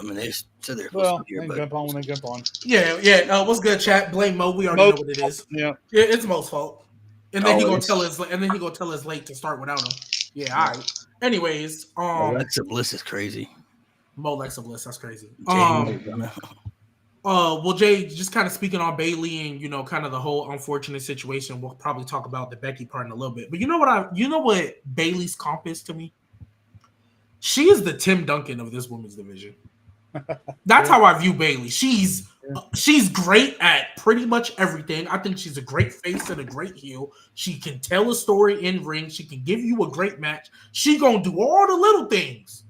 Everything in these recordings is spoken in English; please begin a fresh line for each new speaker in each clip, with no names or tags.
mean, they said they're
Well,
supposed to be here,
they
but
jump on when they jump on.
Yeah. What's good, chat? Blame Mo. We already know what it is.
Yeah.
It's Mo's fault. And then he gonna
Always.
tell us late to start without him. Yeah, all right. Anyways,
Alexa Bliss is crazy.
Mo Alexa Bliss, that's crazy. Well, Jay, just kind of speaking on Bayley and kind of the whole unfortunate situation. We'll probably talk about the Becky part in a little bit. But you know what Bayley's comp is to me? She is the Tim Duncan of this women's division. That's how I view Bayley. She's great at pretty much everything. I think she's a great face and a great heel. She can tell a story in ring. She can give you a great match. She gonna do all the little things,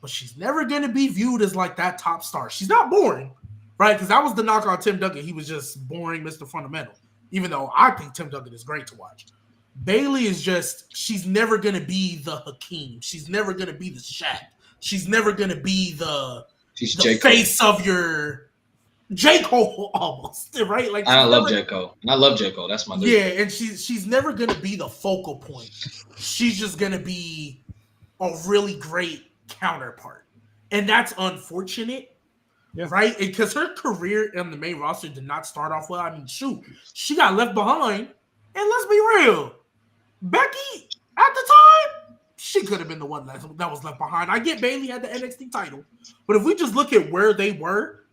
but she's never gonna be viewed as like that top star. She's not boring, right? Because that was the knock on Tim Duncan. He was just boring, Mr. Fundamental. Even though I think Tim Duncan is great to watch. Bayley is she's never gonna be the Hakeem. She's never gonna be the Shaq. She's never gonna be the face of your J. Cole almost, right? Like
I love J. Cole. And I love J. Cole. That's my dude.
Yeah, and she's never gonna be the focal point. She's just gonna be a really great counterpart. And that's unfortunate. Yeah. Right? Because her career in the main roster did not start off well. I mean, shoot, she got left behind. And let's be real. Becky, at the time, she could have been the one that was left behind. I get Bayley had the NXT title, but if we just look at where they were,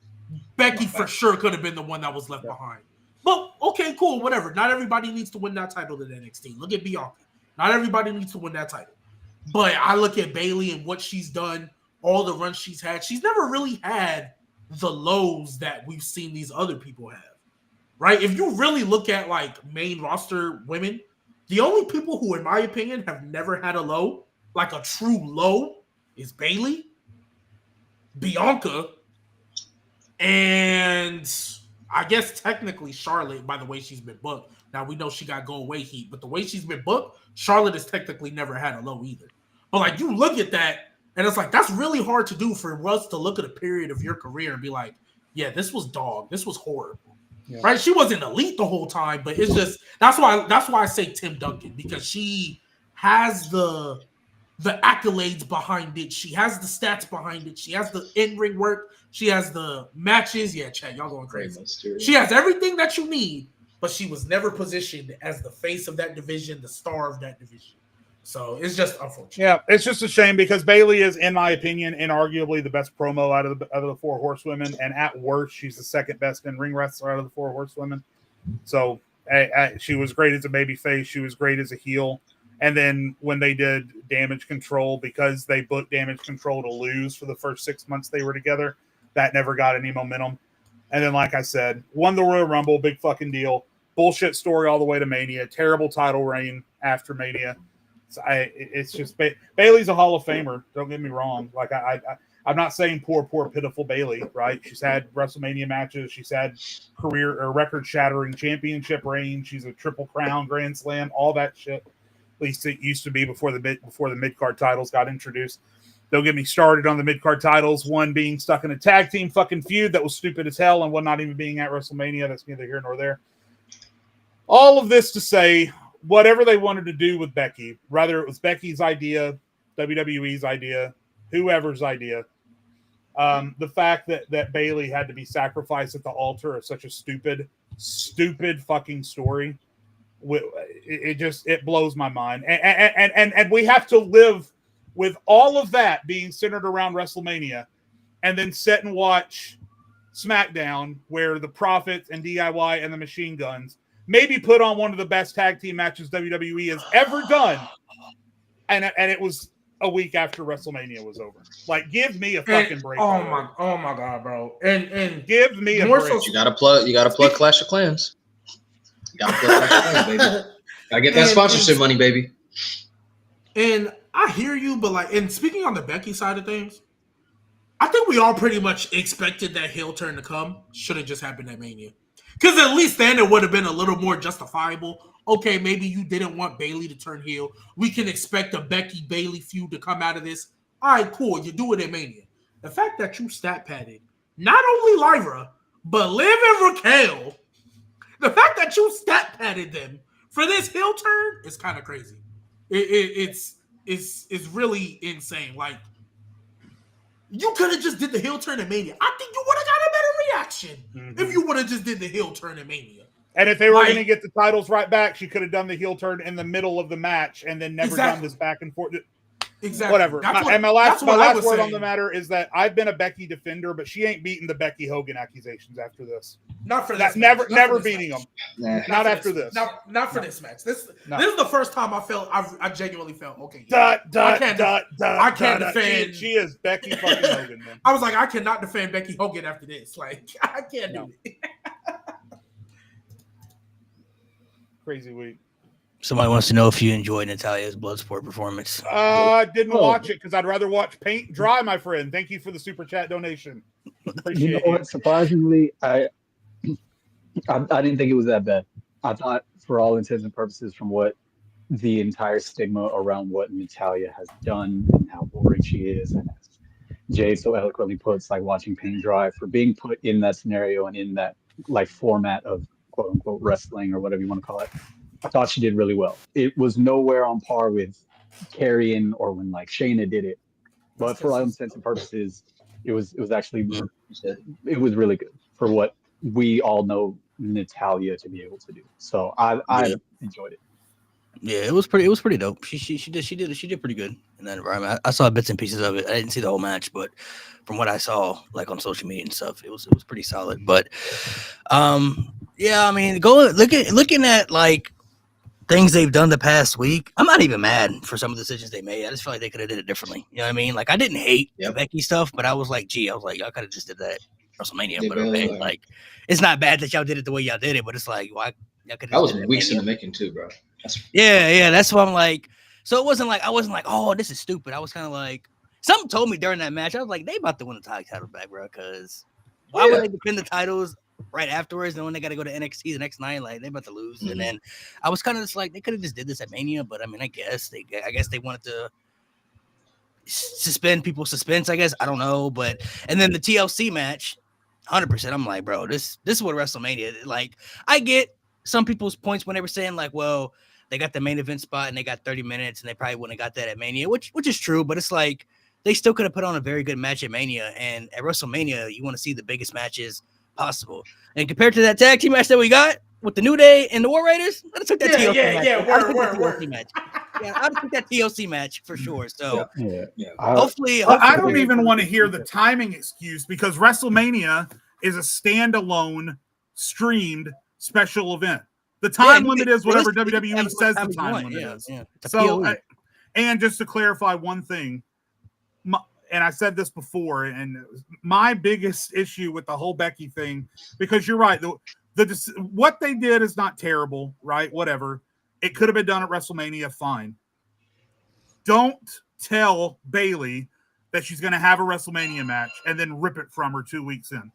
Becky for sure could have been the one that was left behind. But okay, cool, whatever. Not everybody needs to win that title in NXT. Look at Bianca. Not everybody needs to win that title. But I look at Bayley and what she's done, all the runs she's had. She's never really had the lows that we've seen these other people have. Right? If you really look at like main roster women, the only people who, in my opinion, have never had a low, like a true low, is Bayley, Bianca, and I guess technically Charlotte, by the way she's been booked. Now we know she got go away heat, but the way she's been booked, Charlotte has technically never had a low either. But like you look at that, and it's like that's really hard to do for us to look at a period of your career and be like, yeah, this was dog, this was horrible. Yeah. Right? She wasn't elite the whole time, but it's just that's why I say Tim Duncan, because she has the accolades behind it. She has the stats behind it. She has the in-ring work. She has the matches. Yeah, Chad, y'all going crazy. She has everything that you need, but she was never positioned as the face of that division, the star of that division. So it's just unfortunate.
Yeah, it's just a shame because Bayley is, in my opinion, inarguably the best promo out of the four horsewomen, and at worst, she's the second best in-ring wrestler out of the four horsewomen. So she was great as a babyface. She was great as a heel. And then when they did Damage Control, because they booked Damage Control to lose for the first 6 months they were together, that never got any momentum. And then, like I said, won the Royal Rumble, big fucking deal. Bullshit story all the way to Mania. Terrible title reign after Mania. So it's just Bayley's a Hall of Famer. Don't get me wrong. Like I'm not saying poor, pitiful Bayley, right? She's had WrestleMania matches. She's had career or record-shattering championship reign. She's a Triple Crown, Grand Slam, all that shit. At least it used to be before the mid-card titles got introduced. Don't get me started on the mid-card titles. One being stuck in a tag team fucking feud that was stupid as hell, and one not even being at WrestleMania. That's neither here nor there. All of this to say, whatever they wanted to do with Becky, whether it was Becky's idea, WWE's idea, whoever's idea, the fact that Bayley had to be sacrificed at the altar of such a stupid fucking story, it blows my mind. And we have to live with all of that being centered around WrestleMania, and then sit and watch SmackDown, where the Profits and DIY and the Machine Guns maybe put on one of the best tag team matches WWE has ever done. And it was a week after WrestleMania was over. Like, give me a fucking break.
Oh my God, bro. And
give me a break.
You gotta plug Clash of Clans. You gotta plug Clash of Clans, baby. Gotta get that sponsorship money, baby.
And I hear you, but like, and speaking on the Becky side of things, I think we all pretty much expected that heel turn to come. Should have just happened at Mania. Because at least then it would have been a little more justifiable. Okay, maybe you didn't want Bayley to turn heel. We can expect a Becky-Bayley feud to come out of this. All right, cool. You do it at Mania. The fact that you stat padded not only Lyra, but Liv and Raquel, the fact that you stat padded them for this heel turn is kind of crazy. It's really insane. Like, You could have just did the heel turn at Mania. I think you would have got a better reaction if you would have just did the heel turn at Mania.
And if they were going to get the titles right back, she could have done the heel turn in the middle of the match and then never done this back and forth.
Exactly.
Whatever. And my last word on the matter is that I've been a Becky defender, but she ain't beating the Becky Hogan accusations after this.
Not for this.
Never beating them. Not after this.
Not for this match. This is the first time I genuinely felt okay.
I can't defend. She is Becky fucking Hogan. Man.
I was like, I cannot defend Becky Hogan after this. Like, I can't do it.
Crazy week.
Somebody wants to know if you enjoyed Natalya's Bloodsport performance.
Didn't watch it because I'd rather watch paint dry, my friend. Thank you for the super chat donation. Appreciate
what? Surprisingly, I didn't think it was that bad. I thought, for all intents and purposes, from what the entire stigma around what Natalya has done and how boring she is, and as Jay so eloquently puts, like watching paint dry, for being put in that scenario and in that like format of quote unquote wrestling or whatever you want to call it. I thought she did really well. It was nowhere on par with Carrion or when like Shayna did it, but for all intents and purposes, it was actually it was really good for what we all know Natalya to be able to do. So I enjoyed it.
Yeah, it was pretty dope. She did pretty good in that environment. I saw bits and pieces of it. I didn't see the whole match, but from what I saw, like on social media and stuff, it was pretty solid. But yeah, I mean, looking at like things they've done the past week, I'm not even mad for some of the decisions they made. I just feel like they could have did it differently. You know what I mean? Like I didn't hate the Becky stuff, but I was like, y'all could have just did that at WrestleMania. But okay, like it's not bad that y'all did it the way y'all did it, but it's like, why? That
was weeks in the making too, bro.
Yeah. That's why I'm like. So it wasn't like I wasn't like, oh, this is stupid. I was kind of like, something told me during that match. I was like, they about to win the tag title back, bro. Because why would they defend the titles right afterwards? And when they got to go to NXT the next night, like they about to lose. And then I was kind of just like, they could have just did this at Mania, but I mean, I guess they wanted to suspend people's suspense. I guess I don't know, but and then the TLC match, 100%. I'm like, bro, this is what WrestleMania. Like, I get some people's points when they were saying like, well, they got the main event spot and they got 30 minutes and they probably wouldn't have got that at Mania, which is true, but it's like they still could have put on a very good match at Mania, and at WrestleMania, you want to see the biggest matches possible. And compared to that tag team match that we got with the New Day and the War Raiders, I'd have took that TLC match. Yeah, I'd take that TLC match for sure. So hopefully,
I don't even want to hear the timing excuse because WrestleMania is a standalone streamed special event. The time limit is whatever WWE says the time limit is. Yeah. So, and just to clarify one thing, and I said this before, and my biggest issue with the whole Becky thing, because you're right, what they did is not terrible, right? Whatever. It could have been done at WrestleMania, fine. Don't tell Bayley that she's going to have a WrestleMania match and then rip it from her 2 weeks in.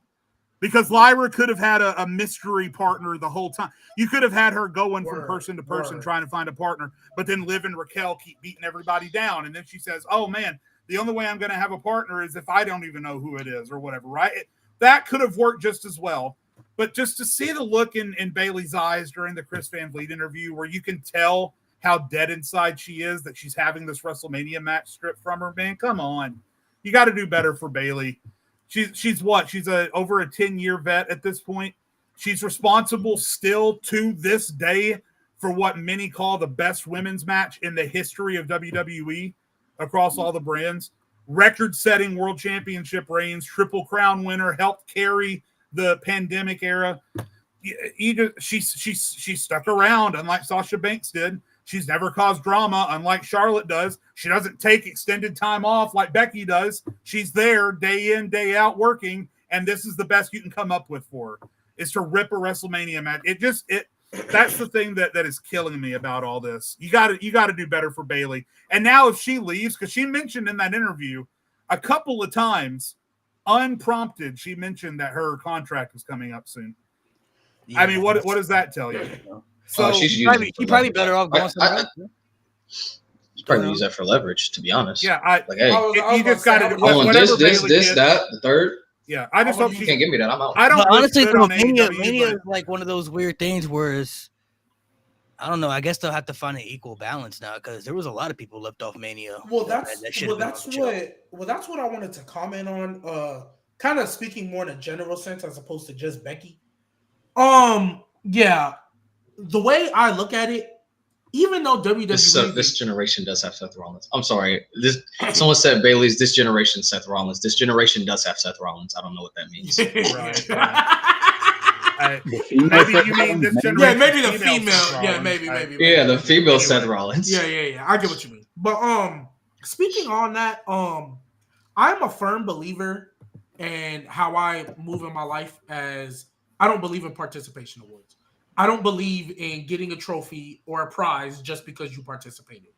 Because Lyra could have had a mystery partner the whole time. You could have had her going from person to person trying to find a partner, but then Liv and Raquel keep beating everybody down. And then she says, oh, man, the only way I'm going to have a partner is if I don't even know who it is or whatever, right? That could have worked just as well. But just to see the look in Bayley's eyes during the Chris Van Vliet interview where you can tell how dead inside she is, that she's having this WrestleMania match stripped from her, man, come on. You got to do better for Bayley. She's what? She's over a 10-year vet at this point. She's responsible still to this day for what many call the best women's match in the history of WWE across all the brands. Record-setting world championship reigns, Triple Crown winner, helped carry the pandemic era. She stuck around, unlike Sasha Banks did. She's never caused drama, unlike Charlotte does. She doesn't take extended time off like Becky does. She's there day in, day out working, and this is the best you can come up with for her, is to rip a WrestleMania match. That's the thing that is killing me about all this. You got to do better for Bayley. And now if she leaves, because she mentioned in that interview a couple of times, unprompted, she mentioned that her contract is coming up soon. Yeah, I mean, what does that tell you? So
she's probably better off going somewhere else.
You probably use that for leverage, to be honest.
Yeah,
you
just got to
this, that, the third.
Yeah, I just hope
you can't give me that. I'm out.
I don't honestly. Mania is like one of those weird things where I don't know. I guess they'll have to find an equal balance now because there was a lot of people left off Mania.
That's what I wanted to comment on. Kind of speaking more in a general sense as opposed to just Becky. Yeah, the way I look at it, even though WWE
this generation does have Seth Rollins. I'm sorry. Someone said Bailey's this generation Seth Rollins. This generation does have Seth Rollins. I don't know what that means.
Maybe you mean this generation.
Yeah, maybe the female. Yeah, maybe.
Yeah, the female Seth Rollins.
Yeah. I get what you mean. But speaking on that, I'm a firm believer in how I move in my life. As I don't believe in participation awards. I don't believe in getting a trophy or a prize just because you participated.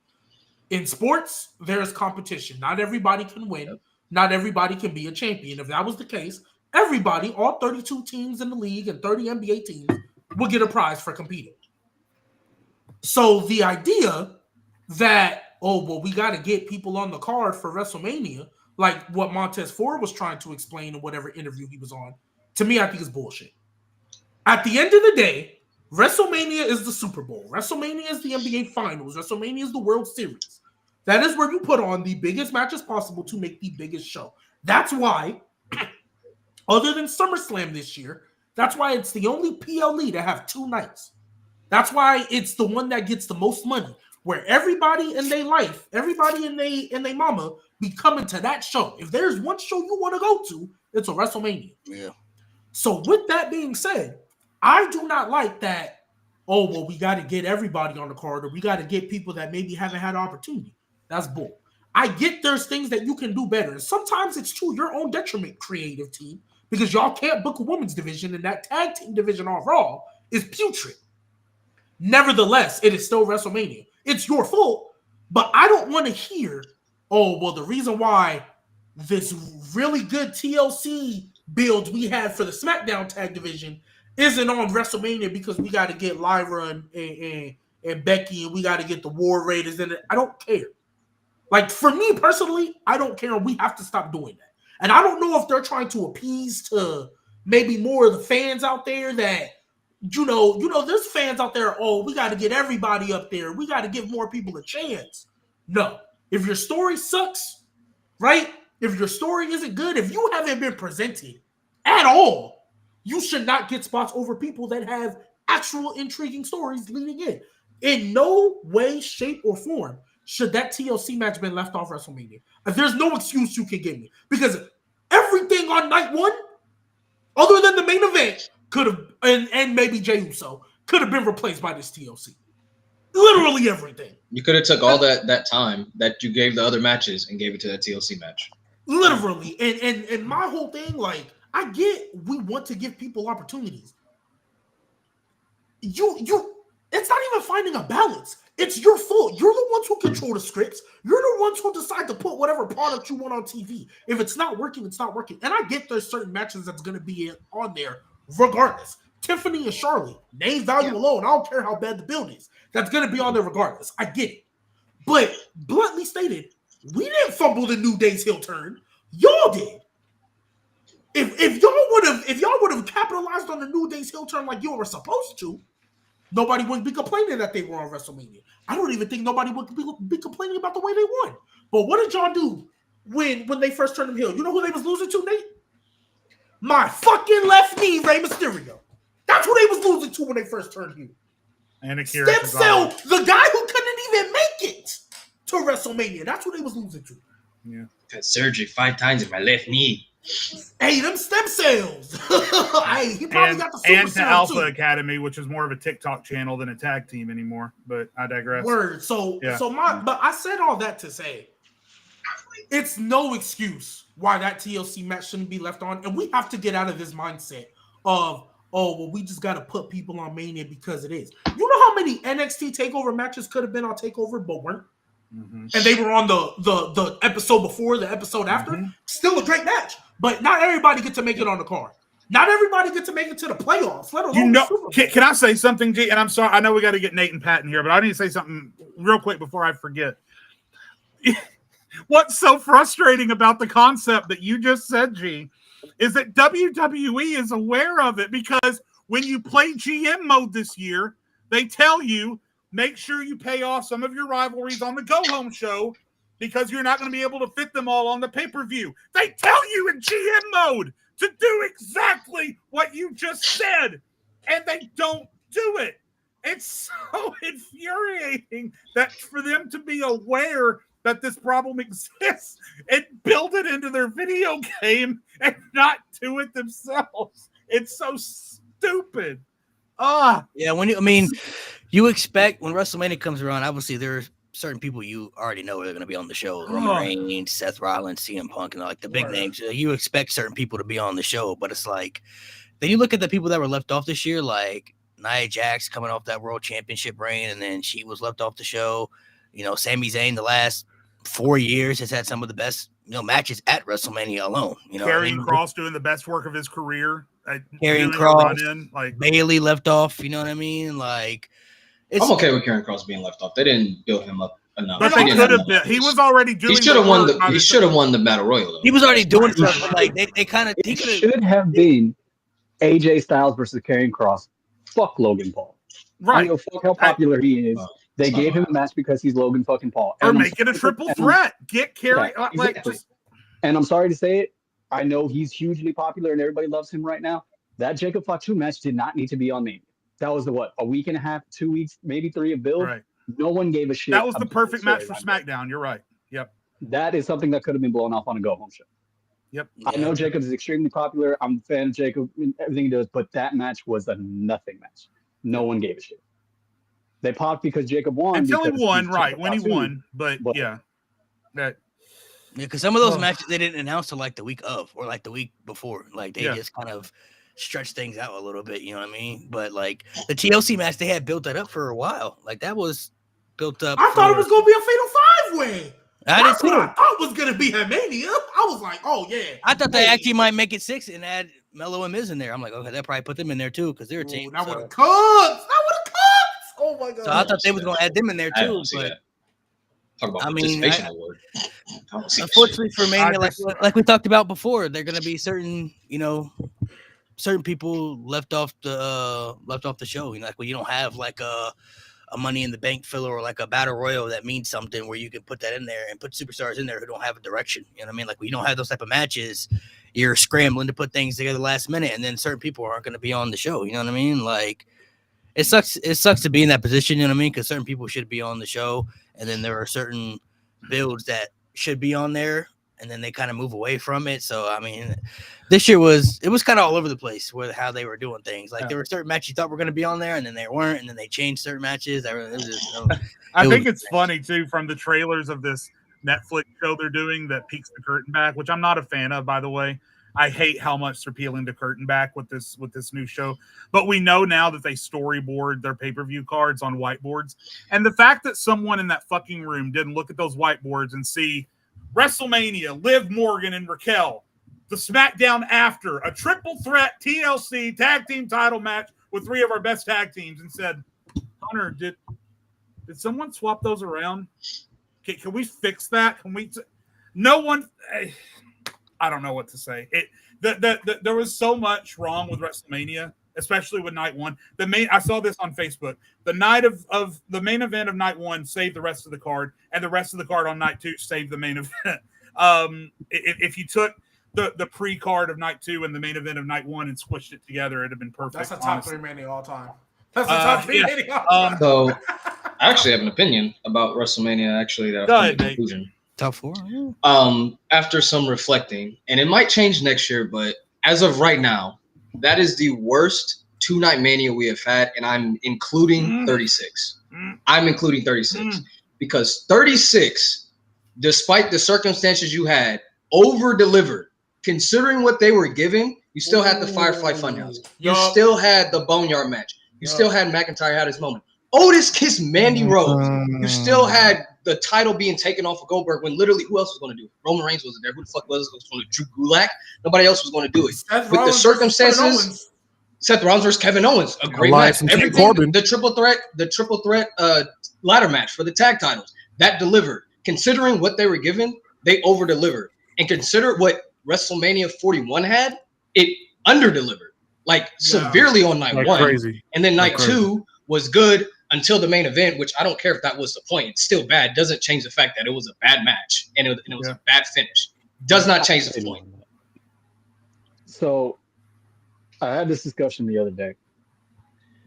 In sports, there is competition. Not everybody can win. Not everybody can be a champion. If that was the case, everybody, all 32 teams in the league and 30 NBA teams would get a prize for competing. So the idea that, we got to get people on the card for WrestleMania, like what Montez Ford was trying to explain in whatever interview he was on, to me, I think is bullshit. At the end of the day, WrestleMania is the Super Bowl. WrestleMania is the NBA Finals. WrestleMania is the World Series. That is where you put on the biggest matches possible to make the biggest show. That's why, other than SummerSlam this year, that's why it's the only PLE to have 2 nights. That's why it's the one that gets the most money, where everybody in their life, everybody in they mama be coming to that show. If there's one show you want to go to, it's a WrestleMania.
Yeah.
So with that being said, I do not like that, we got to get everybody on the card or we got to get people that maybe haven't had an opportunity. That's bull. I get there's things that you can do better. And sometimes it's to your own detriment, creative team, because y'all can't book a women's division and that tag team division on Raw is putrid. Nevertheless, it is still WrestleMania. It's your fault, but I don't want to hear, the reason why this really good TLC build we had for the SmackDown tag division isn't on WrestleMania because we got to get Lyra and Becky and we got to get the War Raiders in it. I don't care. Like, for me personally, I don't care. We have to stop doing that. And I don't know if they're trying to appease to maybe more of the fans out there that, there's fans out there, we got to get everybody up there. We got to give more people a chance. No. If your story sucks, right? If your story isn't good, if you haven't been presented at all, you should not get spots over people that have actual intriguing stories leading in. In no way, shape, or form should that TLC match been left off WrestleMania. There's no excuse you can give me. Because everything on night 1, other than the main event, could have, and maybe Jey Uso, could have been replaced by this TLC. Literally everything.
You could have took all that time that you gave the other matches and gave it to that TLC match.
Literally. And my whole thing, like, I get we want to give people opportunities. It's not even finding a balance. It's your fault. You're the ones who control the scripts. You're the ones who decide to put whatever product you want on TV. If it's not working, it's not working. And I get there's certain matches that's going to be on there regardless. Tiffany and Charlotte, name value alone. I don't care how bad the build is. That's going to be on there regardless. I get it. But bluntly stated, we didn't fumble the New Day's heel turn. Y'all did. If y'all would have capitalized on the New Day's heel turn like you were supposed to, nobody wouldn't be complaining that they were on WrestleMania. I don't even think nobody would be complaining about the way they won. But what did y'all do when they first turned them heel? You know who they was losing to, Nate? My fucking left knee, Rey Mysterio. That's who they was losing to when they first turned heel.
And Akira
Stem Cell, the guy who couldn't even make it to WrestleMania. That's who they was losing to.
Yeah.
Had surgery 5 times in my left knee.
Hey, them stem cells. Hey, he probably got the super
and to
serum
Alpha
too.
Academy, which is more of a TikTok channel than a tag team anymore. But I digress.
Word. But I said all that to say it's no excuse why that TLC match shouldn't be left on, and we have to get out of this mindset of we just got to put people on Mania because it is. You know how many NXT Takeover matches could have been on Takeover but weren't? Mm-hmm. And they were on the episode before, the episode after. Mm-hmm. Still a great match, but not everybody get to make it on the card. Not everybody get to make it to the playoffs. Let alone
can I say something, G? And I'm sorry, I know we got to get Nate and Pat in here, but I need to say something real quick before I forget. What's so frustrating about the concept that you just said, G, is that WWE is aware of it because when you play GM mode this year, they tell you make sure you pay off some of your rivalries on the go-home show because you're not going to be able to fit them all on the pay-per-view. They tell you in GM mode to do exactly what you just said, and they don't do it. It's so infuriating that for them to be aware that this problem exists and build it into their video game and not do it themselves. It's so stupid.
Yeah, you expect when WrestleMania comes around, obviously there's certain people you already know are going to be on the show. Roman Reigns, Seth Rollins, CM Punk, and like the big names. You expect certain people to be on the show, but it's like, then you look at the people that were left off this year, like Nia Jax coming off that World Championship reign, and then she was left off the show. Sami Zayn the last 4 years has had some of the best matches at WrestleMania alone.
Karrion Kross doing the best work of his career.
Karrion Kross, like Bailey left off. You know what I mean? Like,
I'm okay with Karrion Kross being left off. They didn't build him up enough.
But they could have been. He was already doing.
He should have won the Battle Royal. Though.
He was already doing stuff. Like they kind of.
He should have been AJ Styles versus Karrion Kross. Fuck Logan Paul.
Right.
I don't know fuck how popular he is. They gave him a match because he's Logan fucking Paul.
Or make it a triple threat. Get Karrion.
Yeah, exactly. And I'm sorry to say it. I know he's hugely popular and everybody loves him right now. That Jacob Fatu match did not need to be on Mania. That was a week and a half, 2 weeks, maybe 3 of build.
Right.
No one gave a shit.
That was the perfect match for SmackDown. You're right. Yep.
That is something that could have been blown off on a go-home show.
Yep.
I know Jacob is extremely popular. I'm a fan of Jacob and everything he does, but that match was a nothing match. No one gave a shit. They popped because Jacob won.
Until he won, right. When he won. But yeah.
Because some of those matches they didn't announce till like the week of or like the week before. Like they just kind of stretched things out a little bit, you know what I mean? But like the TLC match, they had built that up for a while. Like that was built up.
I thought it was gonna be a fatal 5-way.
That's
what I thought was gonna be at Mania. I was like, oh yeah.
I thought they actually might make it 6 and add Mello and Miz in there. I'm like, okay, that probably put them in there too because they're a team.
That would have cooked. Oh my god.
So I thought they was gonna add them in there too. But
talk about participation award.
Unfortunately for Mania, like we talked about before, they're gonna be certain people left off the show. Like when you don't have like a Money in the Bank filler or like a Battle Royal that means something where you can put that in there and put superstars in there who don't have a direction. You know what I mean? Like when you don't have those type of matches, you're scrambling to put things together last minute, and then certain people aren't gonna be on the show. You know what I mean? Like it sucks to be in that position. You know what I mean? Because certain people should be on the show, and then there are certain builds that should be on there, and then they kind of move away from it. So I mean, this year was kind of all over the place with how they were doing things. Like there were certain matches you thought were going to be on there, and then they weren't, and then they changed certain matches.
I think it's funny too from the trailers of this Netflix show they're doing that peeks the curtain back, which I'm not a fan of, by the way. I hate how much they're peeling the curtain back with this new show. But we know now that they storyboard their pay-per-view cards on whiteboards. And the fact that someone in that fucking room didn't look at those whiteboards and see WrestleMania, Liv Morgan and Raquel, the SmackDown after, a triple threat TLC tag team title match with 3 of our best tag teams, and said, Hunter, did someone swap those around? Can we fix that? No one... I don't know what to say. There was so much wrong with WrestleMania, especially with night 1. I saw this on Facebook. The night of the main event of night 1 saved the rest of the card, and the rest of the card on night 2 saved the main event. If you took the pre-card of night 2 and the main event of night 1 and squished it together, it'd have been perfect.
That's a top 3 Mania all time. That's a top 3 Mania all time.
So I actually have an opinion about WrestleMania. Actually, that conclusion.
Top 4.
After some reflecting, and it might change next year, but as of right now, that is the worst 2-night Mania we have had, and I'm including 36. I'm including 36 because 36, despite the circumstances you had, over-delivered. Considering what they were giving, you still had the Firefly Funhouse. You still had the Boneyard match. You still had McIntyre had his moment. Otis kissed Mandy Rose. You still had the title being taken off of Goldberg when literally who else was going to do it? Roman Reigns wasn't there. Who the fuck was going to do Drew Gulak? Nobody else was going to do it. With the circumstances, Seth Rollins versus Kevin Owens, a great match. Everything, the triple threat ladder match for the tag titles, that delivered. Considering what they were given, they over-delivered. And consider what WrestleMania 41 had, it under-delivered. Like severely on night 1. Crazy. And then night 2 was good until the main event, which I don't care if that was the point. It's still bad. It doesn't change the fact that it was a bad match and it was a bad finish. Does not change the point.
So I had this discussion the other day.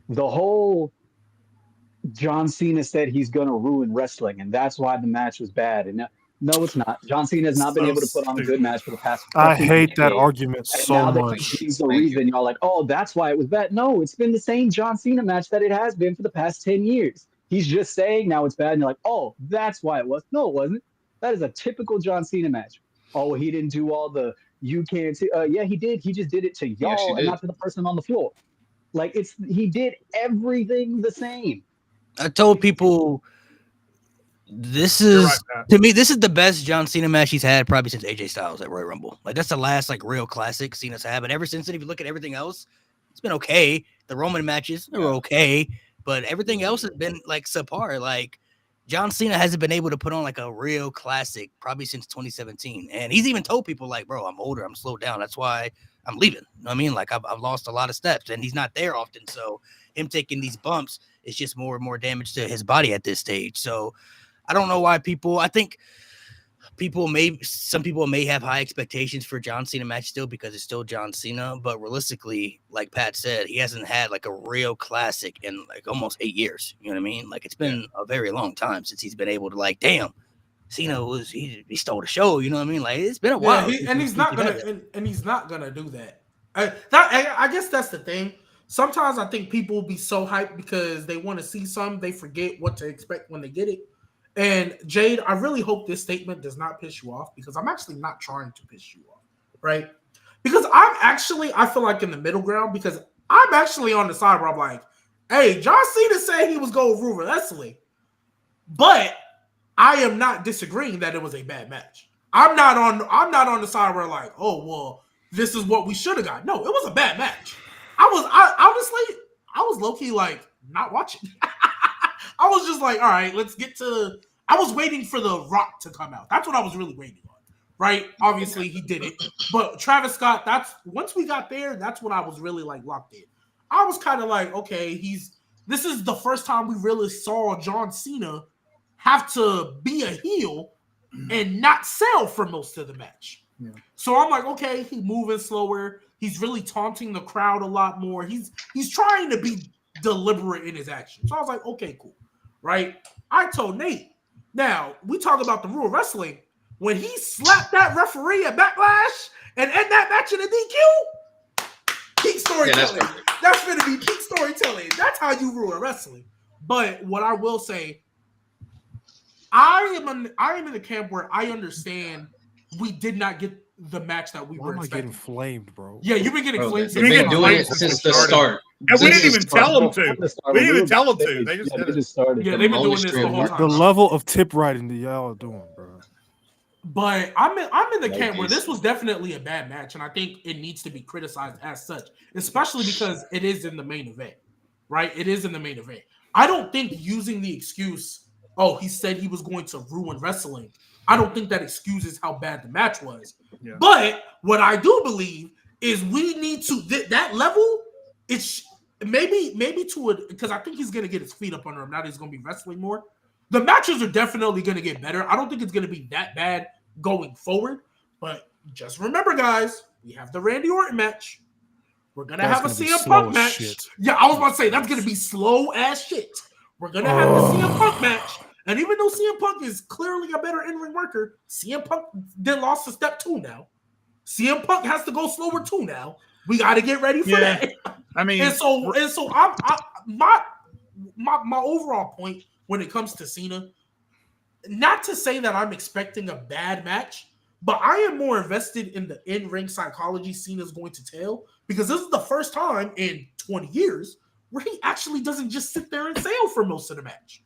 The whole John Cena said he's going to ruin wrestling, and that's why the match was bad. And no, it's not. John Cena has not been able to put on a good match for the past.
I hate that argument so much.
He's the reason y'all like, oh, that's why it was bad. No, it's been the same John Cena match that it has been for the past 10 years. He's just saying now it's bad, and you're like, oh, that's why it was. No, it wasn't. That is a typical John Cena match. Oh, he didn't do all the you can't see. Yeah, he did. He just did it to y'all and not to the person on the floor. Like he did everything the same.
I told people this is to me, this is the best John Cena match he's had probably since AJ Styles at Royal Rumble. Like that's the last like real classic Cena's had. But ever since then, if you look at everything else, it's been okay. The Roman matches they were okay, but everything else has been like subpar. Like John Cena hasn't been able to put on like a real classic probably since 2017. And he's even told people like, bro, I'm older, I'm slowed down. That's why I'm leaving. You know what I mean? Like I've lost a lot of steps and he's not there often. So him taking these bumps is just more and more damage to his body at this stage. So I don't know why I think some people may have high expectations for John Cena match still because it's still John Cena. But realistically, like Pat said, he hasn't had like a real classic in like almost 8 years. You know what I mean? Like it's been a very long time since he's been able to like, damn, Cena he stole the show. You know what I mean? Like it's been a while.
He's not gonna do that. I guess that's the thing. Sometimes I think people will be so hyped because they want to see something, they forget what to expect when they get it. And Jade, I really hope this statement does not piss you off because I'm actually not trying to piss you off, right? Because I feel like in the middle ground because I'm actually on the side where I'm like, hey, John Cena said he was going to rule wrestling, but I am not disagreeing that it was a bad match. I'm not on the side where like, oh well, this is what we should have got. No, it was a bad match. I was low-key like not watching. I was just like, all right, let's get to. I was waiting for The Rock to come out. That's what I was really waiting on, right? Obviously, he did it, but Travis Scott. Once we got there, that's when I was really like locked in. I was kind of like, okay, this is the first time we really saw John Cena have to be a heel and not sell for most of the match. Yeah. So I'm like, okay, he's moving slower. He's really taunting the crowd a lot more. He's trying to be deliberate in his actions. So I was like, okay, cool. Right? I told Nate. Now, we talk about the rule of wrestling. When he slapped that referee at Backlash and end that match in a DQ, peak storytelling. Yeah, that's going to be peak storytelling. That's how you rule wrestling. But what I will say, I am in the camp where I understand we did not get the match that we were expecting.
Getting flamed, bro.
Yeah, you've been getting flamed.
They've been doing it since the start.
And we didn't even tell them to. We didn't even tell them to. They just
started.
Yeah, they've been doing this the whole time.
The level of tip writing that y'all are doing, bro.
But I'm in the camp where this was definitely a bad match, and I think it needs to be criticized as such, especially because it is in the main event, right? It is in the main event. I don't think using the excuse, oh, he said he was going to ruin wrestling, I don't think that excuses how bad the match was. Yeah. But what I do believe is we need to that level. It's maybe to it because I think he's gonna get his feet up under him now that he's gonna be wrestling more. The matches are definitely gonna get better. I don't think it's gonna be that bad going forward. But just remember, guys, we have the Randy Orton match. We're gonna have a CM Punk match. Shit. Yeah, I was about to say that's gonna be slow as shit. We're gonna have the CM Punk match. And even though CM Punk is clearly a better in-ring worker, CM Punk then lost to step 2 now. CM Punk has to go slower too now. We got to get ready for that.
I mean,
and so my overall point when it comes to Cena, not to say that I'm expecting a bad match, but I am more invested in the in-ring psychology Cena's going to tell because this is the first time in 20 years where he actually doesn't just sit there and sail for most of the match.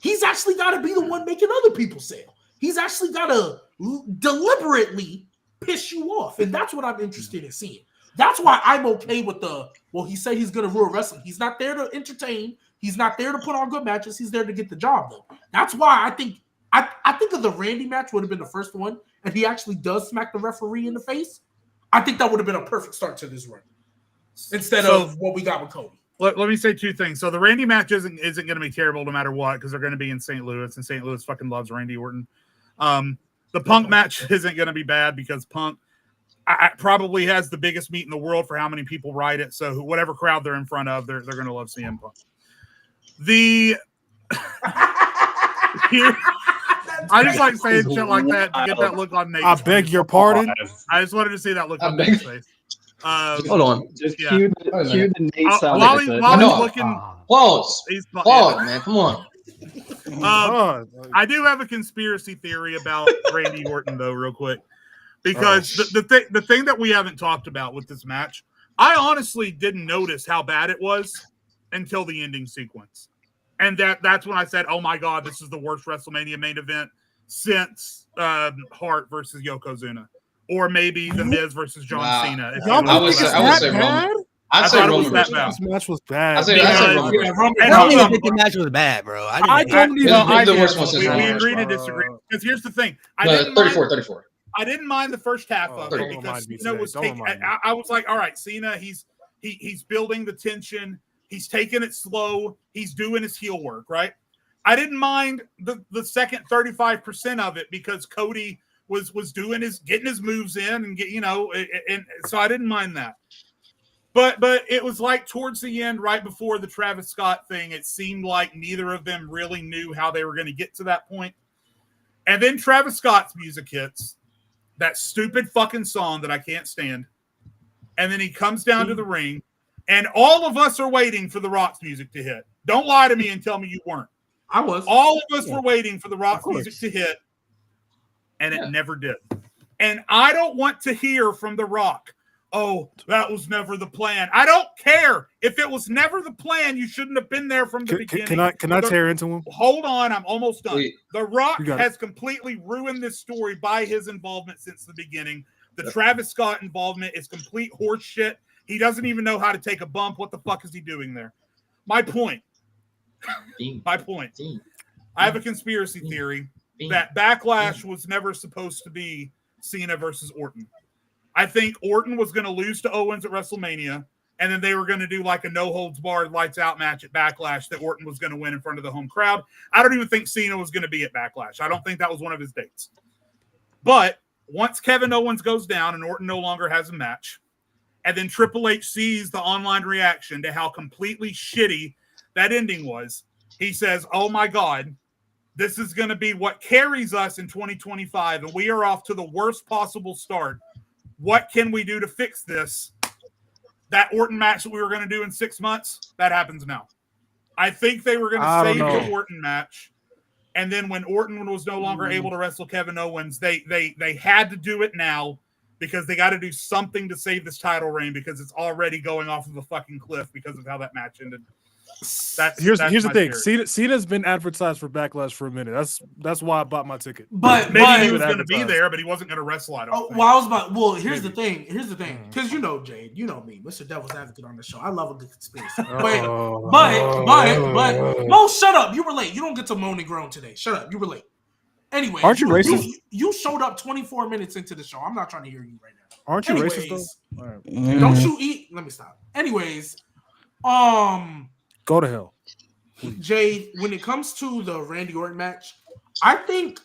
He's actually got to be the one making other people sail. He's actually got to deliberately piss you off. And that's what I'm interested in seeing. That's why I'm okay with he said he's going to rule wrestling. He's not there to entertain. He's not there to put on good matches. He's there to get the job done. That's why I think of the Randy match would have been the first one, and he actually does smack the referee in the face. I think that would have been a perfect start to this run instead of what we got with Cody.
let me say two things. So the Randy match isn't going to be terrible no matter what because they're going to be in St. Louis, and St. Louis fucking loves Randy Orton. The Punk match isn't going to be bad because Punk probably has the biggest meet in the world for how many people ride it. So whatever crowd they're in front of, they're going to love CM Punk. I just like saying shit like that to get that look on Nate's
I beg your pardon.
I just wanted to see that look on Nate's face.
Hold on.
Just cue the Nate sound.
While he's looking,
Pause, man. Come on.
I do have a conspiracy theory about Randy Orton, though, real quick, because the thing that we haven't talked about with this match, I honestly didn't notice how bad it was until the ending sequence, and that's when I said, "Oh my God, this is the worst WrestleMania main event since Hart versus Yokozuna, or maybe The Miz versus John Cena."
I would say Roman. I'd say Roman.
This match was bad.
I say Roman.
I don't even think the match was bad, bro.
I don't even.
The worst one since
we
Roman.
agree to disagree. Because here's the thing:
34.
I didn't mind the first half of it because Cena was taking. I was like, all right, Cena, he's building the tension. He's taking it slow. He's doing his heel work, right? I didn't mind the second 35% of it because Cody was doing getting his moves in and and so I didn't mind that. But it was like towards the end, right before the Travis Scott thing, it seemed like neither of them really knew how they were going to get to that point. And then Travis Scott's music hits, that stupid fucking song that I can't stand. And then he comes down to the ring, and all of us are waiting for The Rock's music to hit. Don't lie to me and tell me you weren't.
I was.
All of us were waiting for The Rock's music to hit, and it never did. And I don't want to hear from The Rock, "Oh, that was never the plan." I don't care. If it was never the plan, you shouldn't have been there from the beginning.
Can I tear into him?
Hold on, I'm almost done.
Wait.
The Rock has completely ruined this story by his involvement since the beginning. The Travis Scott involvement is complete horse shit. He doesn't even know how to take a bump. What the fuck is he doing there? My point. I have a conspiracy theory that Backlash was never supposed to be Cena versus Orton. I think Orton was going to lose to Owens at WrestleMania, and then they were going to do like a no-holds-barred, lights-out match at Backlash that Orton was going to win in front of the home crowd. I don't even think Cena was going to be at Backlash. I don't think that was one of his dates. But once Kevin Owens goes down and Orton no longer has a match, and then Triple H sees the online reaction to how completely shitty that ending was, he says, "Oh my God, this is going to be what carries us in 2025, and we are off to the worst possible start. What can we do to fix this?" That Orton match that we were going to do in 6 months, that happens now. I think they were going to save the Orton match. And then when Orton was no longer able to wrestle Kevin Owens, they had to do it now because they got to do something to save this title reign because it's already going off of a fucking cliff because of how that match ended.
Here's the thing. Cena's been advertised for Backlash for a minute. That's why I bought my ticket.
But maybe he was going to be there, but he wasn't going to wrestle. I don't think.
Here's the thing. Because Jade, you know me, Mr. Devil's Advocate on the show. I love a good conspiracy. But Mo, shut up. You were late. You don't get to moan and groan today. Shut up. You were late. Anyway,
aren't you racist?
You showed up 24 minutes into the show. I'm not trying to hear you right now.
Aren't you racist though? Right.
Don't you eat? Let me stop. Anyways,
go to hell.
Jay, when it comes to the Randy Orton match, I think,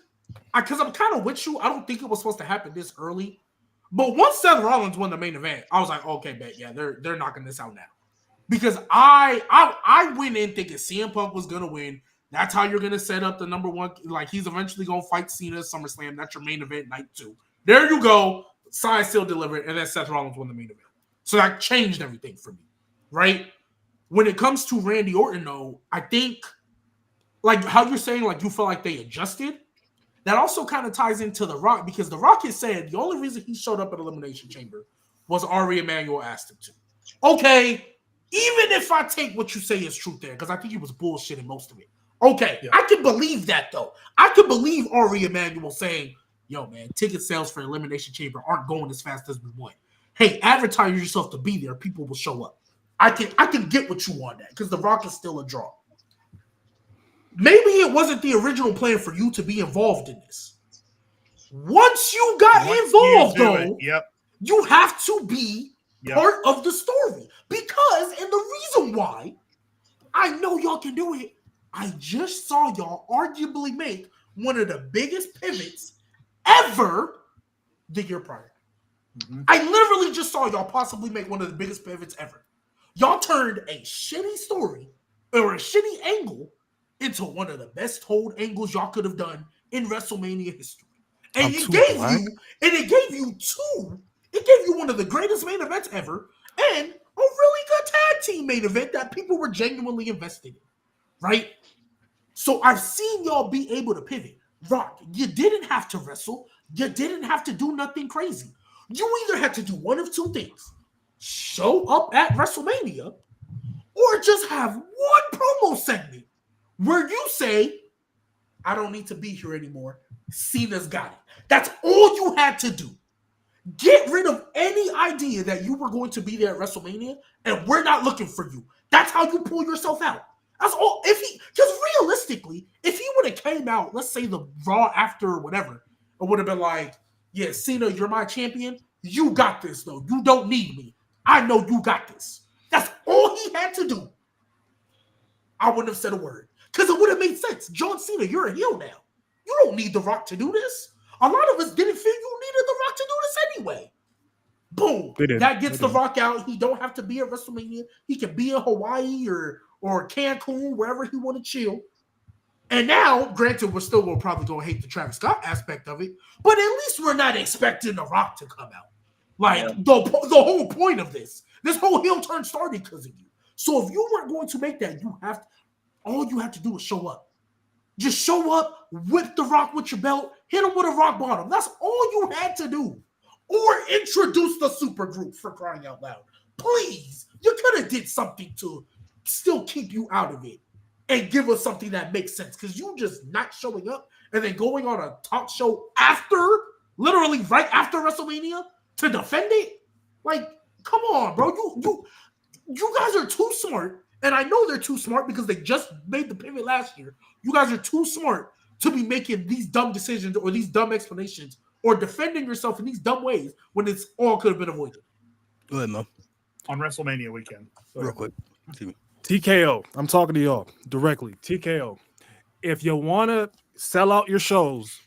because I'm kind of with you, I don't think it was supposed to happen this early. But once Seth Rollins won the main event, I was like, okay, bet, yeah, they're knocking this out now. Because I went in thinking CM Punk was going to win. That's how you're going to set up the number one. Like, he's eventually going to fight Cena at SummerSlam. That's your main event, night 2. There you go. Signed, still delivered. And then Seth Rollins won the main event. So that changed everything for me, right? When it comes to Randy Orton, though, I think, like how you're saying, like you feel like they adjusted, that also kind of ties into The Rock, because The Rock has said the only reason he showed up at Elimination Chamber was Ari Emanuel asked him to. Okay, even if I take what you say is truth there, because I think he was bullshitting most of it. Okay, yeah. I can believe that, though. I can believe Ari Emanuel saying, yo, man, ticket sales for Elimination Chamber aren't going as fast as we want. Hey, advertise yourself to be there. People will show up. I can get what you want that, because The Rock is still a draw. Maybe it wasn't the original plan for you to be involved in this. Once you got involved, though, you have to be part of the story. Because, and the reason why I know y'all can do it, I just saw y'all arguably make one of the biggest pivots ever the year prior. I literally just saw y'all possibly make one of the biggest pivots ever. Y'all turned a shitty story or a shitty angle into one of the best told angles y'all could have done in WrestleMania history. And it gave you one of the greatest main events ever and a really good tag team main event that people were genuinely invested in. Right? So I've seen y'all be able to pivot. Rock, you didn't have to wrestle. You didn't have to do nothing crazy. You either had to do one of two things. Show up at WrestleMania or just have one promo segment where you say, I don't need to be here anymore. Cena's got it. That's all you had to do. Get rid of any idea that you were going to be there at WrestleMania and we're not looking for you. That's how you pull yourself out. That's all. Because realistically, if he would have came out, let's say the Raw after or whatever, it would have been like, yeah, Cena, you're my champion. You got this, though. You don't need me. I know you got this. That's all he had to do. I wouldn't have said a word. Because it would have made sense. John Cena, you're a heel now. You don't need The Rock to do this. A lot of us didn't feel you needed The Rock to do this anyway. Boom. That gets The Rock out. He don't have to be at WrestleMania. He can be in Hawaii or Cancun, wherever he want to chill. And now, granted, we're still going to probably go hate the Travis Scott aspect of it, but at least we're not expecting The Rock to come out. The whole point of this whole heel turn started because of you. So if you weren't going to make that, all you have to do is show up. Just show up, whip The Rock with your belt, hit him with a rock bottom. That's all you had to do. Or introduce the super group, for crying out loud. Please, you could have did something to still keep you out of it and give us something that makes sense. Because you just not showing up and then going on a talk show literally right after WrestleMania to defend it. Like, come on, bro. You guys are too smart. And I know they're too smart because they just made the pivot last year. You guys are too smart to be making these dumb decisions or these dumb explanations or defending yourself in these dumb ways when it's all could have been avoided.
Go ahead, Mo.
On WrestleMania weekend.
Real quick.
TKO. I'm talking to y'all directly. TKO. If you want to sell out your shows,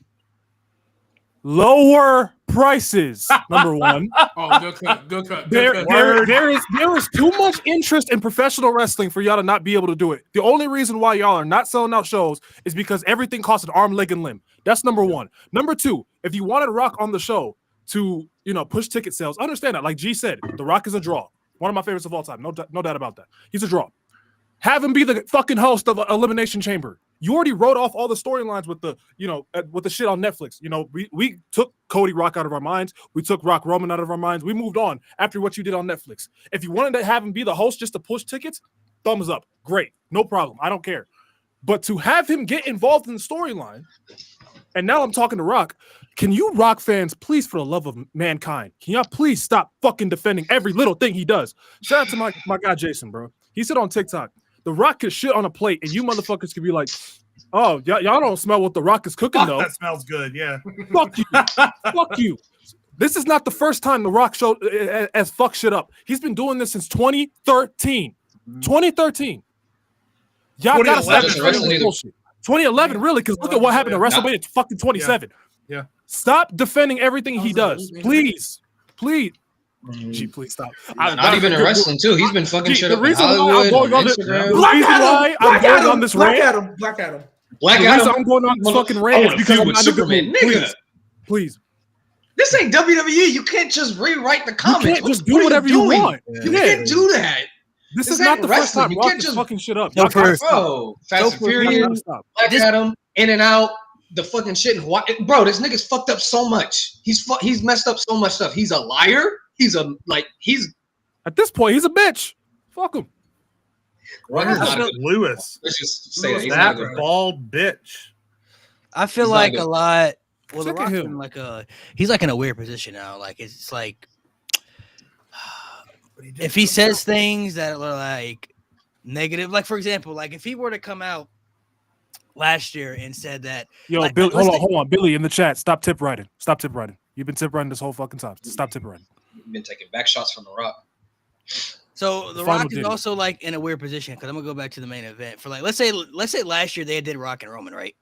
lower prices. Number one.
Oh, good cut.
There is too much interest in professional wrestling for y'all to not be able to do it. The only reason why y'all are not selling out shows is because everything costs an arm, leg, and limb. That's number one. Number two, if you wanted Rock on the show to, push ticket sales, understand that. Like G said, The Rock is a draw. One of my favorites of all time. No doubt about that. He's a draw. Have him be the fucking host of Elimination Chamber. You already wrote off all the storylines with the shit on Netflix. We took Cody Rock out of our minds. We took Rock Roman out of our minds. We moved on after what you did on Netflix. If you wanted to have him be the host just to push tickets, thumbs up. Great. No problem. I don't care. But to have him get involved in the storyline, and now I'm talking to Rock, can you Rock fans, please, for the love of mankind, can y'all please stop fucking defending every little thing he does? Shout out to my guy Jason, bro. He said on TikTok, The Rock could shit on a plate, and you motherfuckers could be like, oh, y'all don't smell what The Rock is cooking, though.
That smells good, yeah.
Fuck you. Fuck you. This is not the first time The Rock showed as fuck shit up. He's been doing this since 2013. 2013. Y'all got to stop this bullshit. 2011, really, because look at what happened to WrestleMania. It's fucking 27.
Yeah.
Stop defending everything he does. Please. Gee, please stop.
Not even in wrestling, too. He's been fucking shit up in Hollywood, Instagram.
Black Adam. I'm
going on this fucking rant because I'm not
Superman, nigga.
Please.
This ain't WWE. You can't just rewrite the comments.
You can't just do whatever you want.
You can't do that.
This is not the first time Rock is fucking shit up.
Bro, Fast and Furious, Black Adam, In and Out, the fucking shit in Hawaii. Bro, this nigga's fucked up so much. He's messed up so much stuff. He's a liar. He's at
this point, he's a bitch. Fuck him.
Lewis.
Let's just say
that bald bitch.
I feel like a lot. Well, The Rock's in he's in a weird position now. Like it's like if he says things that are like negative, like for example, like if he were to come out last year and said that,
Billy, hold on, Billy in the chat, stop tip writing. You've been tip writing this whole fucking time. Stop tip writing.
You've been taking back shots from The Rock.
So the Rock is also like in a weird position because I'm gonna go back to the main event for like let's say last year they did Rock and Roman, right?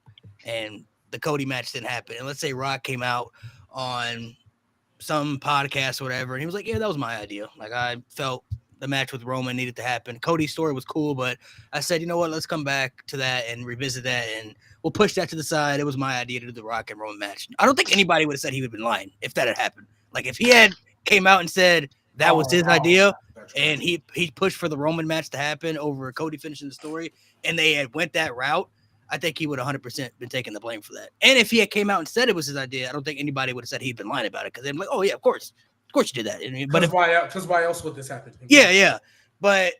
And the Cody match didn't happen. And let's say Rock came out on some podcast or whatever, and he was like, "Yeah, that was my idea. Like I felt the match with Roman needed to happen. Cody's story was cool, but I said, you know what? Let's come back to that and revisit that, and we'll push that to the side. It was my idea to do the Rock and Roman match." I don't think anybody would have said he would have been lying if that had happened. Like if he had came out and said that was his idea. And he pushed for the Roman match to happen over Cody finishing the story, and they had went that route, I think he would 100% been taking the blame for that. And if he had came out and said it was his idea, I don't think anybody would have said he'd been lying about it because they'd be like, "Oh yeah, of course you did that." But
why else would this happen?
Yeah. But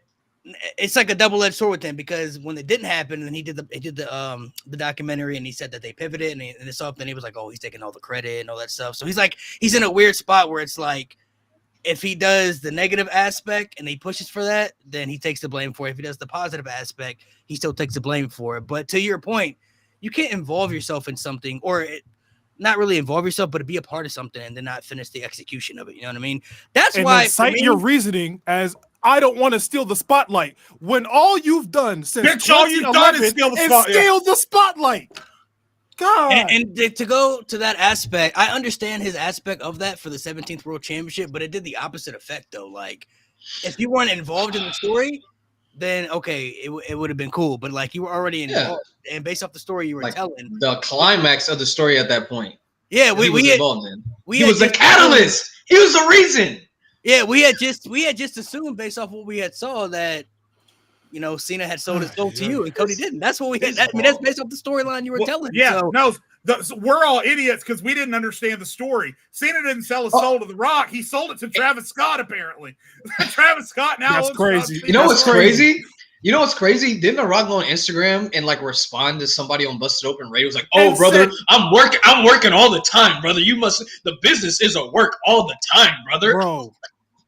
it's like a double-edged sword with him because when it didn't happen, and he did the documentary, and he said that they pivoted, and it's something he was like, "Oh, he's taking all the credit and all that stuff." So he's in a weird spot where it's like, if he does the negative aspect and he pushes for that, then he takes the blame for it. If he does the positive aspect, he still takes the blame for it. But to your point, you can't involve yourself in something not really involve yourself, but to be a part of something and then not finish the execution of it. You know what I mean? That's why
cite your reasoning as I don't want to steal the spotlight when all you've done since
all you've done is steal
the spotlight. God.
And to go to that aspect, I understand his aspect of that for the 17th World Championship, but it did the opposite effect, though. Like, if you weren't involved in the story, then, okay, it would have been cool. But, like, you were already involved. And based off the story you were telling.
The climax of the story at that point.
Yeah, he was
involved in. He was the catalyst. He was the reason.
Yeah, we had just assumed based off what we had saw that, you know, Cena had sold his soul to you, and Cody didn't. That's what we had. I mean, that's based off the storyline you were telling.
Yeah,
so.
We're all idiots because we didn't understand the story. Cena didn't sell his soul to The Rock. He sold it to Travis Scott, apparently. Travis Scott now.
That's crazy.
You know what's crazy? You know what's crazy? Didn't The Rock go on Instagram and like respond to somebody on Busted Open Radio? Was like, "Oh, brother, I'm working all the time, brother. The business is a work all the time, brother."
Bro.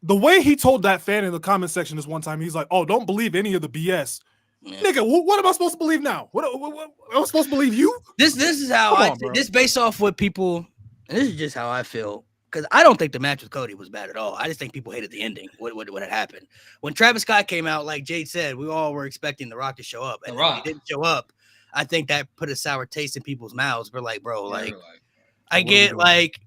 The way he told that fan in the comment section this one time, he's like, "Oh, don't believe any of the BS." Yeah. Nigga, what am I supposed to believe now? What am I supposed to believe you?
This is how this based off what people, and this is just how I feel. Because I don't think the match with Cody was bad at all. I just think people hated the ending. What had happened. When Travis Scott came out, like Jade said, we all were expecting The Rock to show up. And when he didn't show up, I think that put a sour taste in people's mouths. We're like, bro, I get like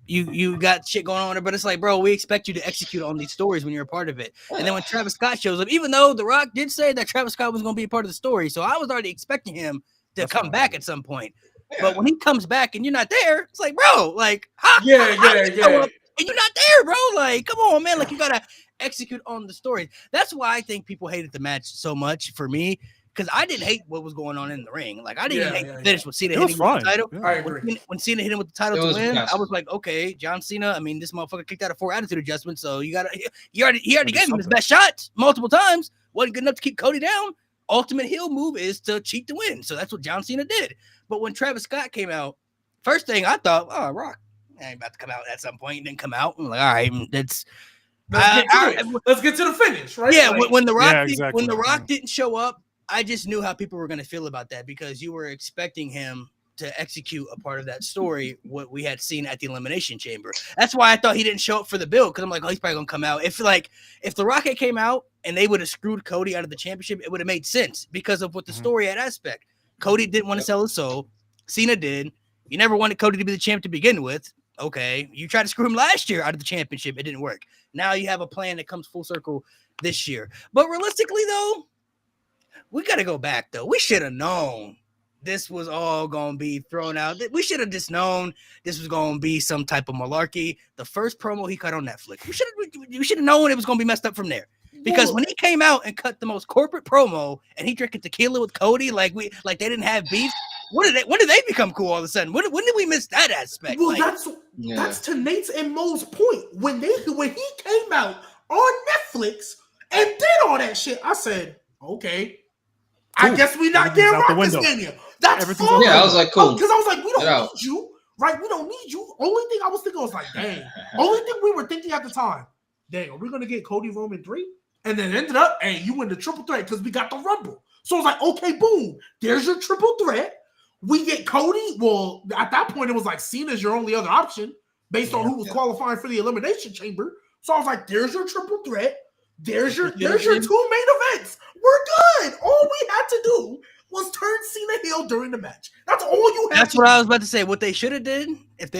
you got shit going on there, but it's like, bro, we expect you to execute on these stories when you're a part of it. And then when Travis Scott shows up, even though The Rock did say that Travis Scott was going to be a part of the story, so I was already expecting him to come back at some point. Yeah. But when he comes back and you're not there, it's like, bro, like, and you're not there, bro. Like, come on, man. Like, you gotta execute on the story. That's why I think people hated the match so much for me. Because I didn't hate what was going on in the ring. Like, I didn't hate the finish with Cena hitting with the title.
Yeah. I agree.
When Cena hit him with the title to win, I was like, okay, John Cena. I mean, this motherfucker kicked out a 4 attitude adjustment. So he already gave him his best shot multiple times. Wasn't good enough to keep Cody down. Ultimate heel move is to cheat to win. So that's what John Cena did. But when Travis Scott came out, first thing I thought, oh, Rock ain't about to come out at some point. He didn't come out. I'm like, all right, let's
get to the finish, right?
Yeah, like, when the Rock didn't show up, I just knew how people were going to feel about that because you were expecting him to execute a part of that story, what we had seen at the Elimination Chamber. That's why I thought he didn't show up for the build because I'm like, oh, he's probably going to come out. If the Rocket came out and they would have screwed Cody out of the championship, it would have made sense because of what the story had aspect. Cody didn't want to sell his soul. Cena did. You never wanted Cody to be the champ to begin with. Okay. You tried to screw him last year out of the championship. It didn't work. Now you have a plan that comes full circle this year. But realistically, though, we got to go back, though. We should have known this was all going to be thrown out. We should have just known this was going to be some type of malarkey. The first promo he cut on Netflix, we should have known it was going to be messed up from there. Because when he came out and cut the most corporate promo and he drinking tequila with Cody, like they didn't have beef. When did they become cool all of a sudden? When did we miss that aspect?
Well, that's to Nate's and Mo's point. When he came out on Netflix and did all that shit, I said, okay. I guess we're not getting Rock this Mania. That's fine.
Yeah, I was like, cool.
Because I was like, we don't need you, right? We don't need you. Only thing I was thinking was like, dang. Only thing we were thinking at the time, dang, are we going to get Cody Roman 3? And then ended up, hey, you win the triple threat because we got the Rumble. So I was like, okay, boom. There's your triple threat. We get Cody. Well, at that point, it was like Cena's your only other option based on who was qualifying for the Elimination Chamber. So I was like, there's your triple threat. There's your 2 main events. We're good. All we had to do was turn Cena heel during the match. That's all you had.
That's what I was about to say. What they should have did if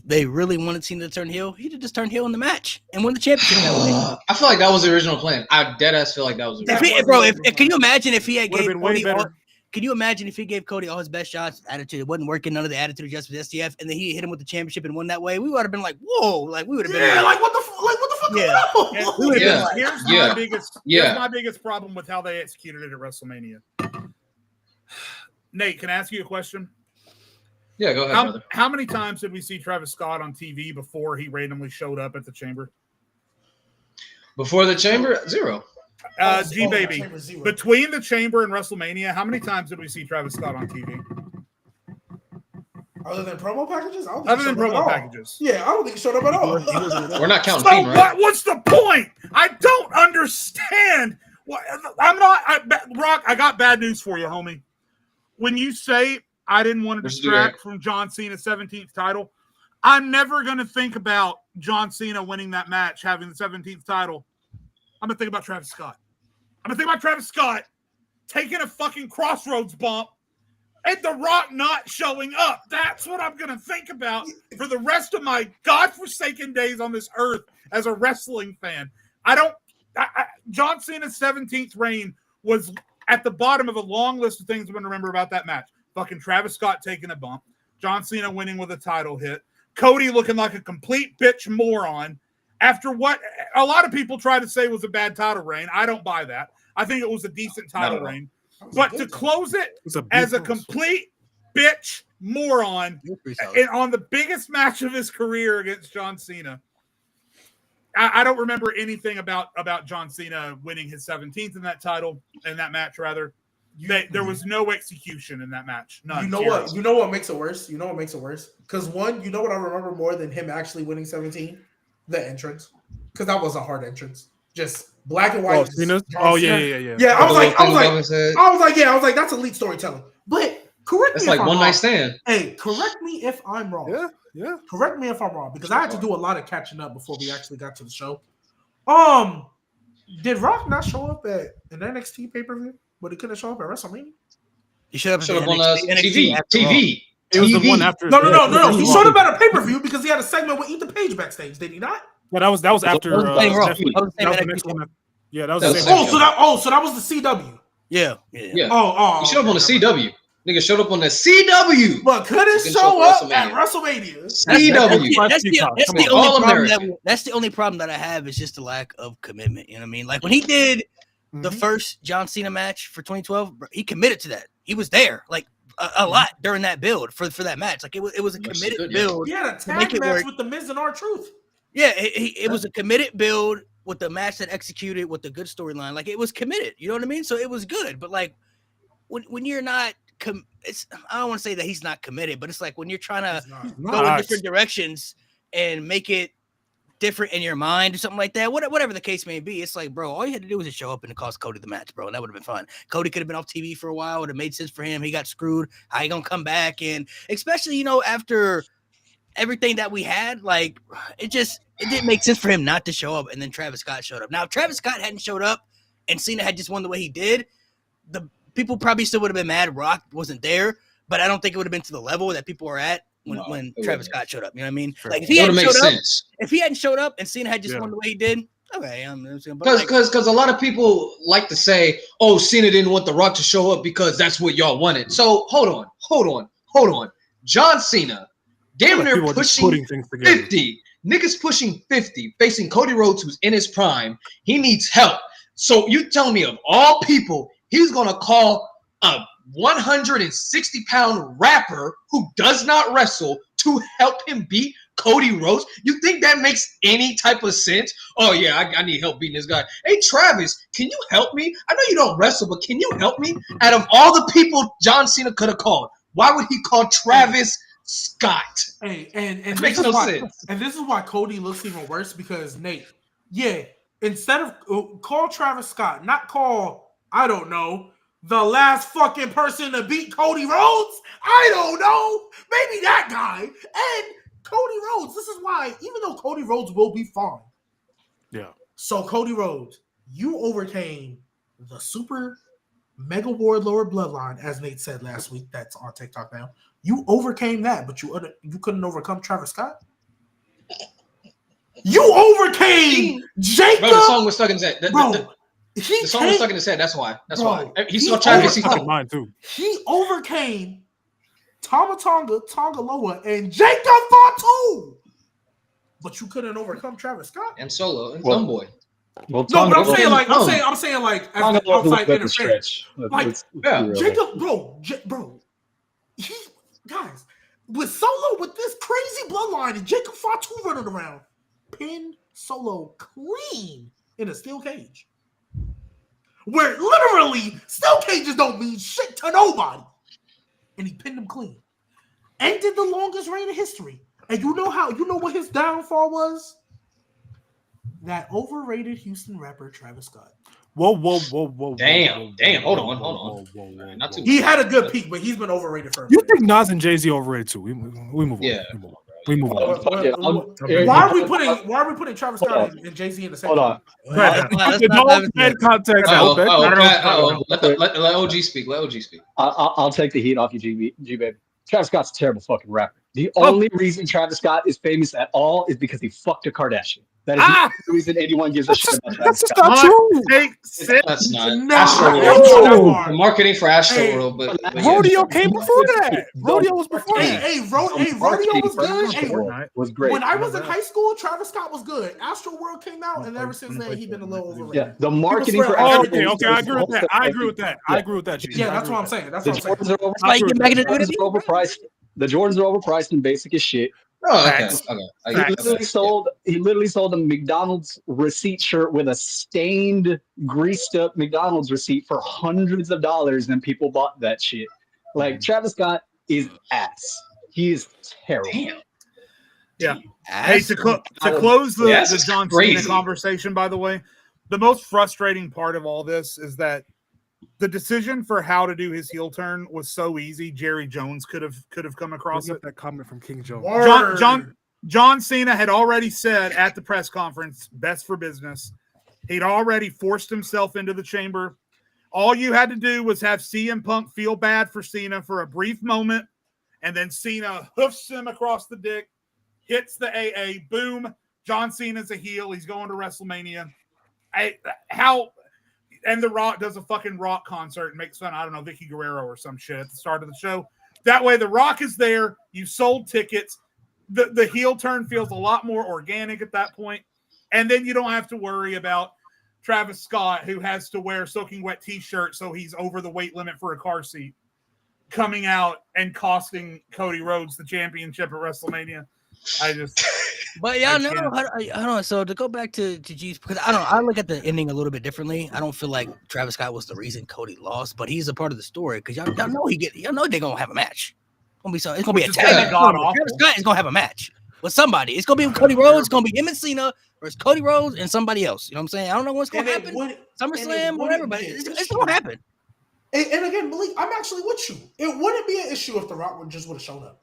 they really wanted Cena to turn heel, he'd have just turned heel in the match and won the championship that way.
I feel like that was the original plan. I deadass feel like that was the original plan.
Can you imagine if he had gave
way
Cody
better.
Can you imagine if he gave Cody all his best shots? Attitude, it wasn't working. None of the attitude adjustments, STF, and then he hit him with the championship and won that way. We would have been like, whoa! Like we would have been
like what the fuck?
Yeah.
Here's my biggest problem with how they executed it at WrestleMania. Nate, can I ask you a question?
Yeah, go ahead.
How many times did we see Travis Scott on TV before he randomly showed up at the Chamber?
Before the Chamber, 0.
G-Baby, between the Chamber and WrestleMania, how many times did we see Travis Scott on TV?
Other than promo packages? Yeah, I don't think he showed up at all.
We're not counting Fiend, right?
What's the point? I don't understand. Rock, I got bad news for you, homie. When you say I didn't want to distract from John Cena's 17th title, I'm never going to think about John Cena winning that match, having the 17th title. I'm going to think about Travis Scott. I'm going to think about Travis Scott taking a fucking crossroads bump and The Rock not showing up. That's what I'm going to think about for the rest of my godforsaken days on this earth as a wrestling fan. John Cena's 17th reign was at the bottom of a long list of things I'm going to remember about that match. Fucking Travis Scott taking a bump. John Cena winning with a title hit. Cody looking like a complete bitch moron. After what a lot of people try to say was a bad title reign, I don't buy that. I think it was a decent title reign. But to close it as a complete bitch moron and on the biggest match of his career against John Cena, I don't remember anything about John Cena winning his 17th in that match, rather. There was no execution in that match. None.
You know what makes it worse? Because one, you know what I remember more than him actually winning 17? The entrance. Because that was a hard entrance. Just black and white. Yeah, I was like, that's elite storytelling. But correct me if I'm wrong. That's like one night stand. Hey, correct me if I'm wrong.
Yeah.
Correct me if I'm wrong, because I had to do a lot of catching up before we actually got to the show. Did Rock not show up at an NXT pay-per-view? But he couldn't show up at WrestleMania?
He showed up
on TV.
It was the one after.
No. He showed up at a pay-per-view because he had a segment with Ethan Page backstage, did he not?
Well, that was after.
That was the next one.
Yeah, that was the same.
So that was the CW.
Yeah.
He showed up on the CW. Nigga showed up on the CW.
But couldn't show up at WrestleMania.
CW.
That's the only problem that I have is just the lack of commitment. You know what I mean? Like when he did the first John Cena match for 2012, he committed to that. He was there like a lot during that build for that match. Like it was a committed build.
He had a tag match with the Miz and R-Truth.
Yeah, it was a committed build with the match that executed with the good storyline. Like it was committed. You know what I mean? So it was good. But like when you're not, I don't want to say that he's not committed, but it's like when you're trying to go in different directions and make it different in your mind or something like that, whatever the case may be, it's like, bro, all you had to do was just show up and it cost Cody the match, bro, and that would have been fun. Cody could have been off TV for a while. It would have made sense for him. He got screwed. How you gonna come back? And especially, after everything that we had, like it didn't make sense for him not to show up. And then Travis Scott showed up. Now, if Travis Scott hadn't showed up and Cena had just won the way he did, the people probably still would have been mad Rock wasn't there, but I don't think it would have been to the level that people are at when Travis Scott showed up. You know what I mean? Sure. Like if he hadn't showed up and Cena had just won the way he did, okay.
Because a lot of people like to say, oh, Cena didn't want The Rock to show up because that's what y'all wanted. So hold on. John Cena, damn near pushing 50. Niggas pushing 50, facing Cody Rhodes, who's in his prime. He needs help. So you tell me of all people, he's going to call a 160-pound rapper who does not wrestle to help him beat Cody Rhodes? You think that makes any type of sense? Oh, yeah, I need help beating this guy. Hey, Travis, can you help me? I know you don't wrestle, but can you help me? Out of all the people John Cena could have called, why would he call Travis Scott?
Hey, and
it makes no sense.
And this is why Cody looks even worse because, Nate, instead of call Travis Scott, not call, I don't know, the last fucking person to beat Cody Rhodes? I don't know. Maybe that guy. And Cody Rhodes. This is why, even though Cody Rhodes will be fine.
Yeah.
So Cody Rhodes, You overcame the super mega warlord bloodline, as Nate said last week. That's on TikTok now. You overcame that, but you couldn't overcome Travis Scott. You overcame Jacob.
Bro, the song was stuck in his head.
The
song was stuck in his head. That's why. He saw
Travis.
Travis.
Mine too.
He overcame Tama Tonga, Loa, and Jacob Fatu. But you couldn't overcome Travis Scott
And Solo and Thumboy.
Well,
no, but I'm saying like as the outside interference. Like Jacob, bro. He guys with Solo with this crazy bloodline and Jacob Fatu running around, pinned Solo clean in a steel cage. Where literally steel cages don't mean shit to nobody. And he pinned him clean. Ended the longest reign in history. And you know what his downfall was? That overrated Houston rapper Travis Scott.
Whoa.
Damn. Hold on. Not too
He had a good peak, but he's been overrated for a
You
minute.
think Nas and Jay-Z overrated too? We move on.
Yeah.
We move on.
Why are we putting Travis Scott and Jay-Z in the same?
Hold on.
Don't add context.
Let OG speak.
I'll take the heat off you, G baby. Travis Scott's a terrible fucking rapper. The only reason Travis Scott is famous at all is because he fucked a Kardashian. That is the reason anyone gives a shit about Travis Scott.
That's true.
That's not Astroworld. The marketing for Astroworld, but
Rodeo came before that. Rodeo was before that.
Rodeo was good.
Was great.
When I was in high school, Travis Scott was good. Astroworld came out, and ever since then, he's been a little overrated.
Yeah, the marketing for
Astroworld. Okay, I agree with that.
Yeah, that's what I'm saying.
The Jordans are overpriced and basic as shit.
Oh, okay.
He literally sold a McDonald's receipt shirt with a stained, greased up McDonald's receipt for hundreds of dollars, and people bought that shit. Like, Travis Scott is ass. He is terrible.
Damn.
Yeah. Hey, to close the John Cena conversation, by the way, the most frustrating part of all this is that the decision for how to do his heel turn was so easy. Jerry Jones could have come across it.
That comment from King Jones.
John Cena had already said at the press conference, best for business. He'd already forced himself into the chamber. All you had to do was have CM Punk feel bad for Cena for a brief moment, and then Cena hoofs him across the dick, hits the AA, boom. John Cena's a heel. He's going to WrestleMania. And The Rock does a fucking rock concert and makes fun, I don't know, Vicky Guerrero or some shit at the start of the show. That way, The Rock is there. You sold tickets. The heel turn feels a lot more organic at that point. And then you don't have to worry about Travis Scott, who has to wear soaking wet T-shirt so he's over the weight limit for a car seat, coming out and costing Cody Rhodes the championship at WrestleMania.
But yeah, no, I don't know. So to go back to G's, because I look at the ending a little bit differently. I don't feel like Travis Scott was the reason Cody lost, but he's a part of the story because y'all know they're gonna have a match. It's gonna be a tag. Travis Scott is gonna have a match with somebody. It's gonna be with Cody Rhodes. It's gonna be him and Cena versus Cody Rhodes and somebody else. You know what I'm saying? I don't know what's gonna happen. SummerSlam, whatever, but it's gonna happen.
And again, Malik, I'm actually with you. It wouldn't be an issue if The Rock would have shown up.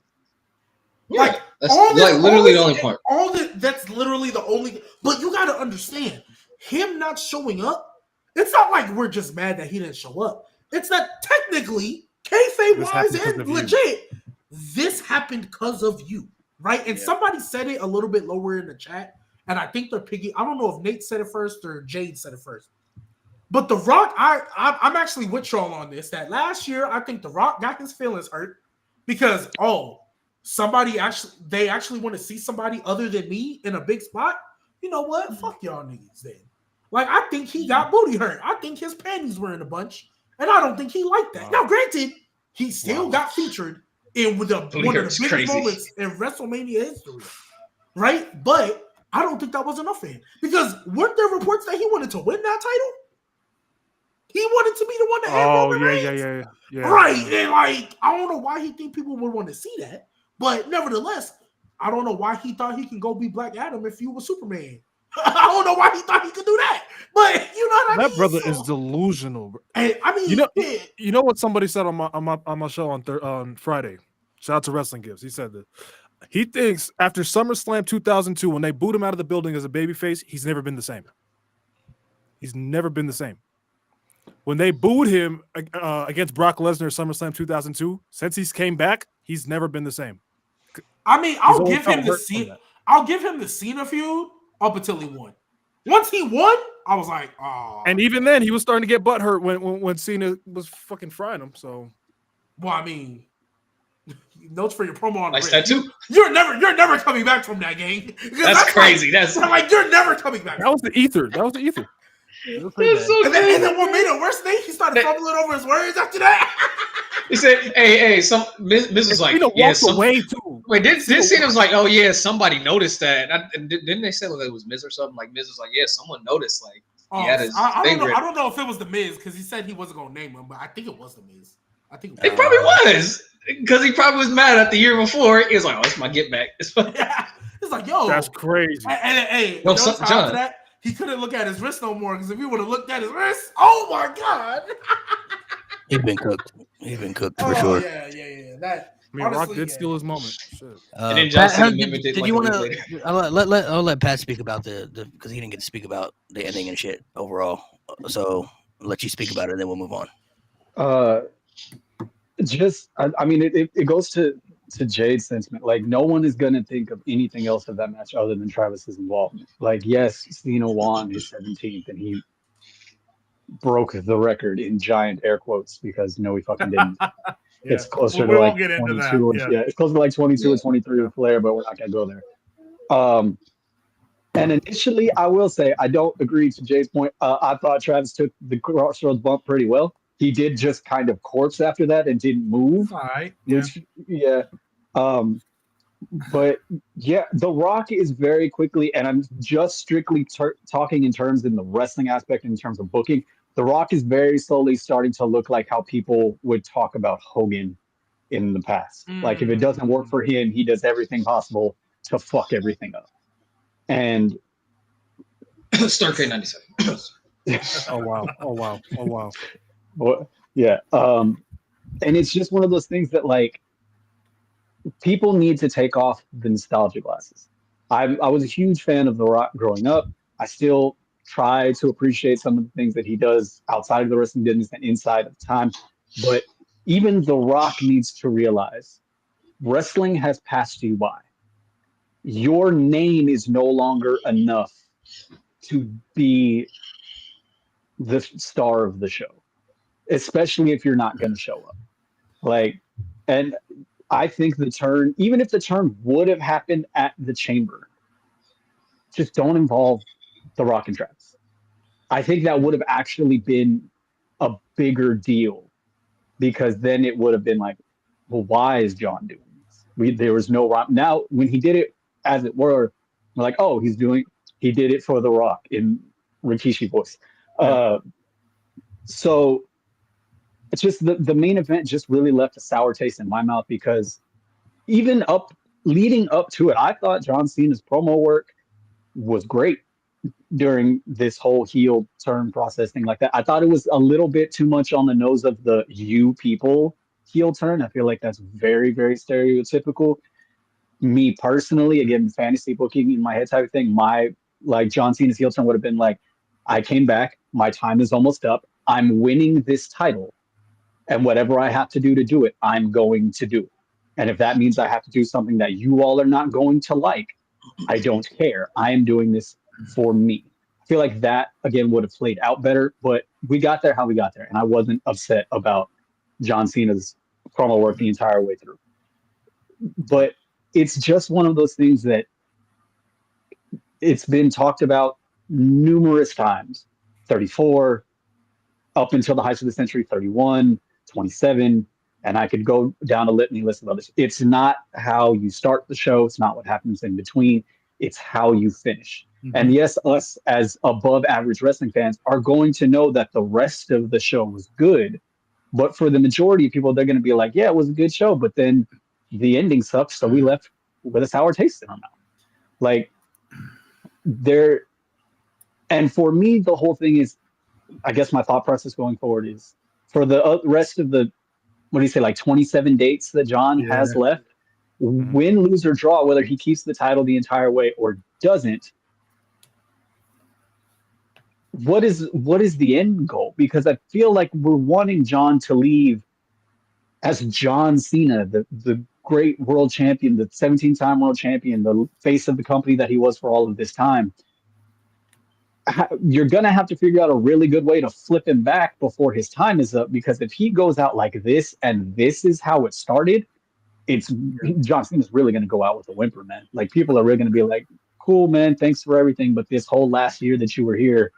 Yeah,
that's literally the only part.
That's literally the only. But you got to understand, him not showing up. It's not like we're just mad that he didn't show up. It's that technically, kayfabe wise and legit, this happened because of you, right? And somebody said it a little bit lower in the chat, and I think they're piggy. I don't know if Nate said it first or Jade said it first. But The Rock, I'm actually with y'all on this. That last year, I think The Rock got his feelings hurt because they actually want to see somebody other than me in a big spot. You know what? Fuck y'all niggas then. Like, I think he got booty hurt. I think his panties were in a bunch, and I don't think he liked that. Now, granted, he still got featured in one of the biggest moments in WrestleMania history, right? But I don't think that was enough for him because weren't there reports that he wanted to win that title? He wanted to be the one to have
yeah.
Right. And like, I don't know why he think people would want to see that. But nevertheless, I don't know why he thought he can go be Black Adam if you were Superman. I don't know why he thought he could do that. But you know what I mean?
That brother is delusional.
And, I mean,
you know what somebody said on my show on Friday? Shout out to Wrestling Gives. He said that he thinks after SummerSlam 2002, when they boot him out of the building as a babyface, he's never been the same. He's never been the same. When they booed him against Brock Lesnar at SummerSlam 2002, since he's came back, he's never been the same.
I mean, I'll give him the Cena feud up until he won. Once he won, I was like, oh.
And even then, he was starting to get butthurt when Cena was fucking frying him. So,
well, I mean, notes for your promo on
nice tattoo.
You're never coming back from that, gang.
That's crazy.
Like, that's you're never coming back.
That was the ether. And
then what made it worse, he started fumbling over his words after that.
He said, "Hey, Miz was like, yeah,
away too."
Wait, did Cena was like, "Oh yeah, somebody noticed that." And didn't they say like it was Miz or something? Like Miz was like, "Yeah, someone noticed." Like he had his
I don't know if it was the Miz because he said he wasn't gonna name him, but I think it was the Miz. I think
it probably was because he probably was mad at the year before. He was like, "Oh, it's my get back." It's
like, yo,
that's crazy.
Hey, John, that he couldn't look at his wrist no more because if he would have looked at his wrist, oh my god,
he'd been cooked. He's been cooked for sure.
Yeah. That.
I mean, Rock did steal his moment. Shit.
And then John Cena
did you want to? I'll let Pat speak about the because he didn't get to speak about the ending and shit overall. So I'll let you speak about it, and then we'll move on.
I mean, it goes to Jade's sentiment. Like, no one is gonna think of anything else of that match other than Travis's involvement. Like, yes, Cena won his 17th, and he broke the record in giant air quotes because no, he fucking didn't. It's closer to like 22. It's closer to like 22 or 23 with Flair, but we're not gonna go there. And initially, I will say I don't agree to Jay's point. I thought Travis took the Crossroads bump pretty well. He did just kind of corpse after that and didn't move.
All right.
But yeah, The Rock is very quickly, and I'm just strictly talking in terms in the wrestling aspect, in terms of booking. The Rock is very slowly starting to look like how people would talk about Hogan in the past. Like, if it doesn't work for him, he does everything possible to fuck everything up. And
Starcade 97.
Oh wow.
Well, yeah. And it's just one of those things that, like, people need to take off the nostalgia glasses. I was a huge fan of The Rock growing up. I still try to appreciate some of the things that he does outside of the wrestling business and inside of time. But even The Rock needs to realize wrestling has passed you by. Your name is no longer enough to be the star of the show, especially if you're not going to show up. Like, and I think the turn, even if the turn would have happened at the Chamber, just don't involve The Rock and Travis. I think that would have actually been a bigger deal, because then it would have been like, well, why is John doing this? There was no Rock. Now, when he did it, as it were, we're like, oh, he did it for The Rock in Rikishi voice. So it's just the main event just really left a sour taste in my mouth, because even leading up to it, I thought John Cena's promo work was great during this whole heel turn process thing like that. I thought it was a little bit too much on the nose of the you people heel turn. I feel like that's very, very stereotypical. Me personally, again, fantasy booking in my head type of thing, like John Cena's heel turn would have been like, I came back, my time is almost up, I'm winning this title, and whatever I have to do it, I'm going to do it. And if that means I have to do something that you all are not going to like, I don't care. I am doing this for me. I feel like that, again, would have played out better, but we got there how we got there. And I wasn't upset about John Cena's promo work the entire way through. But it's just one of those things that it's been talked about numerous times. 34, up until the heights of the century, 31, 27, and I could go down a litany list of others. It's not how you start the show. It's not what happens in between. It's how you finish. Mm-hmm. And yes, us as above average wrestling fans are going to know that the rest of the show was good. But for the majority of people, they're going to be like, yeah, it was a good show, but then the ending sucks. So we left with a sour taste in our mouth. Like, and for me, the whole thing is, I guess my thought process going forward is, for the rest of the, what do you say, like 27 dates that John has left, win, lose, or draw, whether he keeps the title the entire way or doesn't, what is the end goal? Because I feel like we're wanting John to leave as John Cena, the great world champion, the 17-time world champion, the face of the company that he was for all of this time. You're going to have to figure out a really good way to flip him back before his time is up, because if he goes out like this and this is how it started, John Cena's really going to go out with a whimper, man. Like, people are really going to be like, cool, man, thanks for everything, but this whole last year that you were here,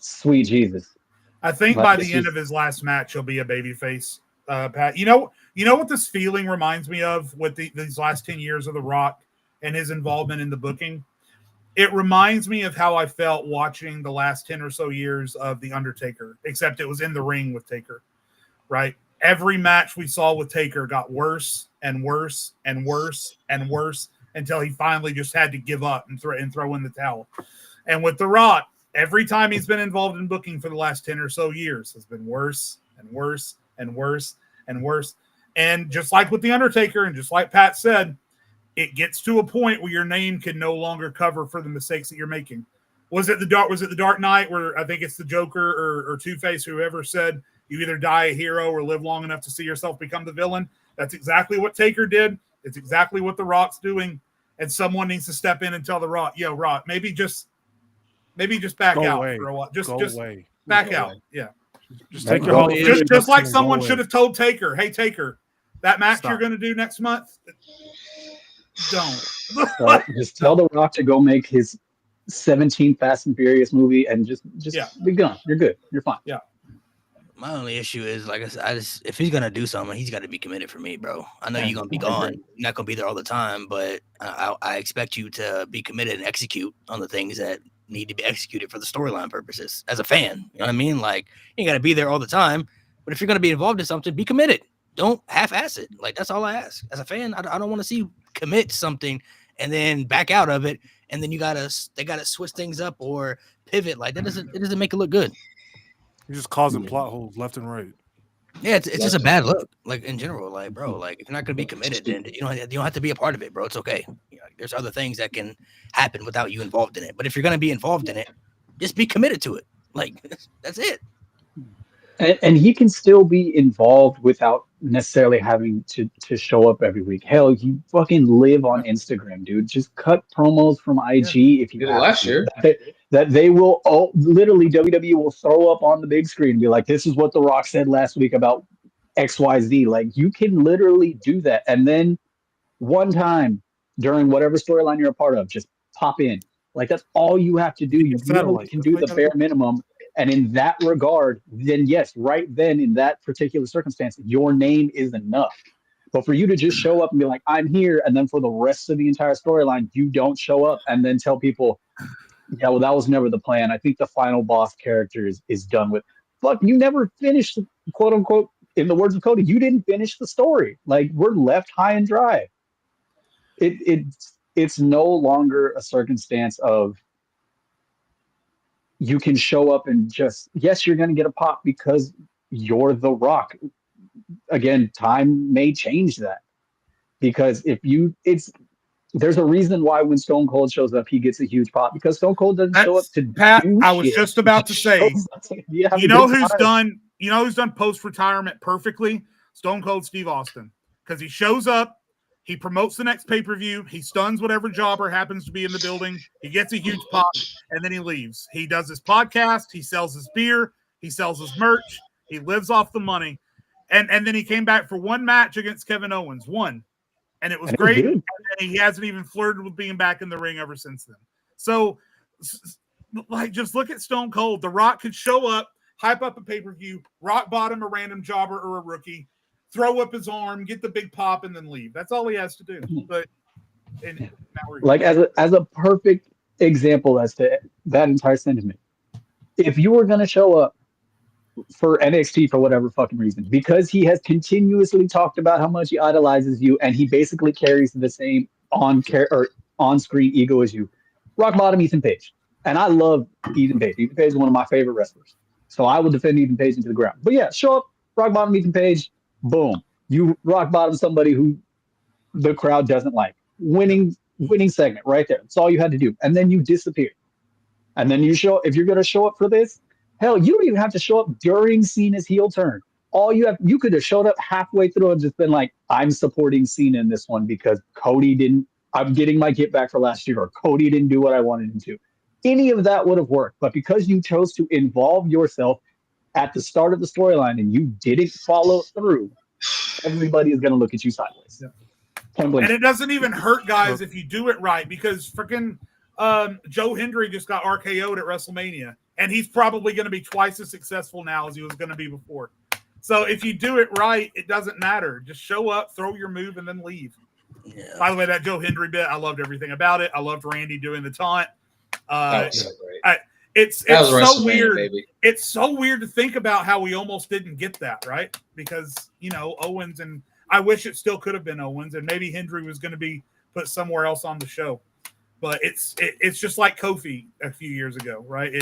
sweet Jesus.
I think by the end of his last match, he'll be a babyface. Pat, you know what this feeling reminds me of with these last 10 years of The Rock and his involvement in the booking? It reminds me of how I felt watching the last 10 or so years of The Undertaker, except it was in the ring with Taker, right? Every match we saw with Taker got worse and worse and worse and worse until he finally just had to give up and throw in the towel. And with The Rock, every time he's been involved in booking for the last 10 or so years has been worse and worse and worse and worse. And just like with The Undertaker, and just like Pat said, it gets to a point where your name can no longer cover for the mistakes that you're making. Was it the Dark Knight, where I think it's the Joker or Two-Face, whoever said you either die a hero or live long enough to see yourself become the villain? That's exactly what Taker did. It's exactly what The Rock's doing. And someone needs to step in and tell The Rock, yo, Rock, maybe just back out for a while. Just back out. Yeah.
Just take your
just like someone should have told Taker, hey, Taker, that match you're going to do next month, don't.
Just tell The Rock to go make his 17th Fast and Furious movie and just be gone. You're good. You're fine.
Yeah.
My only issue is, like I said, if he's gonna do something, he's got to be committed for me, bro. I know you're gonna be gone. You're not gonna be there all the time, but I expect you to be committed and execute on the things that need to be executed for the storyline purposes. As a fan, you know what I mean? Like, you ain't gotta be there all the time, but if you're gonna be involved in something, be committed. Don't half-ass it. Like, that's all I ask. As a fan, I don't want to see you commit something and then back out of it, and then they gotta switch things up or pivot. Like, it doesn't make it look good.
You're just causing plot holes left and right.
Yeah, it's just a bad look. Like, in general, like, bro, like, if you're not gonna be committed, then you don't have to be a part of it, bro. It's okay. You know, there's other things that can happen without you involved in it. But if you're gonna be involved in it, just be committed to it. Like, that's it.
And he can still be involved without necessarily having to show up every week. Hell, you fucking live on Instagram, dude. Just cut promos from IG if you
did it last year.
That they will literally WWE will throw up on the big screen and be like, this is what The Rock said last week about XYZ. Like, you can literally do that. And then one time during whatever storyline you're a part of, just pop in. Like, that's all you have to do. You literally can do the bare minimum. And in that regard, then yes, right then in that particular circumstance, your name is enough. But for you to just show up and be like, I'm here, and then for the rest of the entire storyline, you don't show up and then tell people, yeah, well, that was never the plan. I think the final boss character is done with. Fuck, you never finished, quote unquote, in the words of Cody, you didn't finish the story. Like, we're left high and dry. It's no longer a circumstance of you can show up and just, yes, you're going to get a pop because you're The Rock. Again, time may change that, because there's a reason why when Stone Cold shows up, he gets a huge pop, because Stone Cold doesn't show up to
Pat. I was just about to say, you know who's done post-retirement perfectly? Stone Cold Steve Austin, because he shows up, he promotes the next pay-per-view, he stuns whatever jobber happens to be in the building, he gets a huge pop, and then he leaves. He does his podcast, he sells his beer, he sells his merch, he lives off the money. And then he came back for one match against Kevin Owens, and it was great. And he hasn't even flirted with being back in the ring ever since then. So, like, just look at Stone Cold. The Rock could show up, hype up a pay-per-view, rock bottom a random jobber or a rookie, throw up his arm, get the big pop, and then leave. That's all he has to do. But
like, as a perfect example as to that entire sentiment, if you were going to show up for NXT for whatever fucking reason, because he has continuously talked about how much he idolizes you, and he basically carries the same on-screen ego as you, rock bottom Ethan Page. And I love Ethan Page. Ethan Page is one of my favorite wrestlers. So I will defend Ethan Page into the ground. But yeah, show up, rock bottom Ethan Page, boom. You rock bottom somebody who the crowd doesn't like. Winning segment right there. That's all you had to do. And then you disappear. And then if you're going to show up for this, hell, you don't even have to show up during Cena's heel turn. You could have showed up halfway through and just been like, I'm supporting Cena in this one because I'm getting my get back for last year, or Cody didn't do what I wanted him to. Any of that would have worked. But because you chose to involve yourself at the start of the storyline and you didn't follow through, everybody is going to look at you sideways.
Yeah.
And
it doesn't even hurt, guys, if you do it right, because freaking Joe Hendry just got RKO'd at WrestleMania, and he's probably going to be twice as successful now as he was going to be before. So if you do it right, it doesn't matter. Just show up, throw your move, and then leave. Yeah. By the way, that Joe Hendry bit, I loved everything about it. I loved Randy doing the taunt.
That was so great.
It's so weird. Baby. It's so weird to think about how we almost didn't get that, right? Because, Owens, and I wish it still could have been Owens, and maybe Hendry was going to be put somewhere else on the show. But it's just like Kofi a few years ago, right?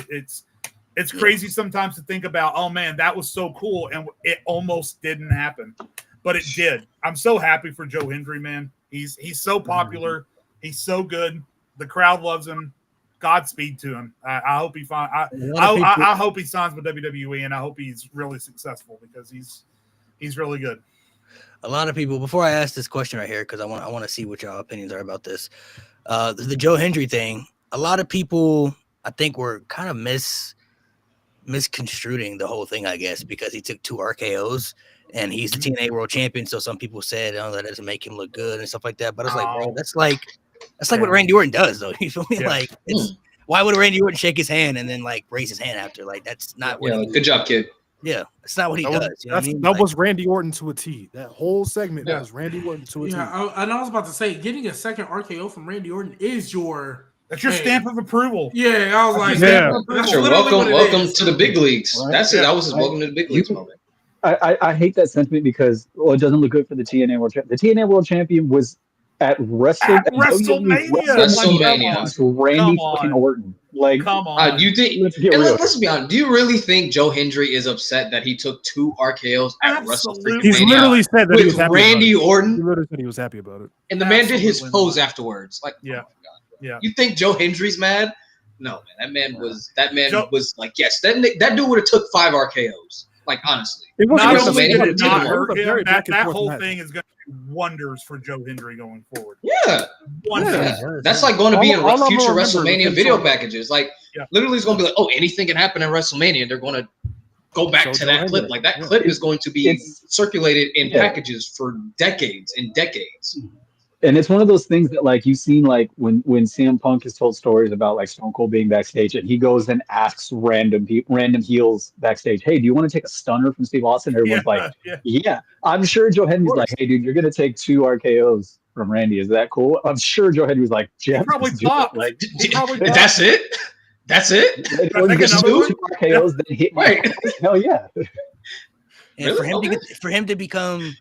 It's crazy sometimes to think about, oh man, that was so cool, and it almost didn't happen, but it did. I'm so happy for Joe Hendry, man. He's so popular, he's so good. The crowd loves him. Godspeed to him. I hope he I hope he signs with WWE, and I hope he's really successful because he's really good.
A lot of people, before I ask this question right here, because I want to see what your opinions are about this. The Joe Hendry thing, a lot of people I think were kind of misconstruing the whole thing, I guess, because he took 2 RKOs and he's the TNA World Champion. So some people said, "Oh, that doesn't make him look good" and stuff like that. But it's like, bro, that's like what Randy Orton does, though. You feel me? Yeah. Like, why would Randy Orton shake his hand and then like raise his hand after? Like, that's not what.
Good job, kid.
Yeah, it's not what he does. You know what I mean?
That was Randy Orton to a T. That whole segment was Randy Orton to a T.
I was about to say, getting a second RKO from Randy Orton is your
stamp of approval.
Yeah, I was like,
welcome to the big leagues. Right? That's it. That was his welcome to the big leagues moment.
I hate that sentiment because it doesn't look good for the TNA World Champion. The TNA World Champion was at WrestleMania. Randy fucking Orton. Like,
come on.
Do you think? Let's be honest. Do you really think Joe Hendry is upset that he took 2 RKOs at WrestleMania?
He's literally said that he was happy
Randy Orton.
He literally said he was happy about it.
And the man did his pose afterwards. Like,
yeah.
Oh my God. Yeah. You think Joe Hendry's mad? No, man. That man was like, yes, that dude would have took 5 RKOs. Like, honestly.
Not only did it not hurt him, that whole thing is going to do wonders for Joe Hendry going forward.
Yeah. That's like going to be in future WrestleMania video packages. Like, literally it's going to be like, oh, anything can happen in WrestleMania. They're going to go back to that clip. Like, that clip is going to be circulated in packages for decades and decades.
And it's one of those things that, like, you've seen, like, when CM Punk has told stories about, like, Stone Cold being backstage, and he goes and asks random heels backstage, hey, do you want to take a stunner from Steve Austin? Everyone's yeah. I'm sure Joe Hendry's like, hey, dude, you're going to take 2 RKOs from Randy. Is that cool? I'm sure Joe Hendry's like, Jeff.
Probably top.
Like, that's it? That's it?
Like, 2 RKOs, then hit
right.
Hell yeah.
And really? For him to become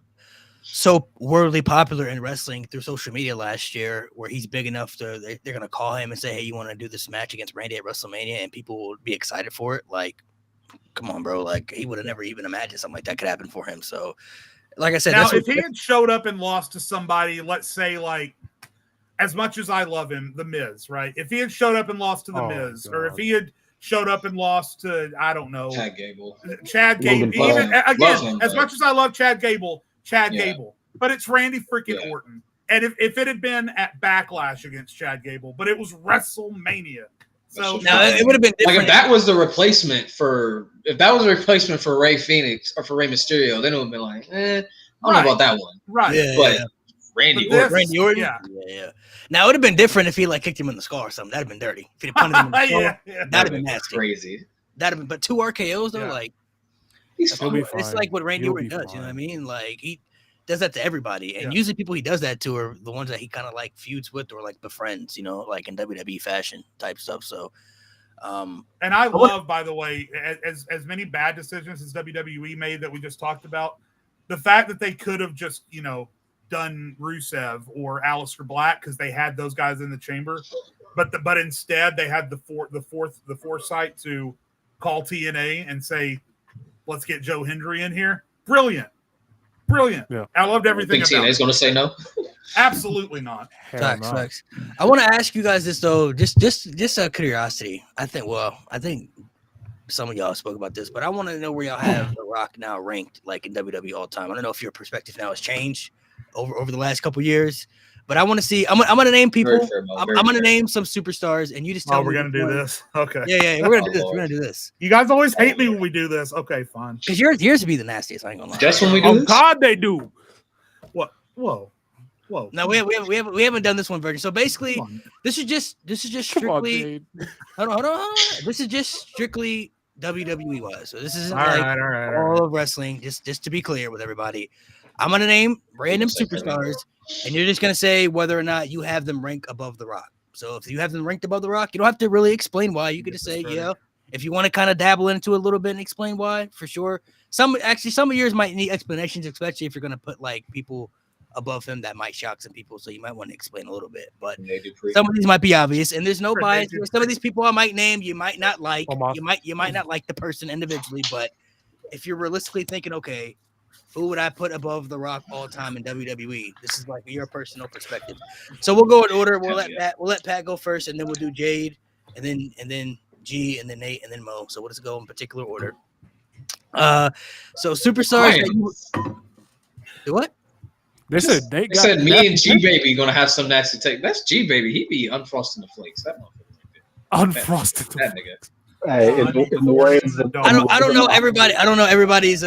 so worldly popular in wrestling through social media last year, where he's big enough they're going to call him and say, hey, you want to do this match against Randy at WrestleMania, and people will be excited for it. Like, come on, bro. Like, he would have never even imagined something like that could happen for him. So, like I said,
now, if he had showed up and lost to somebody, let's say, like, as much as I love him, The Miz, right? If he had showed up and lost to The Miz, or if he had showed up and lost to, I don't know,
Chad Gable.
Even again, as much as I love Chad Gable, but it's Randy freaking Orton. And if it had been at Backlash against Chad Gable, but it was WrestleMania. So
now it would have been different.
Like, if that was the replacement for Rey Fenix or for Rey Mysterio, then it would have been like, I don't know about that one.
Right.
Yeah, but Randy Orton.
Yeah. Now it would have been different if he like kicked him in the skull or something. That'd have been dirty. If he'd punted him in the skull, that'd have been nasty.
Crazy.
That'd have been, but 2 RKOs though, like, it's like what Randy Orton does. You know what I mean? Like, he does that to everybody, and usually people he does that to are the ones that he kind of like feuds with or like befriends. You know, like in WWE fashion type stuff. So,
and I love, by the way, as many bad decisions as WWE made that we just talked about, the fact that they could have just done Rusev or Aleister Black because they had those guys in the chamber, but instead they had the foresight to call TNA and say, let's get Joe Hendry in here. Brilliant. Brilliant.
Yeah.
I loved
I
everything
think
about
TNA's
it.
going to say no.
Absolutely not.
Facts, facts. I want to ask you guys this though, just out of curiosity. I think some of y'all spoke about this, but I want to know where y'all have The Rock now ranked, like in WWE all time. I don't know if your perspective now has changed over the last couple years, but I want to see. I'm gonna name people. I'm gonna name some superstars, and you just tell me.
We're gonna do this. Okay.
Yeah. We're gonna do this. We're gonna do this.
You guys always hate me when we do this. Okay, fine.
Because yours to be the nastiest. I ain't gonna lie.
Just when we do
Oh
this?
God, they do.
What? Whoa.
No, we haven't done this one version. So basically, this is just strictly. Hold on. This is just strictly WWE wise. So this isn't all of wrestling. Just to be clear with everybody, I'm gonna name random superstars, and you're just gonna say whether or not you have them ranked above The Rock. So if you have them ranked above The Rock, you don't have to really explain why. You could just say yeah. If you want to kind of dabble into it a little bit and explain why, for sure. Some of yours might need explanations, especially if you're gonna put like people above him. That might shock some people, so you might want to explain a little bit. But some of these might be obvious, and there's no bias. Some of these people I might name, you might not like. You might not like the person individually, but if you're realistically thinking, okay, who would I put above The Rock all time in WWE? This is like your personal perspective. So we'll go in order. We'll let Pat go first, and then we'll do Jade, and then G, and then Nate, and then Mo. So we'll just go in particular order. So superstars. Do what?
They said
me and G Baby gonna have some nasty take. That's G Baby. He be unfrosting the flakes. That motherfucker.
Unfrosted.
That nigga.
Hey, in the words of
I don't know everybody. I don't know everybody's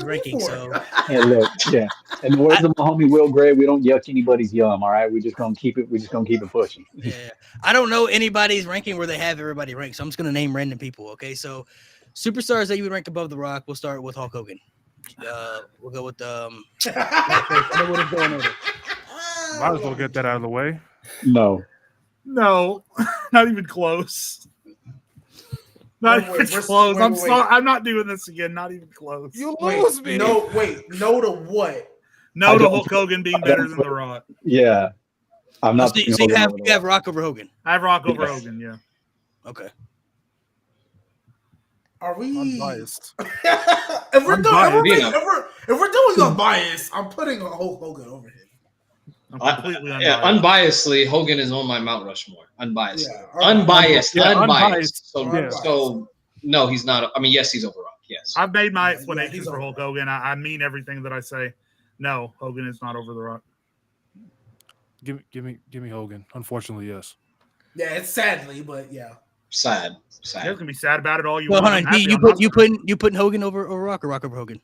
ranking. So
hey, look, yeah. In the words of my homie Will Gray, we don't yuck anybody's yum. All right, we're just gonna keep it pushing.
Yeah, I don't know anybody's ranking where they have everybody ranked. So I'm just gonna name random people. Okay, so superstars that you would rank above The Rock. We'll start with Hulk Hogan. We'll go with
Might as well get that out of the way.
No, not even close. Not even close. I'm sorry. I'm not doing this again. Not even close.
You lose me.
No to what?
No to Hulk Hogan being better than The Rock.
Yeah, I'm not.
So you have Rock over Hogan.
I have Rock over Hogan. Yeah.
Okay.
Are we
unbiased?
If we're doing unbiased, I'm putting Hulk Hogan over him.
I'm completely unbiased.
Yeah, unbiasedly, Hogan is on my Mount Rushmore. Unbiased.
Yeah,
unbiased.
unbiased.
So no, he's not. I mean, yes, he's over Rock. Yes.
I've made my explanations for Hulk Hogan. I mean everything that I say. No, Hogan is not over The Rock.
Give me Hogan. Unfortunately, yes.
Yeah, it's sadly, but yeah.
Sad.
You're gonna be sad about it all you
want.
Hold on,
you putting Hogan over Rock or Rock over Hogan?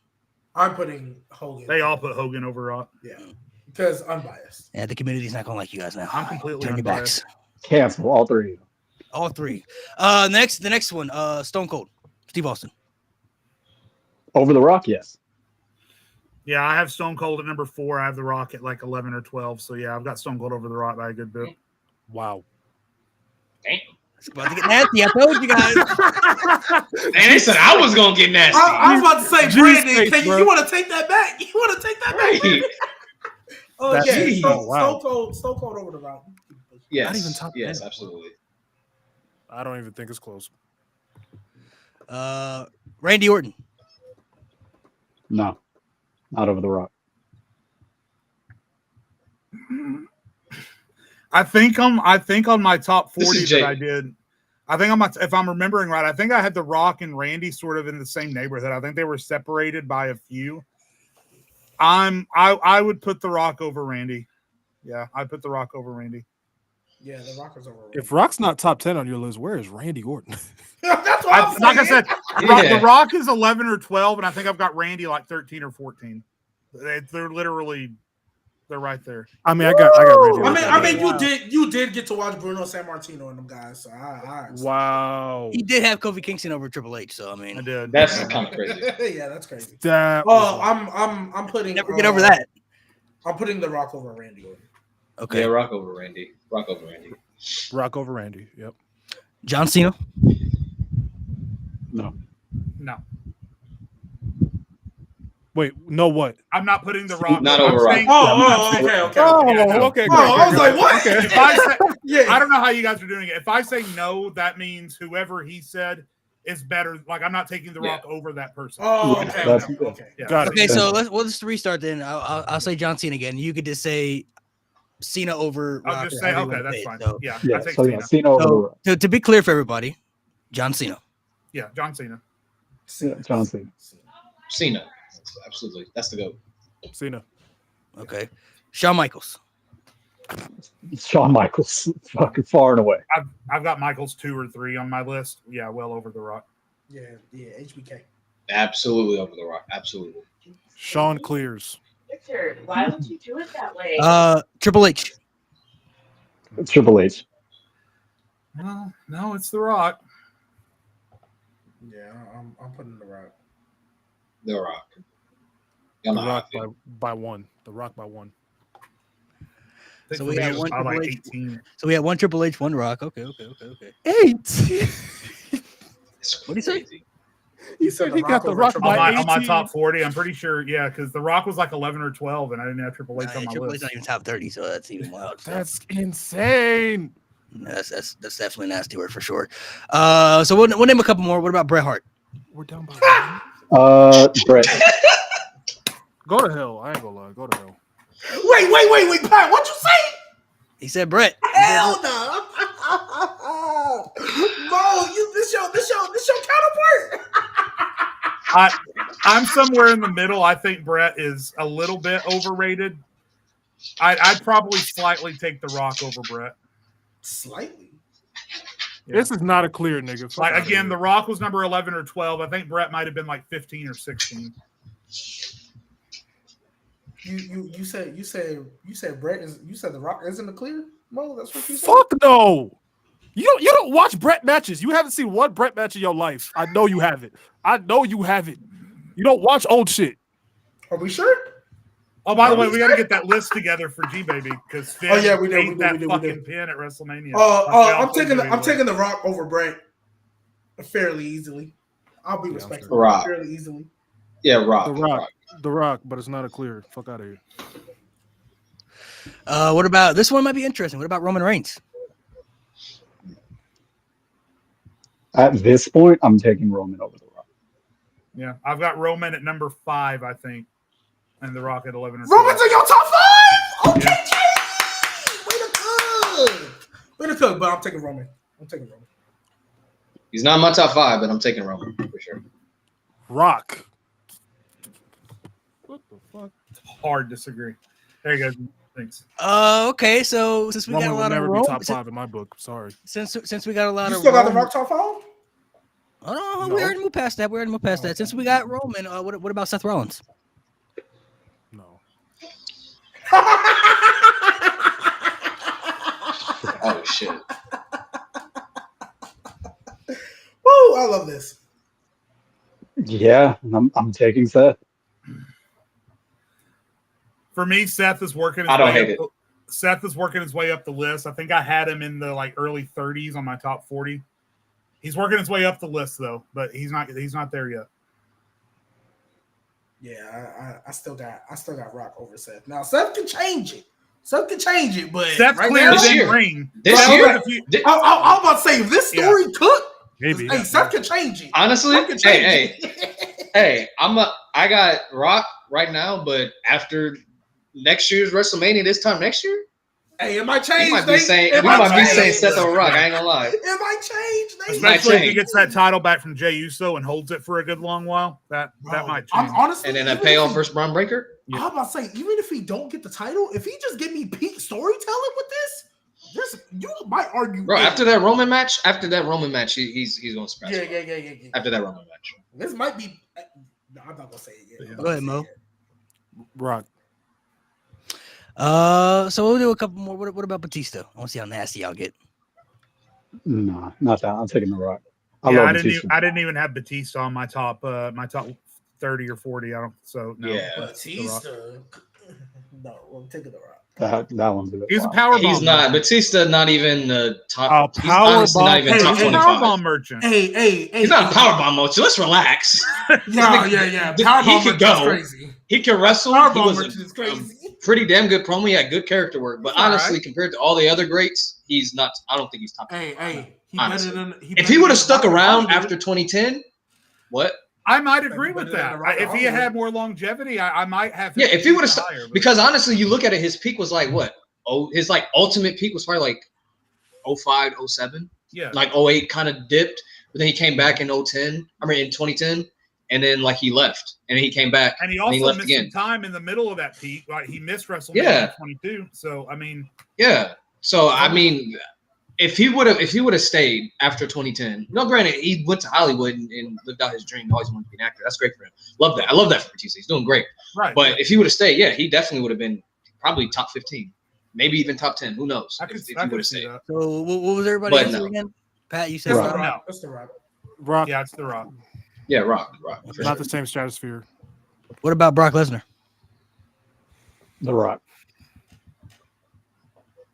I'm putting Hogan.
They all put Hogan over Rock.
Yeah, because unbiased.
Yeah, the community's not gonna like you guys now.
I'm completely
Turn your
unbiased.
backs.
Cancel all three.
All three. The next one. Stone Cold. Steve Austin.
Over The Rock, yes.
Yeah, I have Stone Cold at number 4. I have The Rock at like 11 or 12. So yeah, I've got Stone Cold over The Rock by a good bit.
Wow.
Damn.
It's about to get nasty. I told you guys.
And they said I was gonna get nasty.
I was about to say, Brandon, you want to take that back? You want to take that back?
Right.
Oh yeah,
wow.
Stone Cold over The Rock.
Yes.
Not even top 10.
Yes, absolutely.
I don't even think it's close.
Randy Orton.
No, not over The Rock.
I think on my top 40 that I did. I think if I'm remembering right, I think I had The Rock and Randy sort of in the same neighborhood. I think they were separated by a few. I would put The Rock over Randy. Yeah, I'd put The Rock over Randy.
Yeah, The Rock is over Randy.
If Rock's not top 10 on your list, where is Randy Orton?
That's what I'm saying.
Like I said, The Rock is 11 or 12, and I think I've got Randy like 13 or 14. They're literally, they're right there.
I mean, I got Randy.
I mean, you did get to watch Bruno Sammartino and them guys. So I
wow.
He did have Kofi Kingston over Triple H, so I mean,
I did.
That's kind of crazy.
Yeah, that's crazy. I'm putting.
Never get over that.
I'm putting The Rock over Randy Orton.
Okay.
Yeah, Rock over Randy. Rock over Randy.
Rock over Randy. Yep.
John Cena.
No.
Wait, no what?
I'm not putting The Rock.
Not over Rock.
Okay.
Okay.
I was like, what?
If I say, I don't know how you guys are doing it. If I say no, that means whoever he said is better. Like I'm not taking The Rock over that person.
Oh,
Yeah,
okay.
that's-
Okay.
Yeah.
Got it.
Okay, so we'll just restart then. I'll say John Cena again. You could just say Cena over
I'll
Rock.
just
or
say,
however you
okay,
wanna
that's
say it.
fine.
So,
Yeah, I
Yeah,
take
so
Cena.
yeah, Cena over The Rock.
to be clear for everybody, John Cena.
Yeah, John Cena.
Yeah, John Cena.
Cena. Absolutely. That's the GOAT.
Cena.
Okay. Shawn Michaels.
Shawn Michaels, fucking far and away.
I've got Michaels 2 or 3 on my list. Yeah, well over The Rock.
Yeah, HBK.
Absolutely over The Rock. Absolutely.
Sean clears.
Victor, why would you do it that way?
Triple H.
Triple H.
No, it's The Rock.
Yeah, I'm putting The Rock.
The Rock.
The
Y'all know how I
Rock
feel.
by one. The Rock by one.
I think
So
for
we
me,
got
it was
one
probably
Triple
like
H.
18.
So we had one Triple H, one Rock. Okay.
8.
It's
What'd he say?
crazy.
He said he got The Rock
Triple
by
H.
On my
18.
top 40, I'm pretty sure, yeah, because The Rock was like 11 or 12, and I didn't have Triple H on my
Triple H
list.
not even top 30, so that's even wild.
That's insane.
That's definitely nasty word for sure. So we'll name a couple more. What about Bret Hart?
We're down by one.
Brett.
Go to hell. I ain't gonna lie. Go to hell.
Wait, Pat, what'd you say?
He said Bret.
Hell no. Mo, this your counterpart.
I'm somewhere in the middle. I think Brett is a little bit overrated. I'd probably slightly take The Rock over Brett.
Slightly.
Yeah.
This is not a clear nigga. Fuck
Like
outta
again,
here.
The Rock was number 11 or 12. I think Brett might have been like 15 or 16.
You said Brett is The Rock isn't a clear? Mo, that's what you said.
Fuck no. You don't watch Brett matches. You haven't seen one Brett match in your life. I know you haven't. You don't watch old shit.
Are we sure?
Oh, by the way, we got to get that list together for G Baby because Finn
Oh, yeah, we do,
ate
we do,
that
we do, we
fucking
do.
pin at WrestleMania.
I'm taking The Rock over Brett fairly easily. I'll be respectful.
Rock.
Fairly easily.
Yeah, Rock.
The Rock, but it's not a clear. Fuck out of here.
What about this one? Might be interesting. What about Roman Reigns?
At this point, I'm taking Roman over The Rock.
Yeah, I've got Roman at number 5, I think, and The Rock at 11 or 12.
Roman's in your top 5. Okay,
Yeah.
Jay. Way to cook, but I'm taking Roman.
He's not in my top 5, but I'm taking Roman for sure.
Rock. What the fuck?
Hard disagree. There you go. Thanks.
Okay, so since we
Roman
got a
will
lot of
never be
Roman,
top 5 in my book. Sorry.
since we got a lot
You
of
still got The
Roman-
Rock top 5?
Oh, no,
No.
we already moved past that. Since we got Roman, what about Seth Rollins?
No.
Oh shit.
Woo, I love this.
Yeah, I'm taking Seth.
For me, Seth is working his
I don't
way
hate
up. Seth is working his way up the list. I think I had him in the like early 30s on my top 40. He's working his way up the list though, but he's not there yet.
Yeah, I still got Rock over Seth. Now Seth can change it. But
Seth's
right
clear
now,
This
in
year.
ring.
This
Well,
year?
if you-
I'm about to say if this story cooked,
Maybe.
hey, Seth can change it.
Honestly,
Seth can change
hey,
it.
hey, I got Rock right now, but after next year's WrestleMania, this time next year,
Hey, it might change.
we might be
Nate.
saying
It might change.
Seth over Rock. I ain't gonna lie.
It might change. Nate.
might
Especially if he
change.
gets that title back from Jey Uso and holds it for a good long while, that
Bro,
might
I'm
change.
honestly,
And then a
even
payoff
if
versus Braun Breaker.
I'm about to say, even if he don't get the title, if he just give me peak storytelling with this, you might argue.
Bro,
hey,
after that Roman match, he's gonna scratch.
yeah.
it. After that Roman match.
This might be. No, I'm not gonna say it yet.
Yeah.
I'm not
Go ahead,
gonna
Mo.
say it yet.
Rock.
So we'll do a couple more. What about Batista? I want to see how nasty y'all get.
No, not that. I'm taking The Rock.
I
love
didn't even have Batista on my top 30 or 40. I don't. So no.
Yeah.
Batista. No, I'm taking The Rock.
That one's a bit
He's a
wild.
power.
He's not Batista. Not even top.
A
He's honestly not even
powerbomb-
top
He's a
25.
powerbomb merchant.
Hey.
He's not a powerbomb mochi. Let's relax.
Yeah.
He
Powerbomb
could
merchant is
go.
crazy.
He can wrestle. He
Powerbomb
was
merchant is crazy.
pretty damn good promo. He had good character work, but
He's all
honestly,
right.
compared to all the other greats, he's not. I don't think he's top.
Hey,
Honestly, if he would have stuck around after 2010, what?
I might agree with that. If he had more longevity, I might have.
Yeah, if he would have stuck, because honestly, you look at it, his peak was like what? Oh, his like ultimate peak was probably like 05, 07.
Yeah,
like 08 kind of dipped, but then he came back in 2010, and then like he left, and then he came back,
and he also
left
missed
again.
some time in the middle of that peak. Like he missed WrestleMania 22. So I mean,
yeah. So I mean, if he would have stayed after 2010, no, granted, he went to Hollywood and lived out his dream. He always wanted to be an actor. That's great for him. Love that. I love that for Batista. He's doing great.
Right.
But if he would have stayed, yeah, he definitely would have been probably top 15. Maybe even top 10. Who knows? If he would have stayed.
So what was everybody answer again? Pat, you said
Rock.
No.
No.
It's the Rock.
Rock.
Yeah, it's The Rock.
Yeah, Rock.
Not the same stratosphere.
What about Brock Lesnar?
The Rock.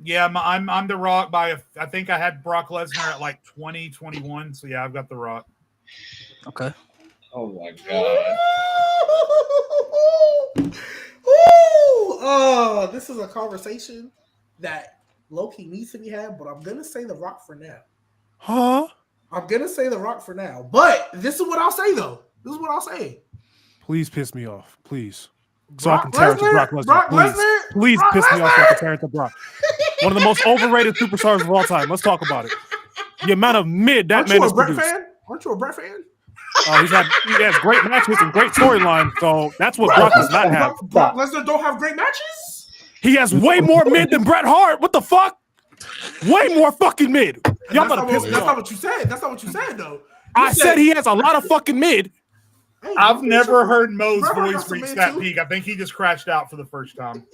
Yeah, I'm The Rock by I think I had Brock Lesnar at like 2021. So yeah, I've got The Rock.
Okay.
Oh my god.
Oh, this is a conversation that Loki needs to be had, but I'm gonna say The Rock for now.
Huh?
I'm gonna say The Rock for now. But this is what I'll say though. This is what I'll say.
Please piss me off. Please. So
Brock
I can tear into Brock
Lesnar?
Lesnar.
Brock
Please.
Lesnar?
Please
Brock
piss me off so I
Lesnar?
can tear into Brock. One of the most overrated superstars of all time. Let's talk about it. The amount of mid that
Aren't
man
you
has
a Brett
produced.
fan? Aren't you a Brett fan?
He has great matches and great storyline. So that's what Brock does not have.
Brock Lesnar don't have great matches?
He has way more mid than Bret Hart. What the fuck? Way more fucking mid. Y'all better piss me
That's not
off.
what you said. That's not what you said though.
I said he has a lot of fucking mid.
Hey,
I've never heard Mo's
Bret Hart
voice
got some
reach
man,
that
too.
peak. I think he just crashed out for the first time.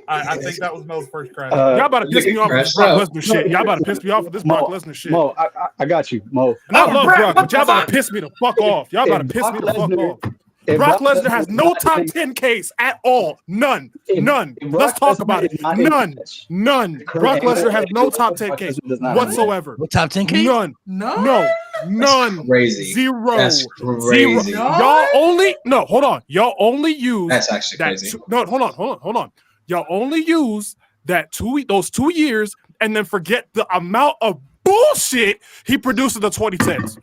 I think that was Mo's first crash.
Y'all about to piss me off with this
crashed
Brock
out.
Lesnar shit. Y'all about to piss me off with this Brock Lesnar shit.
Mo, I got you, Mo.
And I love
Brett,
Brock, but y'all
what's
about
up?
to piss me the fuck off. Y'all about to piss me the fuck off.
If
Brock Lesnar has
is
no
not
top
in-
10 case at all. None.
if-
None.
if
Let's
Brock
talk
Lesnar
about it.
is not in
None.
match,
None.
Kurt
Brock
Angle
Lesnar has no top 10
Brock
case
Lesnar does not have
whatsoever.
What top 10K?
None.
No.
None.
Crazy.
Zero.
That's
Zero.
crazy.
Y'all only hold on. Y'all only use
That's actually
that
crazy.
no, hold on. Y'all only use those 2 years and then forget the amount of bullshit he produced in the 2010s.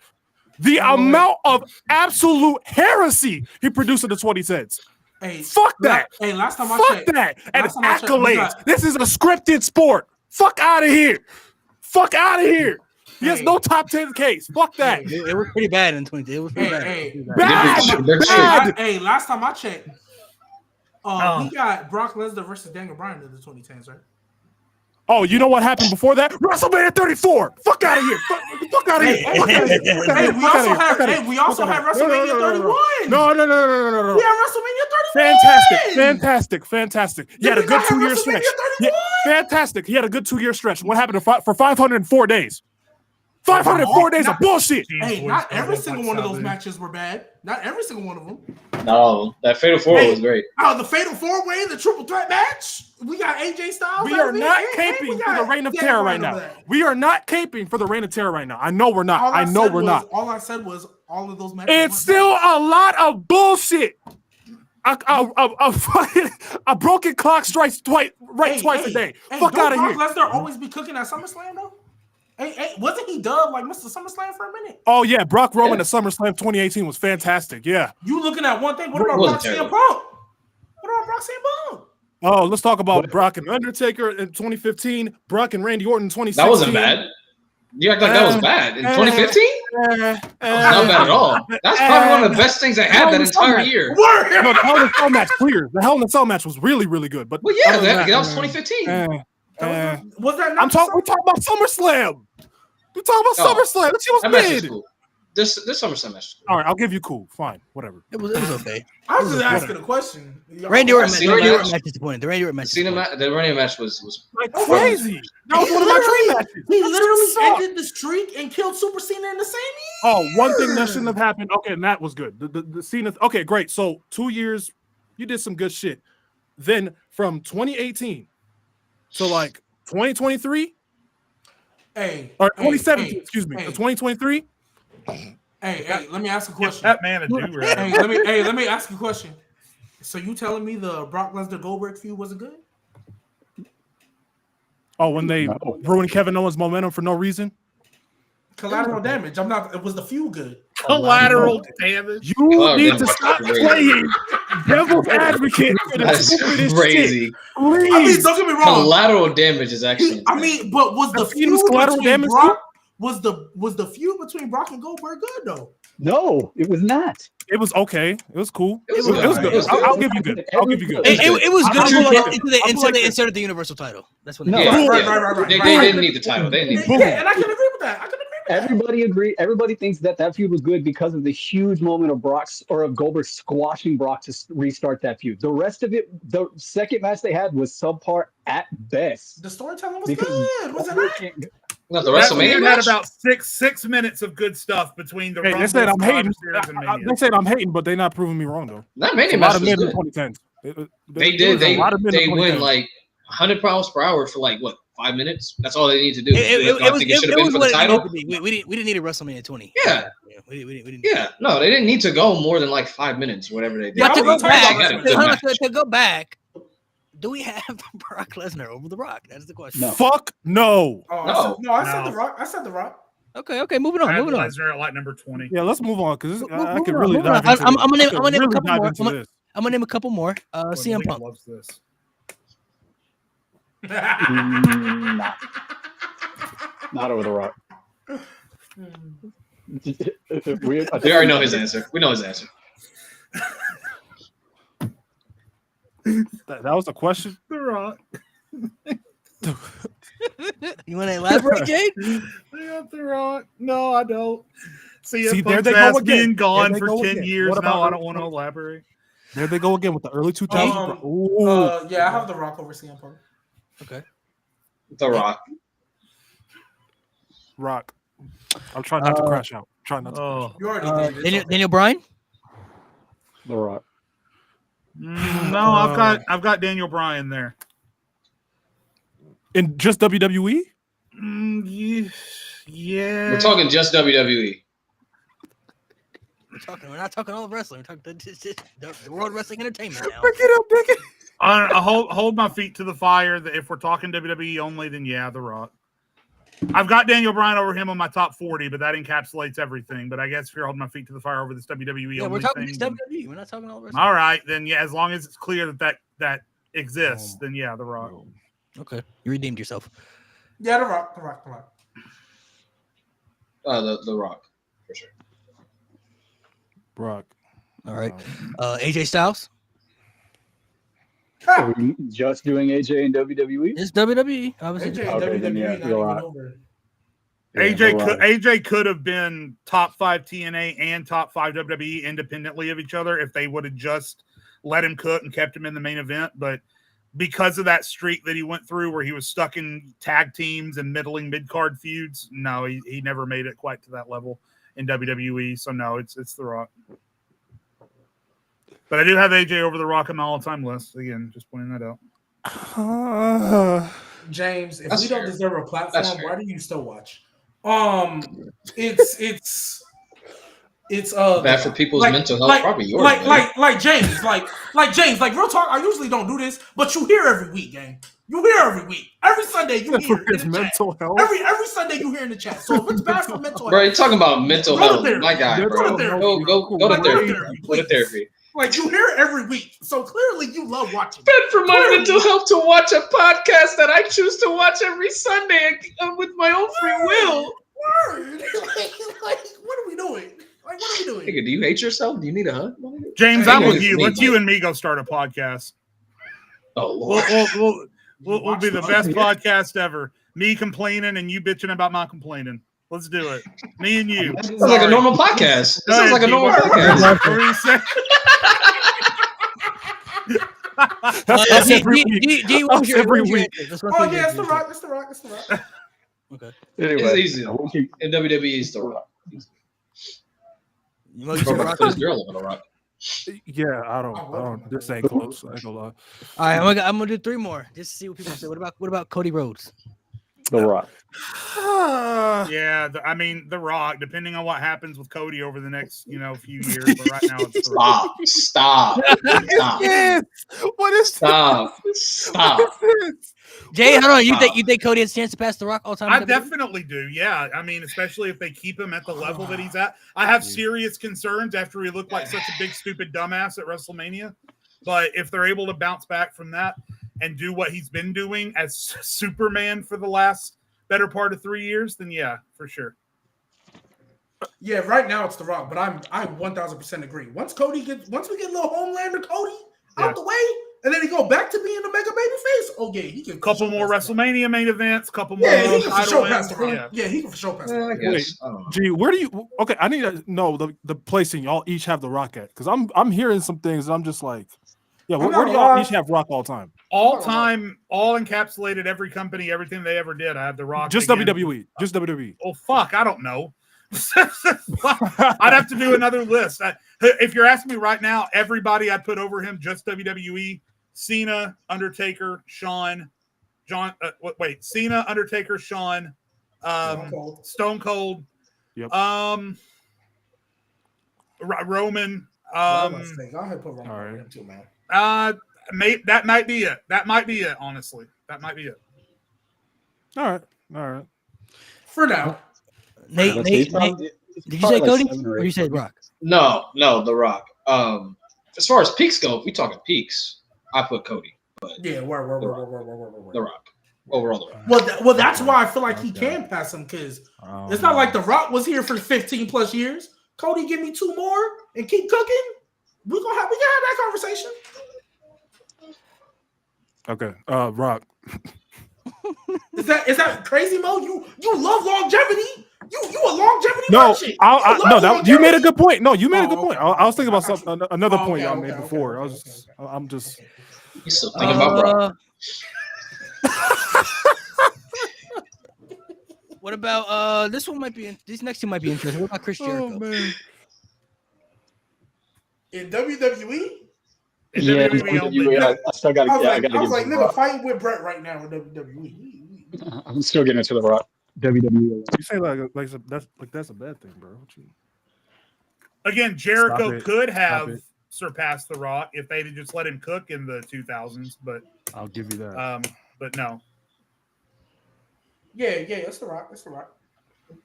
The amount of absolute heresy he produced in the 2010s.
Hey,
Fuck that.
Hey, last time I
Fuck
checked.
that. And
last time I checked, we
accolades.
got-
This is a scripted sport. Fuck out of here. Fuck out of here. He has
Hey.
no top 10 case. Fuck that.
It was pretty bad in 20. It was pretty bad.
Hey,
Bad.
They're
Bad.
hey, last time I checked,
Oh.
we got Brock Lesnar versus Daniel Bryan in the 2010s, right?
Oh, you know what happened before that? WrestleMania 34. Fuck out of here. Fuck out of here.
Hey,
Fuck out of here.
hey,
Fuck outta
Hey,
here.
we
Fuck outta
also
here.
had
Fuck outta
hey,
here.
we also
Fuck
had
outta here.
WrestleMania 31.
No.
We had WrestleMania 31.
Fantastic. He had a
Did we
good
not have
2-year
WrestleMania
stretch.
31?
Fantastic. He had a good 2-year stretch. What happened for 504 days? 504 days of bullshit.
Hey,
Jeez,
not
boys,
every
don't
single
touch
one of those
Sabu.
matches were bad. Not every single one of them.
No, that Fatal 4
Hey.
was great.
Oh, the Fatal 4-Way, the Triple Threat match. We got AJ Styles.
We
out
are
of it,
not
and we
caping for
got
the reign of
Daniel
terror
Bryan
right
over
now.
there.
We are not caping for the reign of terror right now. I know we're not.
All
I know
said
we're
was-
not.
All I said was all of those matches.
It's
weren't
still
bad.
a lot of bullshit. A broken clock strikes twice a day. Fuck out of here.
Brock Lesnar always be cooking at SummerSlam though. Hey, wasn't he dubbed like Mr. SummerSlam for a minute?
Oh yeah, Brock Roman at SummerSlam 2018 was fantastic. Yeah.
You looking at one thing? What
It
about
wasn't
Brock CM
terrible.
Punk? What about Brock CM Punk?
Oh, let's talk about Brock and Undertaker in 2015. Brock and Randy Orton in 2016.
That wasn't bad. You act like that was bad. In 2015? Not bad at all. That's probably one of the best things they had that entire year.
Word.
No, the Hell in a Cell match clear. The Hell in a Cell match was really, really good. But
Well, yeah,
other than
that was 2015.
Was that not?
We're talking about SummerSlam. We're talking about
Oh,
SummerSlam. That shit was
That match was
mid.
cool. This SummerSlam match was cool.
All right, I'll give you cool. Fine, whatever.
It was okay.
I was just asking a question.
Randy Orton
Cena
match
match-
disappointed. The Randy Orton match
Cena
disappointed.
the running match was
Like crazy. That was one of my dream matches.
He
That shit
literally
sucked.
ended the streak and killed Super Cena in the same year.
Oh, one thing that shouldn't have happened. Okay, and that was good. The Cena. Okay, great. So 2 years, you did some good shit. Then from 2018 to like 2023 or 2017, excuse me, to 2023.
Hey, let me ask a question.
That man a do-rag.
Let me ask you a question. So you telling me the Brock Lesnar Goldberg feud wasn't good?
Oh, when they ruined Kevin Owens' momentum for no reason.
Collateral damage. I'm not. It was the feud good.
Collateral damage.
You need to stop playing devil's advocate for the
That's
stupidest
crazy.
shit. Please.
I mean, don't get me wrong.
Collateral damage is actually.
I mean, but was the
Feud was
feud
collateral
between
damage
Brock? Was the feud between Brock and Goldberg good though?
No, it was not.
It was okay. It was cool.
It was
It was
good.
good.
It was good.
I'll give you good. I'll give you good.
It was good until they
this.
inserted the Universal title. That's when
No.
they
Yeah,
Right.
They didn't need the title. They didn't need the title.
Yeah, and I can agree with that.
Everybody agree. Everybody thinks that feud was good because of the huge moment of of Goldberg squashing Brock to restart that feud. The rest of it, the second match they had was subpar at best.
The storytelling was
Because
good. Was it not?
Not the
That
WrestleMania
feud
match.
had about six minutes of good stuff between the
Hey, they
Rumble,
said I'm hating.
Survivor Series, and Mania.
They said I'm hating, but they're not proving me wrong though.
That
A
Mania
lot
match
of
was
men in
good.
2010s.
They did. They win like 100 miles per hour for like what 5 minutes. That's all they need to do. I think it should have been for the title.
We didn't need a WrestleMania 20.
Yeah.
We didn't.
Yeah, no, they didn't need to go more than like 5 minutes, whatever they did.
But to
Yeah,
go
I was
back,
talking about
to go back, do we have Brock Lesnar over The Rock? That's the question.
No.
Fuck no.
Oh,
No.
I said the Rock. I said the Rock.
Okay, moving
I
on.
had
Moving on.
Lesnar at like number 20.
Yeah, let's move on because I
Move
could
on,
really
move on.
dive into
I'm
this.
gonna name-
I could
I'm gonna name a
really
couple
dive
more.
into this.
I'm gonna name a couple more. CM Punk.
Loves this.
Not over the Rock. Weird.
We already know his answer. We know his answer.
That was a question.
The Rock.
You want to elaborate, Jay?
They got The Rock. No, I don't. See
there
Punk's
they go
ass
again.
being gone
There they
for
go
10
again.
years.
What about
No, I don't want to elaborate.
There they go again with the early 2000s. Ooh.
Yeah, I have the Rock over CM Punk.
Okay.
The Rock.
Rock. I'm trying not to crash out. Trying not to.
Oh.
You already did. It's
Daniel Bryan.
The Rock.
No, I've got Daniel Bryan there.
In just WWE?
Yeah.
We're talking just WWE.
We're not talking all of wrestling. We're talking the World Wrestling Entertainment now.
Pick it up, pick it.
I hold my feet to the fire that if we're talking WWE only, then yeah, The Rock. I've got Daniel Bryan over him on my top 40, but that encapsulates everything. But I guess if you're holding my feet to the fire over this WWE
Yeah,
only
we're talking
thing,
just WWE. We're not talking all wrestling.
all right, then yeah, as long as it's clear that exists, then yeah, The Rock.
Okay, you redeemed yourself.
Yeah, the Rock.
The Rock, for sure.
Rock.
All right. AJ Styles.
Are we just doing AJ and WWE?
It's WWE. Obviously.
AJ
Okay, then
WWE
yeah,
not
you're
even
right.
over.
AJ could have been top 5 TNA and top 5 WWE independently of each other if they would have just let him cook and kept him in the main event. But because of that streak that he went through where he was stuck in tag teams and middling mid-card feuds, no, he never made it quite to that level in WWE. So no, it's The Rock. But I do have AJ over The Rock on my all-time list. Again, just pointing that out.
James, if
That's
we don't
fair.
deserve a
That's
platform,
fair.
why do you still watch? It's
Bad for people's mental health. Probably yours.
like James, like real talk. I usually don't do this, but you hear every week, gang. You hear every week, every Sunday. You hear
For his
in the chat.
mental health.
Every Sunday you hear in the chat. So if it's bad for mental
Bro,
health,
you're talking about mental
Go to
health.
therapy.
My guy,
Go
bro.
to therapy.
Go to
Like,
therapy.
therapy,
Go to
please.
therapy.
like you hear it every week. So clearly you love watching.
Bad for my
Clearly.
mental health to watch a podcast that I choose to watch every Sunday with my own free will.
Word. like, what are we doing? Like, what are we doing?
Nigga, do you hate yourself? Do you need a hug?
James,
Hey,
I'm with
it's
you.
me,
Let's
buddy.
you and me go start a podcast.
Oh, Lord.
We'll be the best podcast ever. Me complaining and you bitching about my complaining. Let's do it. Me and you.
Sounds like a normal podcast. That sounds like a normal
What
podcast.
were you saying?
That's every week.
G, what was your
Every
answer?
week.
Let's run
Oh
through
yeah,
your
it's the
answers.
Rock. It's the Rock. It's the Rock.
Okay.
Anyway,
It's easy.
I won't keep-
In WWE, it's The Rock.
You know, you said
Bro,
Rock.
put his girl on The Rock.
Yeah, I don't. This ain't close. I ain't gonna lie.
All right, I'm gonna do 3 more just to see what people say. What about Cody Rhodes?
The Rock.
Yeah, I mean, The Rock. Depending on what happens with Cody over the next, few years, but right now it's The Rock.
Stop.
What is
Stop.
Jay, hold on. You think Cody has a chance to pass The Rock all time?
I definitely do. Yeah, I mean, especially if they keep him at the level that he's at. I have serious concerns after he looked like such a big stupid dumbass at WrestleMania. But if they're able to bounce back from that and do what he's been doing as Superman for the last better part of 3 years, then yeah, for sure.
Yeah, right now it's The Rock, but I 1000% agree. Once we get little Homelander Cody out the way, and then he go back to being the mega baby face. Oh yeah, he can.
Couple more WrestleMania main events, couple more.
Yeah, he can for sure pass The Rock. Yeah, he can for sure pass The Rock.
Wait,
Gee, where do you? Okay, I need to know the placing y'all each have The Rock at, because I'm hearing some things and I'm just like, yeah, where do y'all each have Rock all time?
All time, all encapsulated, every company, everything they ever did. I have The Rock.
Just
again.
WWE. Just WWE.
Oh fuck, I don't know. I'd have to do another list. If you're asking me right now, everybody I'd put over him, just WWE. Cena, Undertaker, Shawn, Cena, Undertaker, Shawn, Stone Cold,
yep.
Roman.
I'll put Roman on him too, man.
That might be it. That might be it. Honestly, that might be it.
All right.
For now.
Nate, did you say Cody or you said Rock?
No, The Rock. As far as peaks go, if we talking peaks, I put Cody. But
yeah,
The Rock. Overall, The Rock.
Well, that's why I feel like he can pass him, because it's not like The Rock was here for 15 plus years. Cody, give me 2 more and keep cooking. We can have that conversation.
Okay, Rock.
Is that crazy, Mo? You love longevity. You a longevity merchant.
You made a good point. No, you made a good point. I was thinking about another point y'all made before. I'm just.
You still thinking about Rock?
What about this one? These next two might be interesting. What about Chris Jericho?
Man.
In WWE?
Yeah, WWE, I still got to.
I was like, nigga, fighting with Brett right now in WWE.
I'm still getting into The Rock. WWE.
You say that's a bad thing, bro.
Again, Jericho could have surpassed The Rock if they'd just let him cook in the 2000s, but
I'll give you that.
But no.
Yeah, it's The Rock.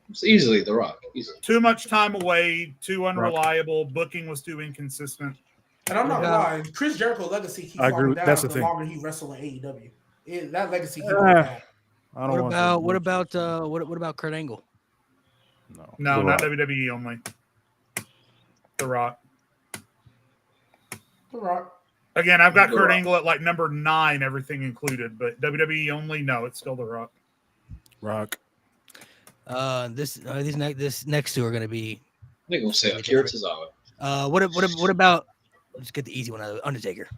It's easily The Rock. Easily.
Too much time away, too unreliable. Booking was too inconsistent.
And I'm not gonna lie, Chris Jericho legacy keeps falling down the longer he wrestled in AEW. That legacy keeps going down.
What about Kurt Angle?
No, not WWE only. The Rock. Again, I've got Kurt Angle at like number 9, everything included, but WWE only, no, it's still The Rock.
This next two are going to be.
I think we'll say Akira Tozawa.
What about? Let's get the easy one out of Undertaker.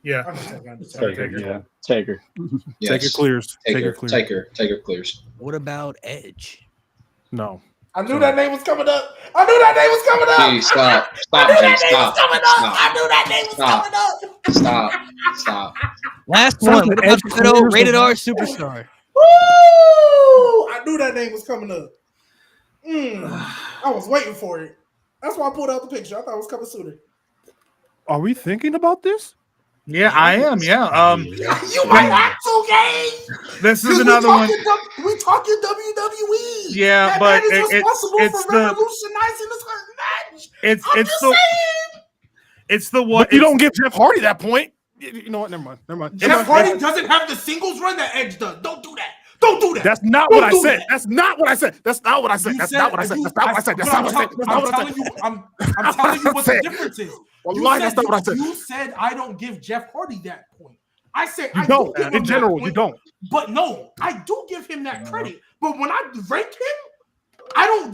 Yeah,
Taker.
Yes.
Taker clears.
Taker clears.
What about Edge?
No.
I knew that name was coming up.
Gee, stop.
I knew that name was coming up.
Stop.
Last one. What about Rated R Superstar?
Woo! I knew that name was coming up. I was waiting for it. That's why I pulled out the picture. I thought it was coming sooner.
Are we thinking about this?
Yeah, I am. Yeah.
You might have to, gang.
This is another one.
We talking WWE.
Yeah,
that
but
man is responsible
it's
for revolutionizing this match.
It's the one.
But you don't give Jeff Hardy that point. You know what? Never mind.
Jeff Hardy doesn't have the singles run that Edge does. Don't do that.
That's not what I said. That's not what I said. I'm telling you what the difference is. Wallahi, that's not what I said.
You said I don't give Jeff Hardy that point. I said
you don't. In general, you don't.
But no, I do give him that credit. But when I rank him, I don't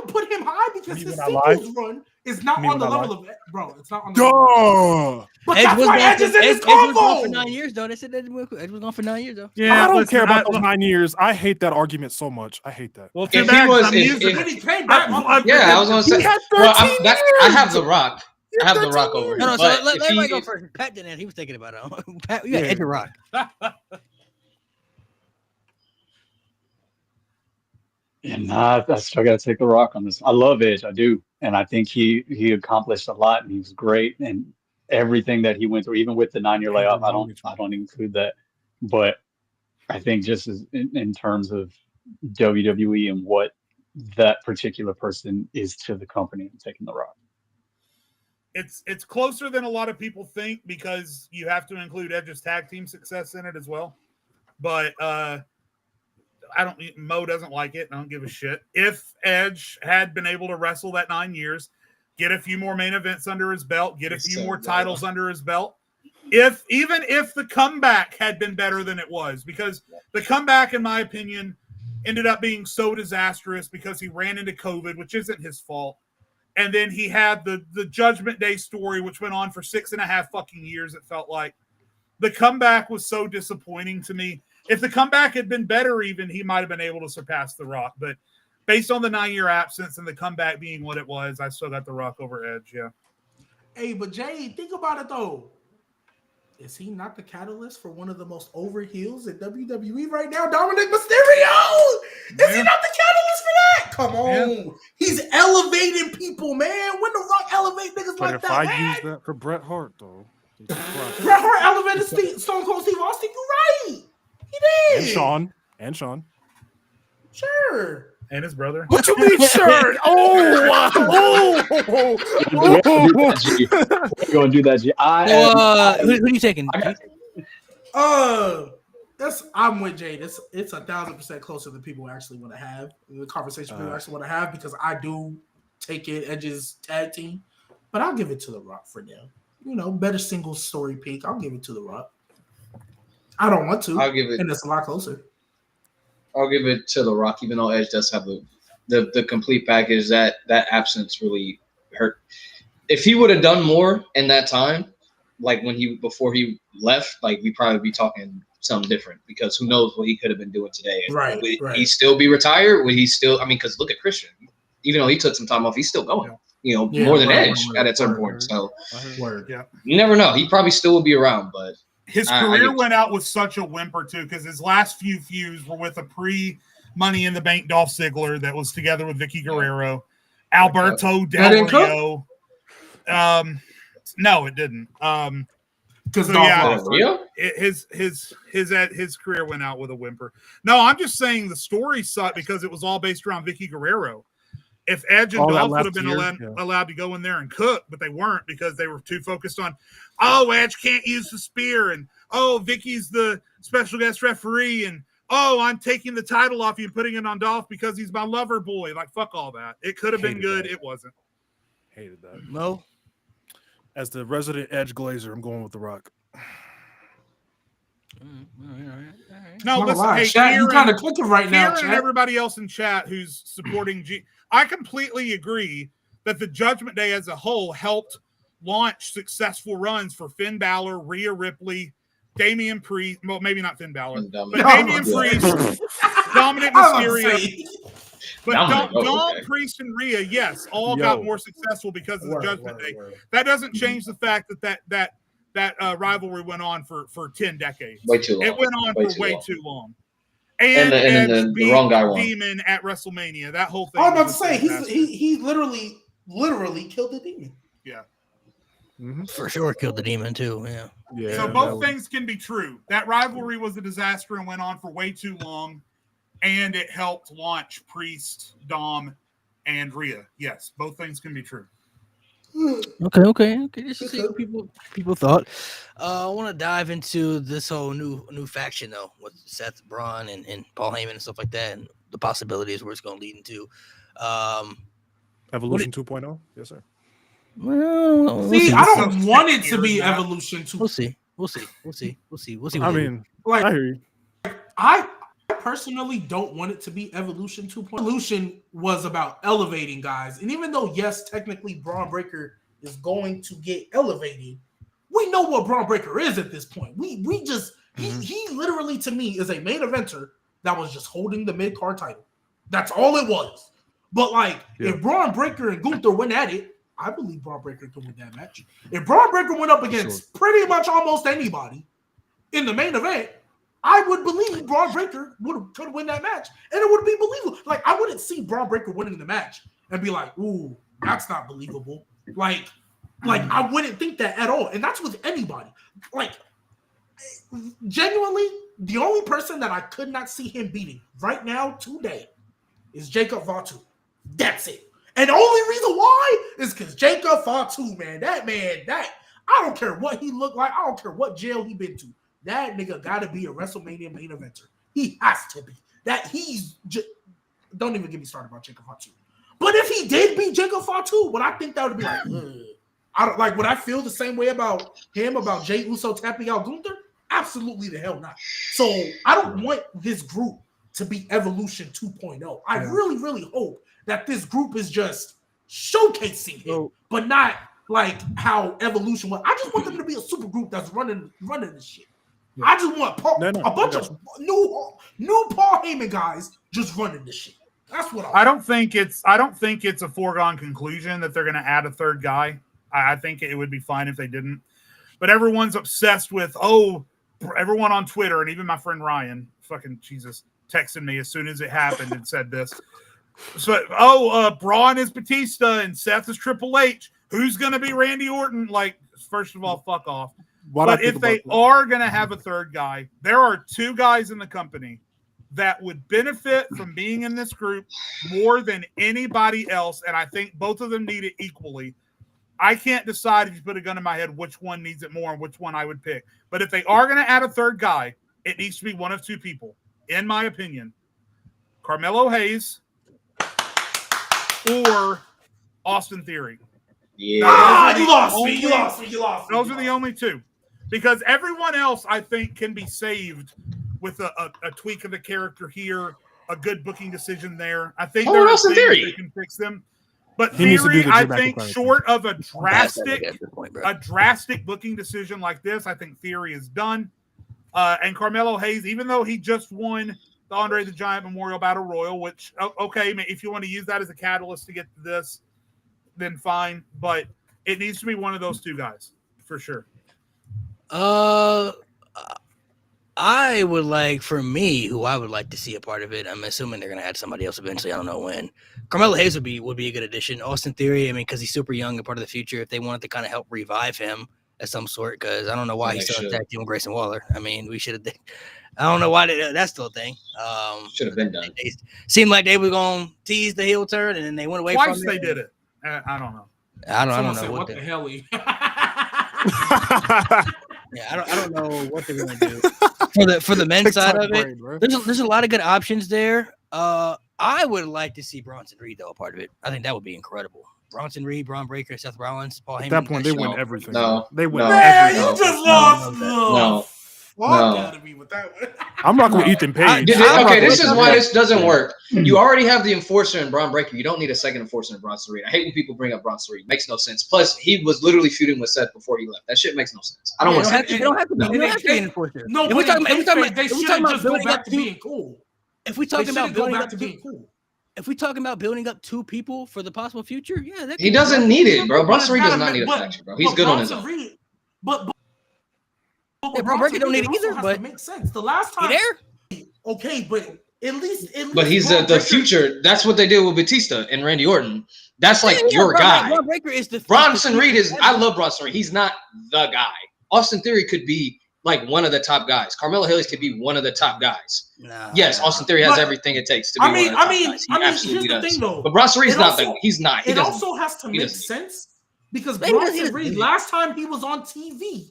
put him high because his singles run is not on the level of it, bro. It's not on the level. But that's why Edge is in his combo.
Edge was gone for 9 years, though. They said Edge was gone for 9 years, though.
Yeah, I don't care about those 9 years. I hate that argument so much. I hate that.
Well,
if he was,
when he came back,
I was gonna say. I have The Rock. I have The Rock over.
No, so let me go first. Pat didn't. He was thinking about it. Pat, you got Edge or Rock.
And I still got to take the rock on this. I love Edge, I do, and I think he accomplished a lot, and he was great, and everything that he went through, even with the 9-year layoff, I don't include that, but I think just as in terms of WWE and what that particular person is to the company, I'm taking the rock.
It's closer than a lot of people think because you have to include Edge's tag team success in it as well, but Mo doesn't like it. I don't give a shit. If Edge had been able to wrestle that 9 years, get a few more main events under his belt, get a few more titles under his belt, even if the comeback had been better than it was, because the comeback, in my opinion, ended up being so disastrous because he ran into COVID, which isn't his fault. And then he had the Judgment Day story, which went on for 6.5 fucking years, it felt like. The comeback was so disappointing to me. If the comeback had been better, even, he might have been able to surpass The Rock. But based on the 9-year absence and the comeback being what it was, I still got The Rock over Edge, yeah.
Hey, but Jay, think about it, though. Is he not the catalyst for one of the most over heels in WWE right now, Dominic Mysterio? Is he not the catalyst for that? Come on. Yeah. He's elevating people, man. When The Rock elevate niggas like that,
man.
If I
use that for Bret Hart, though.
Bret Hart elevated Stone Cold Steve Austin. You're right. He did.
And Sean.
Sure.
And his brother.
What you mean, sure? Oh, wow.
We're going to do that, G.
Who are you taking?
I'm with Jay. It's 1,000% closer than people actually want to have. The conversation people actually want to have, because I do take it Edge's tag team, but I'll give it to The Rock for now. You know, better single story peak. I'll give it to The Rock. I don't want to.
I'll give it,
and it's a lot closer.
I'll give it to The Rock, even though Edge does have the complete package. That absence really hurt. If he would have done more in that time, like before he left, like we'd probably be talking something different, because who knows what he could have been doing today.
Right.
Would he still be retired? Would he still? I mean, because look at Christian. Even though he took some time off, he's still going. You know, more than Edge at a certain point. So you never know. He probably still will be around, but
his career went out with such a whimper too, because his last few feuds were with a pre-Money in the Bank Dolph Ziggler that was together with Vicky Guerrero, Alberto Del Rio. No, it didn't. Because his career went out with a whimper. No, I'm just saying the story sucked because it was all based around Vicky Guerrero. If Edge and Dolph would have been allowed to go in there and cook, but they weren't because they were too focused on, Edge can't use the spear, and Vicky's the special guest referee, and I'm taking the title off you and putting it on Dolph because he's my lover boy. Like, fuck all that. It could have been good. It wasn't.
Hated that.
No.
As the resident Edge Glazer, I'm going with The Rock.
All right. No, listen, hey,
chat, you kind of clicking right now,
and everybody else in chat who's supporting I completely agree that the Judgment Day as a whole helped launch successful runs for Finn Balor, Rhea Ripley, Damian Priest. Well, maybe not Finn Balor, but Damian Priest, Dominic Mysterio. But Dom, Priest, and Rhea, yes, all got more successful because of the Judgment Day. That doesn't change the fact that rivalry went on for 10 decades.
Way too long.
It went on for way too long.
And the wrong guy won.
Demon at WrestleMania. That whole thing.
I was about to say he literally killed the Demon.
Yeah.
Mm-hmm. For sure killed the Demon too. Yeah.
So both things can be true. That rivalry was a disaster and went on for way too long, and it helped launch Priest, Dom, and Rhea. Yes, both things can be true.
Okay. Just to see what people thought. I want to dive into this whole new faction though, with Seth, Braun, and Paul Heyman and stuff like that, and the possibilities where it's going to lead into.
Evolution 2.0. Yes, sir.
Well,
I don't want it to be Evolution 2.0.
We'll see.
I mean,
like,
I hear you.
I personally don't want it to be Evolution 2.0. Evolution was about elevating guys. And even though, yes, technically Braun Breaker is going to get elevated, we know what Braun Breaker is at this point. We just, he literally, to me, is a main eventer that was just holding the mid-card title. That's all it was. But, if Braun Breaker and Gunther went at it, I believe Braun Breaker could win that match. If Braun Breaker went up against pretty much almost anybody in the main event, I would believe Braun Breaker could win that match, and it would be believable. Like, I wouldn't see Braun Breaker winning the match and be like, "Ooh, that's not believable." Like I wouldn't think that at all, and that's with anybody. Like, genuinely, the only person that I could not see him beating right now today is Jacob Fatu. That's it. And the only reason why is because Jacob Fatu, man, I don't care what he looked like. I don't care what jail he been to. That nigga got to be a WrestleMania main eventer. He has to be. Don't even get me started about Jacob Fatu. But if he did beat Jacob Fatu, would I think that would be like, would I feel the same way about him, about Jey Uso tapping out Gunther? Absolutely the hell not. So I don't want this group to be Evolution 2.0. I really, really hope that this group is just showcasing him, but not like how Evolution was. I just want them to be a super group that's running this shit. Yeah. I just want a bunch of new Paul Heyman guys just running this shit. That's what I
don't think it's a foregone conclusion that they're going to add a third guy. I think it would be fine if they didn't. But everyone's obsessed with everyone on Twitter, and even my friend Ryan, fucking Jesus, texted me as soon as it happened and said this. So, Braun is Batista and Seth is Triple H. Who's going to be Randy Orton? Like, first of all, fuck off. But if they are going to have a third guy, there are two guys in the company that would benefit from being in this group more than anybody else, and I think both of them need it equally. I can't decide if you put a gun in my head which one needs it more and which one I would pick. But if they are going to add a third guy, it needs to be one of two people, in my opinion. Carmelo Hayes or Austin Theory.
Yeah. You lost me.
Those are the only two. Because everyone else, I think, can be saved with a tweak of the character here, a good booking decision there. I think there are things that can fix them. But Theory, I think, short of a drastic booking decision like this, I think Theory is done. And Carmelo Hayes, even though he just won the Andre the Giant Memorial Battle Royal, which, okay, if you want to use that as a catalyst to get to this, then fine. But it needs to be one of those two guys, for sure.
I would like, for me, who I would like to see a part of it. I'm assuming they're gonna add somebody else eventually. I don't know when. Carmelo Hayes would be a good addition. Austin Theory, because he's super young and part of the future. If they wanted to kind of help revive him of some sort, because I don't know why he's still attacking with Grayson Waller. We should have. I don't know why that's still a thing.
Should have been done.
They seemed like they were gonna tease the heel turn, and then they went away
from it.
Twice
they did it. I don't know.
I don't know what the hell. Yeah, I don't know what they're gonna do for the men's side of it. There's a lot of good options there. I would like to see Bronson Reed though a part of it. I think that would be incredible. Bronson Reed, Braun Breaker, Seth Rollins, Paul Heyman.
At that point, they win everything.
They win.
Man, you just lost. No. With that one.
I'm rocking with Ethan Page.
This is why this doesn't work. You already have the enforcer in Braun Breaker. You don't need a second enforcer in Bronson Reed. I hate when people bring up Bronson Reed. Makes no sense. Plus, he was literally feuding with Seth before he left. That shit makes no sense. I don't want to say
You don't have to be an enforcer.
No, if we're talking about just go back to being cool.
If we're talking about building up to being cool. If we're talking about building up two people for the possible future, yeah.
He doesn't need it, bro. Bronson Reed does not need a faction, bro. He's good on his own.
Braun Breaker don't need it either, but
makes sense. The last time, okay, but at least.
But he's the future. That's what they did with Batista and Randy Orton. That's like your guy.
Braun Breaker is the
Bronson Reed is. I love Bronson Reed. He's not the guy. Austin Theory could be like one of the top guys. Carmelo Hayes could be one of the top guys. Yes, Austin Theory has everything it takes to be one of the top guys. He absolutely does.
Thing, though,
but Bronson Reed's not. He's not.
It also has to make sense because Bronson Reed, last time he was on TV.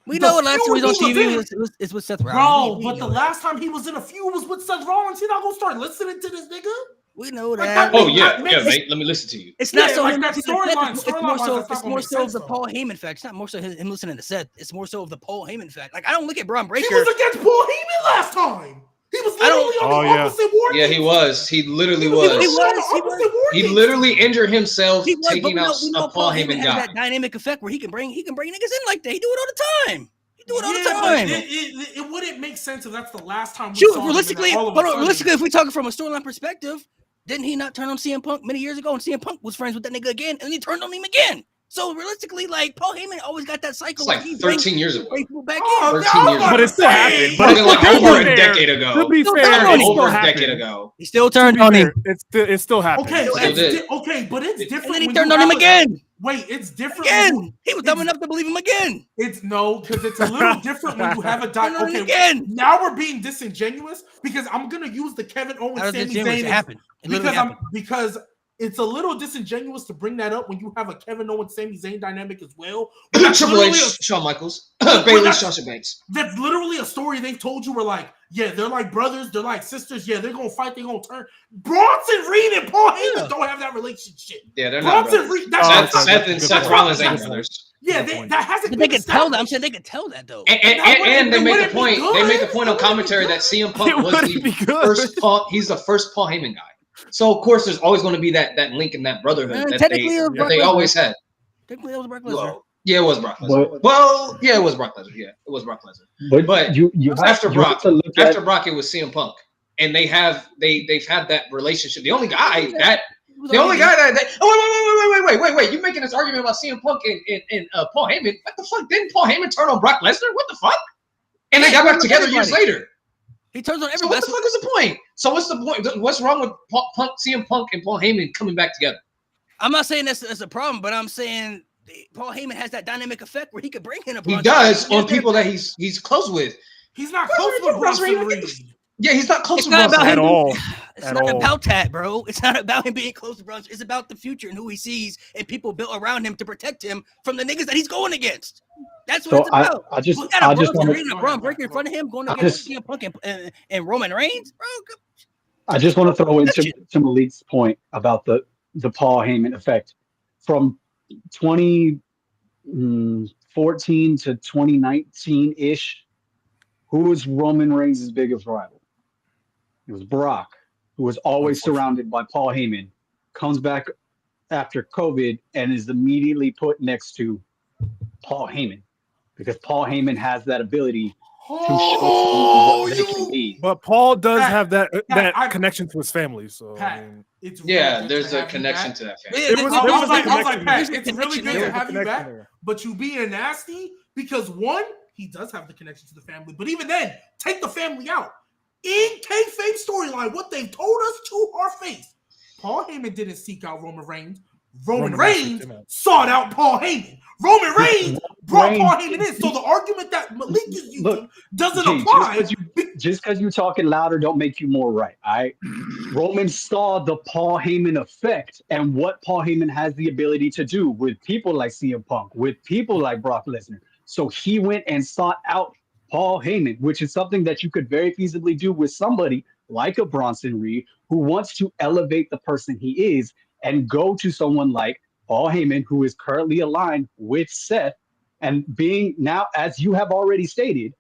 We know what last time he was on TV is with Seth Rollins.
Bro, but the last time he was in a feud was with Seth Rollins. He's not gonna start listening to this nigga.
We know that.
Mate. Let me listen to you.
It's not so
like that storyline.
It's more so of the Paul Heyman fact. It's not more so him listening to Seth. It's more so of the Paul Heyman fact. Like I don't look at Braun Breaker.
He was against Paul Heyman last time. He was literally on the opposite war.
Yeah, he was. He literally was. He literally injured himself taking out a Paul Heyman guy.
That dynamic effect where he can bring niggas in like that. He do it all the time. It
wouldn't make sense if that's the last time.
Realistically, if we're talking from a storyline perspective, didn't he not turn on CM Punk many years ago? And CM Punk was friends with that nigga again, and he turned on him again. So realistically, like Paul Heyman always got that cycle.
It's like
where he
13 years ago.
brings people back
Oh,
in.
13 years
But it still happened. But
Talking
it's
like
still
over a
fair.
decade
To
ago.
be
Still
fair,
turned
it
on him.
still
Over a
happened.
decade ago.
He still
To
turned
be
on
fair,
him,
it still happened.
Okay,
Still
it's
did.
okay, but it's different.
and then he
when
turned
you
on him
have
again.
Wait, it's different. when you-
Again, he was dumb
it's-
enough to believe him again.
It's no, because it's a little different when you have a
Turned on him
okay.
again.
Now we're being disingenuous because I'm gonna use the Kevin Owens
How does
Sami
this genuine
Zayn
happen? It literally
because
happened.
because it's a little disingenuous to bring that up when you have a Kevin Owens Sami Zayn dynamic as well.
Triple H, Shawn Michaels, Bayley, Sasha Banks.
That's literally a story they've told you. Where like, yeah, they're like brothers, they're like sisters. Yeah, they're gonna fight, they're gonna turn. Bronson Reed and Paul Heyman don't have that relationship.
Yeah, they're not
Bronson
brothers.
Reed. That's
Seth and Seth Rollins ain't brothers.
Yeah, that hasn't.
But they
been
could tell that. I'm
established.
saying they could tell that though.
And they make the
wouldn't be
point. They make the
good.
point on
It wouldn't be
commentary
good.
that CM Punk
It
was
wouldn't be
the
good.
first Paul. He's the first Paul Heyman guy. So of course, there's always going to be that link and that brotherhood that
Technically, it was
they
Brock
always had.
Technically, it was Brock Lesnar.
Well, yeah, it was Brock Lesnar. Well, yeah, it was Brock Lesnar. Yeah, it was Brock Lesnar. But
you
after
have
Brock,
to look
after
at,
Brock, it was CM Punk, and they've had that relationship. The only guy that. Oh wait! You making this argument about CM Punk and Paul Heyman? What the fuck? Didn't Paul Heyman turn on Brock Lesnar? What the fuck? And they got back together years later.
He turns on
So
everybody.
what the fuck is the point? So what's the point? What's wrong with CM Punk and Paul Heyman coming back together?
I'm not saying that's a problem, but I'm saying Paul Heyman has that dynamic effect where he could bring in a.
He does on people that he's close with.
He's not close with Bronson Reed.
Yeah, he's not close
It's
with
not
Bronson
about
At
him.
all.
It's
At
not
all.
about that, bro. It's not about him being close to Bronson. It's about the future and who he sees and people built around him to protect him from the niggas that he's going against. That's what
So
it's about.
I just
We got a
I just
Bronson
want
Reed and a Braun Breaker in front of him going
I
against
just-
CM Punk and Roman Reigns, bro.
I just want to throw in to Malik's point about the Paul Heyman effect from 2014 to 2019 ish. Who was Roman Reigns' biggest rival? It was Brock, who was always surrounded by Paul Heyman. Comes back after COVID and is immediately put next to Paul Heyman because Paul Heyman has that ability to show what they can be.
But Paul does
Pat,
have that
I-
connection to his family. So
Pat,
I mean,
it's
Yeah,
really
there's
good to
a
have you
connection
back.
to that family.
It was-
I was like,
connection
Pat,
there.
it's really good
There
to
was a
have you
connection
back,
there.
but you being nasty because one, he does have the connection to the family, but even then, take the family out. In kayfabe storyline, what they told us to our face, Paul Heyman didn't seek out Roman Reigns. Roman Reigns
seeked him out.
sought out Paul Heyman. Roman Reigns brought
Reigns-
Paul Heyman in. So the argument that Malik is using
Look,
doesn't
G,
apply.
just because you're talking louder don't make you more right. Roman saw the Paul Heyman effect and what Paul Heyman has the ability to do with people like CM Punk, with people like Brock Lesnar. So he went and sought out Paul Heyman, which is something that you could very feasibly do with somebody like a Bronson Reed who wants to elevate the person he is and go to someone like Paul Heyman, who is currently aligned with Seth, and being now, as you have already stated,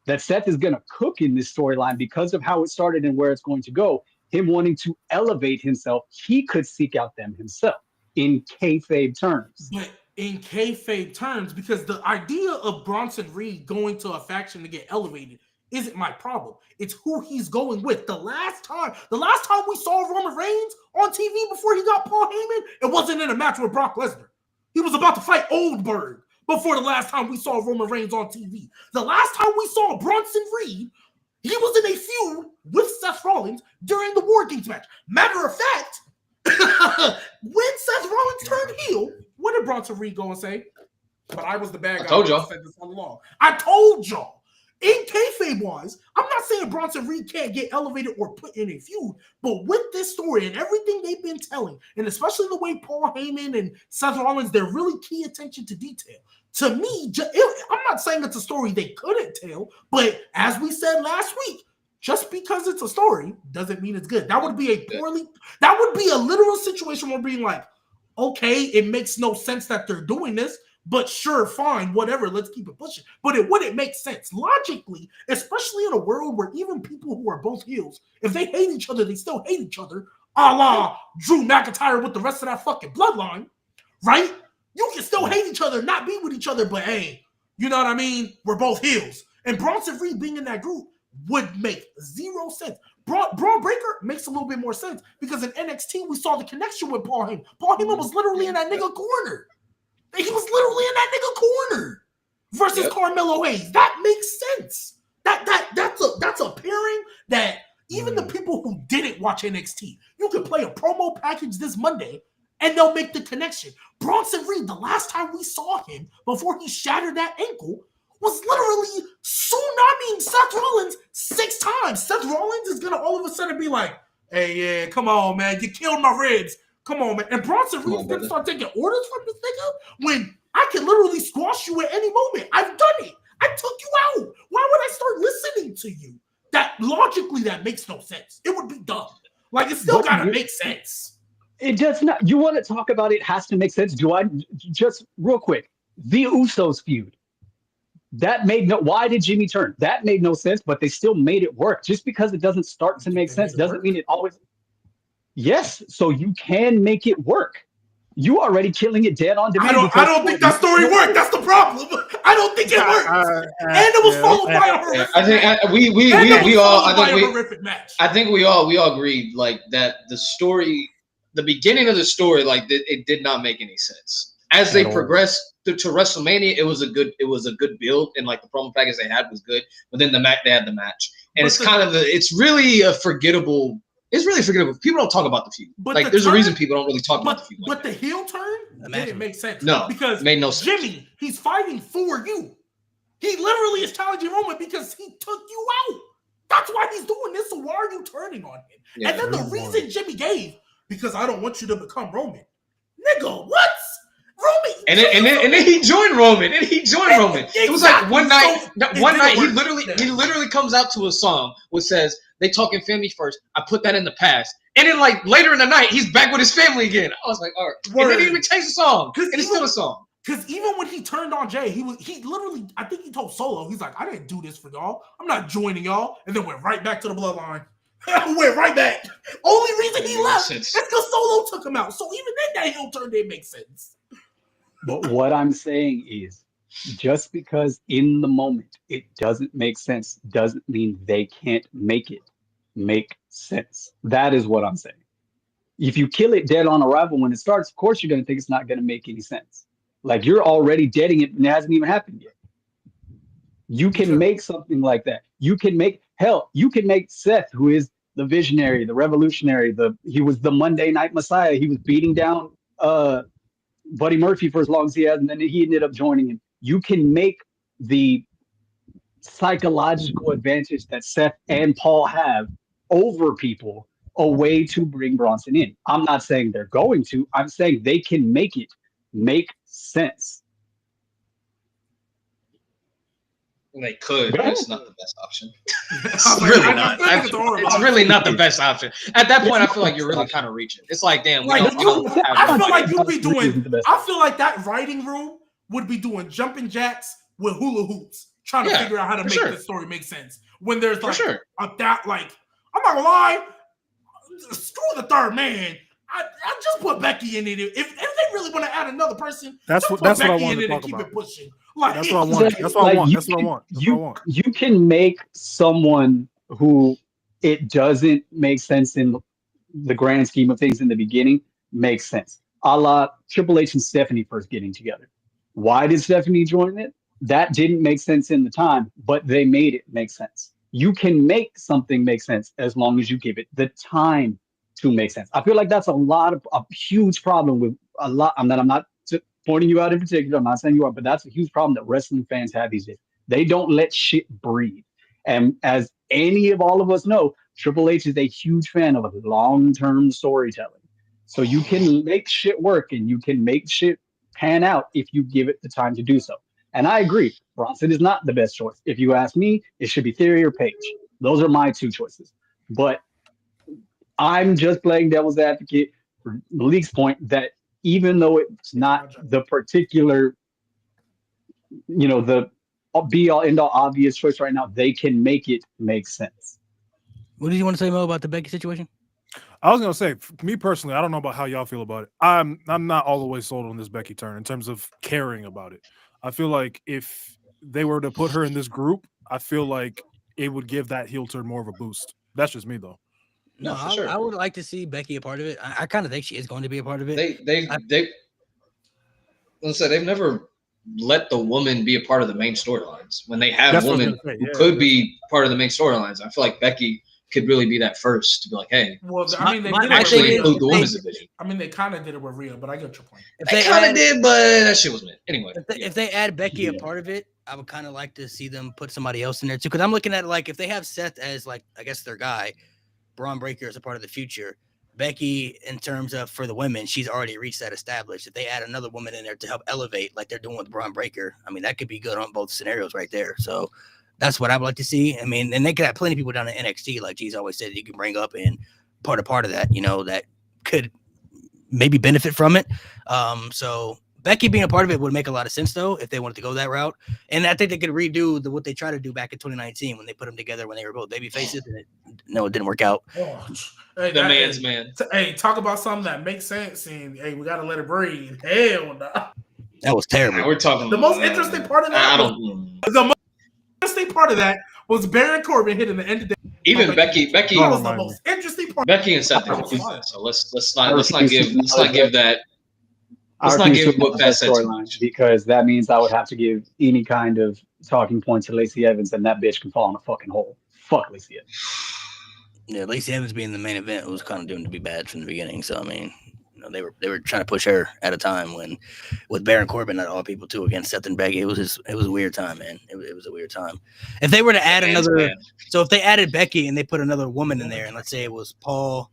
that Seth is going to cook in this storyline because of how it started and where it's going to go. Him wanting to elevate himself, he could seek out them himself in kayfabe terms.
But in kayfabe terms, because the idea of Bronson Reed going to a faction to get elevated isn't my problem. It's who he's going with. The last time we saw Roman Reigns on TV before he got Paul Heyman, it wasn't in a match with Brock Lesnar. He was about to fight Oldberg before the last time we saw Roman Reigns on TV. The last time we saw Bronson Reed, he was in a feud with Seth Rollins during the War Games match. Matter of fact, when Seth Rollins turned heel, what did Bronson Reed go and say? But I was the bad guy.
I told y'all.
Said this all along. I told y'all. In kayfabe wise, I'm not saying Bronson Reed can't get elevated or put in a feud, but with this story and everything they've been telling, and especially the way Paul Heyman and Seth Rollins, they're really key attention to detail. To me, I'm not saying it's a story they couldn't tell, but as we said last week, just because it's a story doesn't mean it's good. That would be a literal situation where being like, okay, it makes no sense that they're doing this, but sure, fine, whatever, let's keep it pushing. But it wouldn't make sense logically, especially in a world where even people who are both heels, if they hate each other, they still hate each other, a la Drew McIntyre with the rest of that fucking bloodline, right? You can still hate each other, not be with each other, but hey, you know what I mean? We're both heels. And Bronson Reed being in that group would make zero sense. Braun Breaker makes a little bit more sense because in NXT, we saw the connection with Paul Heyman. Paul Heyman was literally in that nigga corner. He was literally in that nigga corner versus Carmelo Hayes. That makes sense. That's a pairing that even the people who didn't watch NXT, you could play a promo package this Monday and they'll make the connection. Bronson Reed, the last time we saw him before he shattered that ankle, was literally tsunamiing Seth Rollins 6 times. Seth Rollins is gonna all of a sudden be like, hey, yeah, come on, man, you killed my ribs. Come on, man. And Bronson Reed's gonna start taking orders from this nigga when I can literally squash you at any moment. I've done it. I took you out. Why would I start listening to you? That logically, that makes no sense. It would be dumb. Like, it still gotta make sense.
It does not. You want to talk about it has to make sense. Do I just real quick? The Usos feud. That made no. Why did Jimmy turn? That made no sense, but they still made it work. Just because it doesn't start to make sense doesn't mean it always. Yes, so you can make it work. You already killing it dead on demand.
I don't think that story worked. That's the problem. I don't think it worked. And it was followed by a horrific match.
I think we all agreed like that the story, the beginning of the story, like it did not make any sense. As they progressed to WrestleMania, it was a good build, and like the promo package they had was good. But then they had the match, and it's really a forgettable. It's really forgettable. People don't talk about the feud. But there's a reason people don't really talk about the feud.
But the heel turn didn't make sense.
No,
because
made no sense.
Jimmy, he's fighting for you. He literally is challenging Roman because he took you out. That's why he's doing this. So why are you turning on him? Yeah, and then the reason Jimmy gave, because I don't want you to become Roman. Nigga, what? Roman.
And then he joined Roman. Roman. It was like one night he literally comes out to a song which says, they talking family first. I put that in the past. And then like later in the night, he's back with his family again. I was like, all right. And then he even changed the song. And it's still a song.
Because even when he turned on Jay, he literally, I think he told Solo, he's like, I didn't do this for y'all. I'm not joining y'all. And then went right back to the bloodline. Went right back. Only reason he left is because Solo took him out. So even then that heel turn didn't make sense.
But what I'm saying is, just because in the moment it doesn't make sense doesn't mean they can't make it make sense. That is what I'm saying. If you kill it dead on arrival when it starts, of course you're going to think it's not going to make any sense. Like you're already deading it and it hasn't even happened yet. You can make something like that. You can make Seth, who is the visionary, the revolutionary, he was the Monday Night Messiah. He was beating down Buddy Murphy for as long as he has, and then he ended up joining him. You can make the psychological advantage that Seth and Paul have over people a way to bring Bronson in. I'm not saying they're going to. I'm saying they can make it make sense.
They could, but it's not the best option. It's really not. It's really not the best option. At that point, I feel like you're really kind of reaching. It's like, damn.
I feel like you'd be doing. I feel like that writing room would be doing jumping jacks with hula hoops, trying to figure out how to make this story make sense. When there's like I'm not gonna lie. Screw the third man. I just put Becky in it. If they really want to add another person,
that's what I want to talk
keep
about.
It pushing. Like,
that's what I want. That's what I want.
You can make someone who it doesn't make sense in the grand scheme of things in the beginning make sense. A la Triple H and Stephanie first getting together. Why did Stephanie join it? That didn't make sense in the time, but they made it make sense. You can make something make sense as long as you give it the time to make sense. I feel like that's a huge problem with a lot. I'm not pointing you out in particular. I'm not saying you are, but that's a huge problem that wrestling fans have these days. They don't let shit breathe. And as all of us know, Triple H is a huge fan of long-term storytelling. So you can make shit work and you can make shit pan out if you give it the time to do so. And I agree, Bronson is not the best choice. If you ask me, it should be Theory or Page. Those are my two choices. But I'm just playing devil's advocate for Malik's point that even though it's not the particular, the be-all, end-all obvious choice right now, they can make it make sense.
What did you want to say, Mo, about the Becky situation?
I was going to say, for me personally, I don't know about how y'all feel about it. I'm not all the way sold on this Becky turn in terms of caring about it. I feel like if they were to put her in this group, I feel like it would give that heel turn more of a boost. That's just me, though.
No, sure. I would like to see Becky a part of it. I kind of think she is going to be a part of it.
they've never let the woman be a part of the main storylines. When they have
That's what I was
women
gonna say,
who
yeah,
could be part of the main storylines, I feel like Becky could really be that first to be like, hey,
Well, I mean, they
my-
did
my
it with
actually
thing is-
Rhea.
include the women's division.
I mean, they kind of did it with Rhea, but I get your point.
If
They
they
kind of
add,
did, but that shit was mid. Anyway,
if they add Becky a
Yeah.
part of it, I would kind of like to see them put somebody else in there too. Because I'm looking at it like if they have Seth as like I guess their guy, Braun Breaker is a part of the future. Becky, in terms of for the women, she's already reached that established. If they add another woman in there to help elevate, like they're doing with Braun Breaker, I mean that could be good on both scenarios right there. So that's what I would like to see. I mean, and they could have plenty of people down at NXT, like G's always said, you can bring up and part of that, that could maybe benefit from it. So Becky being a part of it would make a lot of sense though if they wanted to go that route. And I think they could redo what they tried to do back in 2019 when they put them together when they were both baby faces. And it didn't work out.
Oh, hey,
the man's man.
Hey, talk about something that makes sense. And hey, we gotta let it breathe. Hell no.
That was terrible.
We're talking
The most interesting part of that.
I don't.
The most interesting part of that was Baron Corbin hitting the end of the day.
Even Becky,
That was the most interesting part.
Becky and Seth are confused. So let's not give that. Let's not give what Pat said too much.
Because that means I would have to give any kind of talking point to Lacey Evans, and that bitch can fall in a fucking hole. Fuck Lacey Evans.
Yeah, Lacey Evans being the main event was kind of doomed to be bad from the beginning. So I mean, they were trying to push her at a time when with Baron Corbin at all people too against Seth and Becky. It was a weird time, man. It was a weird time. If they were to add so if they added Becky and they put another woman in there, and let's say it was Paul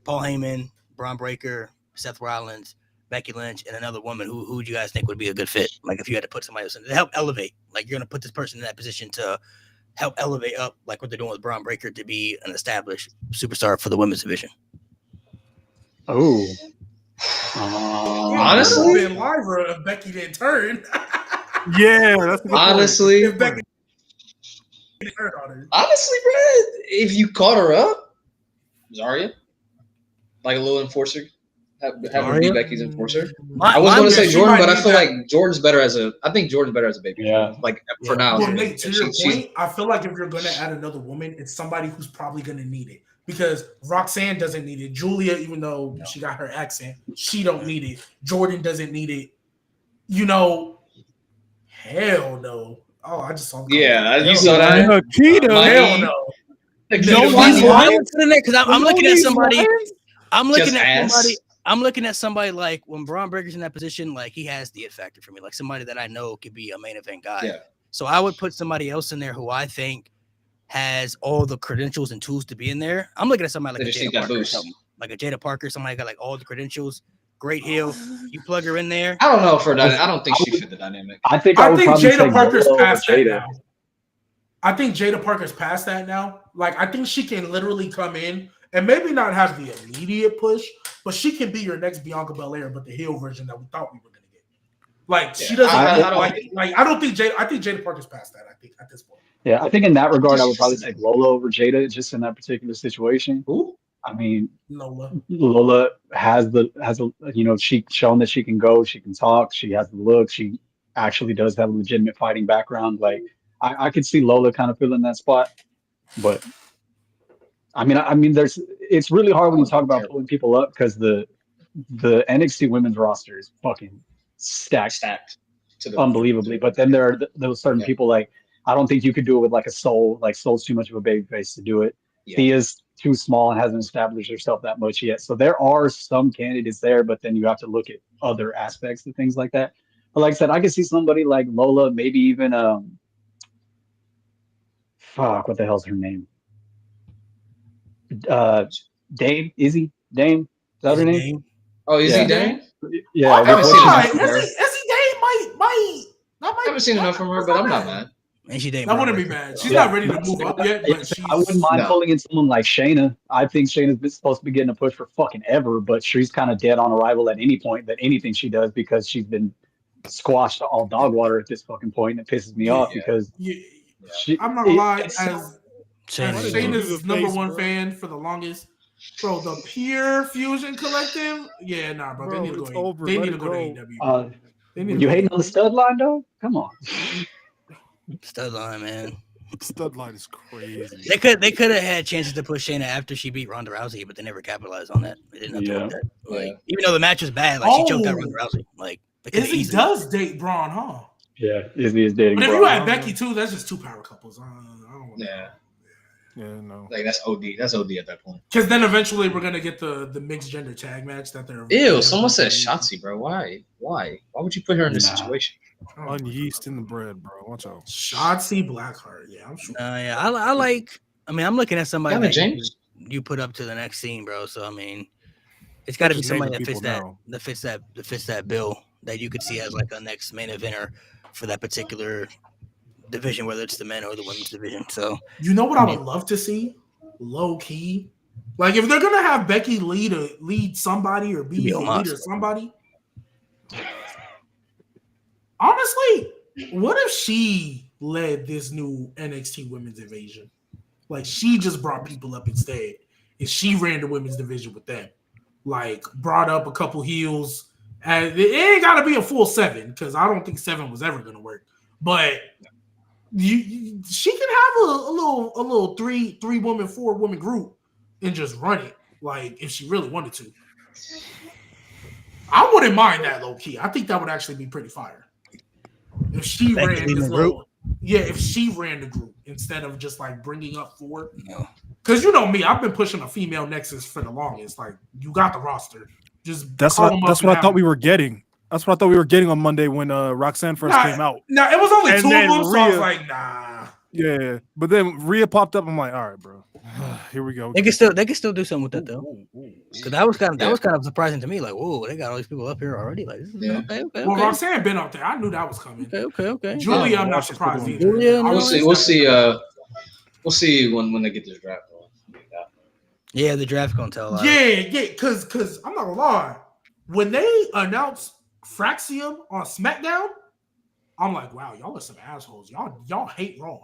Heyman, Braun Breaker, Seth Rollins, Becky Lynch, and another woman, who would you guys think would be a good fit? Like if you had to put somebody else in to help elevate, like you're gonna put this person in that position to help elevate up, like what they're doing with Braun Breaker to be an established superstar for the women's division.
Oh.
Honestly,
been liver if Becky didn't turn.
Yeah, that's a good
honestly,
If Becky didn't turn on her.
honestly, bro, if you caught her up, Zarya, like a little enforcer, have her be Becky's enforcer. I was going to say Jordan, but I feel like Jordan's better as a. I think Jordan's better as a baby.
Yeah.
Like for now.
Well, Nate, to your point, I feel like if you're going to add another woman, it's somebody who's probably going to need it. Because Roxanne doesn't need it. Julia, even though she got her accent, she don't need it. Jordan doesn't need it. Hell no. Oh, I just saw.
Yeah, you saw that.
Nikita.
Hell no.
Because I'm looking at somebody. I'm looking
Just
at
ass.
somebody. I'm looking at somebody like when Braun Breaker's in that position, like he has the it factor for me, like somebody that I know could be a main event guy.
Yeah.
So I would put somebody else in there who I think has all the credentials and tools to be in there. I'm looking at somebody like
They
a
just need
Jada
that
Parker or
boost.
something. Like a Jada Parker, somebody got like all the credentials, great heel. You plug her in there.
I don't know for that. I don't think she fit the dynamic.
I think
Jada Parker's
Willow
past
over
that
Jada.
now. I think Jada Parker's past that now. Like, I think she can literally come in and maybe not have the immediate push, but she can be your next Bianca Belair, but the heel version that we thought we were going to get. Like, she doesn't. I don't think Jada. I think Jada Parker's past that. I think at this point.
Yeah, I think in that regard, I would probably take Lola over Jada, just in that particular situation.
Who?
I mean,
Lola
has she's shown that she can go, she can talk, she has the look, she actually does have a legitimate fighting background. Like, I could see Lola kind of filling that spot, but I mean, it's really hard when you talk about pulling people up because the NXT women's roster is fucking stacked unbelievably. But then there are those certain people like. I don't think you could do it with like a Soul. Like Soul's too much of a baby face to do it. Yeah. Thea's too small and hasn't established herself that much yet. So there are some candidates there, but then you have to look at other aspects of things like that. But like I said, I could see somebody like Lola, maybe even what the hell's her name? Dame? Izzy? Dame? Is that her name?
Oh, Izzy Dame?
Yeah.
I haven't seen enough from her.
Izzy Dame might.
I haven't seen enough from her, but I'm not mad.
And she
that wouldn't be bad. She's not ready to move up yet. But
I wouldn't mind pulling in someone like Shayna. I think Shayna's supposed to be getting a push for fucking ever, but she's kind of dead on arrival at any point that anything she does because she's been squashed to all dog water at this fucking point. And it pisses me off because
I'm not gonna lie. As Shayna's #1 fan for the longest, bro. The Pure Fusion Collective, bro. They need to go. They need to go to AEW.
You hating on the stud line, though? Come on.
Stud line, man.
Stud line is crazy.
They could have had chances to push Shayna after she beat Ronda Rousey, but they never capitalized on that. They didn't have to do that. Like, even though the match was bad, like she choked out Ronda Rousey. Like,
Izzy does date Braun, huh?
Yeah, Izzy is dating.
But if
Braun.
you had Becky too, that's just two power couples. I don't want
Yeah, no.
Like that's OD. That's OD at that point.
Because then eventually we're gonna get the mixed gender tag match that they're.
Ew! Someone said Shotzi, bro. Why? Why would you put her in this situation?
Unyeast in the bread, bro. Watch out.
Shotzi Blackheart. Yeah, I'm sure.
Yeah, I like. I mean, I'm looking at somebody
Kevin
that
James.
you put up to the next scene, bro. So I mean, it's got to be
Just
somebody
naming
that fits
people
that fits that bill that you could see as like a next main eventer for that particular division, whether it's the men or the women's division. So
you know what I would love to see, low key, like if they're gonna have Becky lead somebody or be the leader of somebody. Honestly, what if she led this new NXT Women's Division? Like she just brought people up instead, and she ran the women's division with them. Like brought up a couple heels, and it ain't got to be a full 7 because I don't think 7 was ever gonna work. But she can have a little 3 woman 4 woman group and just run it. Like if she really wanted to, I wouldn't mind that low key. I think that would actually be pretty fire if she ran this group. Yeah, if she ran the group instead of just like bringing up 4. Because you know me, I've been pushing a female nexus for the longest. Like you got the roster, just
that's what I thought we were getting. That's what I thought we were getting on Monday when Roxanne first came out.
No, it was only 2 of them, so I was like, nah.
Yeah, but then Rhea popped up. I'm like, all right, bro. Here we go.
They can still do something with that though. Because that was kind of surprising to me. Like, whoa, they got all these people up here already. Like, okay.
Well, Roxanne been up there. I knew that was coming.
Okay.
Julia, I'm not surprised either.
We'll see. We'll see when they get this draft going.
Yeah, the draft gonna tell.
Yeah. Because I'm not gonna lie. When they announced Fraxium on Smackdown, I'm like, wow, y'all are some assholes. Y'all hate Raw.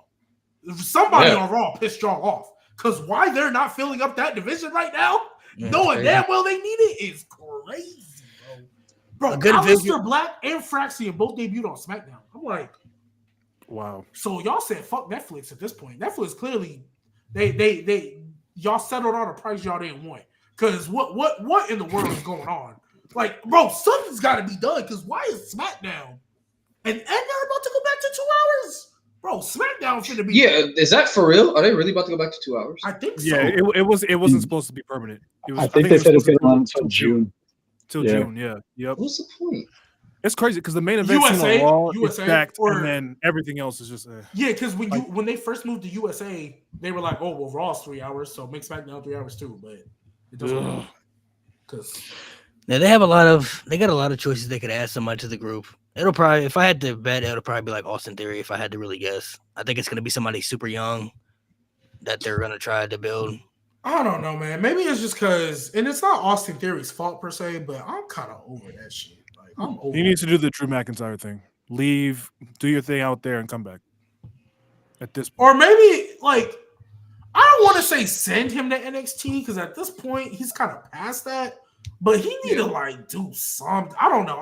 Somebody on Raw pissed y'all off. Because why they're not filling up that division right now, knowing damn well they need it, is crazy, bro. Aleister Black and Fraxium both debuted on SmackDown. I'm like,
wow.
So y'all said fuck Netflix at this point. Netflix clearly, they y'all settled on a price y'all didn't want. Because what in the world is going on? Like, bro, something's got to be done. Because why is SmackDown? And they're about to go back to 2 hours. Bro, SmackDown should be.
Yeah, is that for real? Are they really about to go back to 2 hours?
I think so.
Yeah, it wasn't supposed to be permanent.
I think they said it's going to run until June.
June, yeah. Yep.
What's the point?
It's crazy because the main event is stacked, and then everything else is just.
Yeah, because when they first moved to USA, they were like, "Oh, well, Raw's 3 hours, so make SmackDown 3 hours too." But it doesn't because.
Yeah, they got a lot of choices they could add somebody to the group. It'll probably, if I had to bet, it'll probably be like Austin Theory if I had to really guess. I think it's going to be somebody super young that they're going to try to build.
I don't know, man. Maybe it's just because, and it's not Austin Theory's fault per se, but I'm kind of over that shit. Like, I'm over.
He needs to do the Drew McIntyre thing. Leave, do your thing out there, and come back. At this point.
Or maybe, like, I don't want to say send him to NXT because at this point, he's kind of past that. But he need to like do something. I don't know.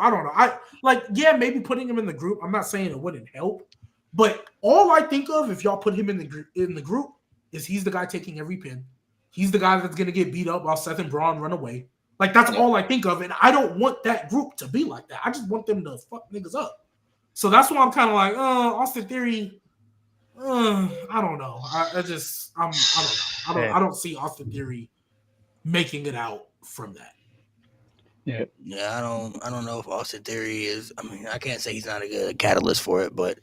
Maybe putting him in the group. I'm not saying it wouldn't help, but all I think of if y'all put him in the group is he's the guy taking every pin. He's the guy that's gonna get beat up while Seth and Braun run away. Like that's all I think of, and I don't want that group to be like that. I just want them to fuck niggas up. So that's why I'm kind of like, Austin Theory. I don't know. I don't know. I don't see Austin Theory making it out from that.
Yeah, I don't know if Austin Theory is. I mean, I can't say he's not a good catalyst for it, but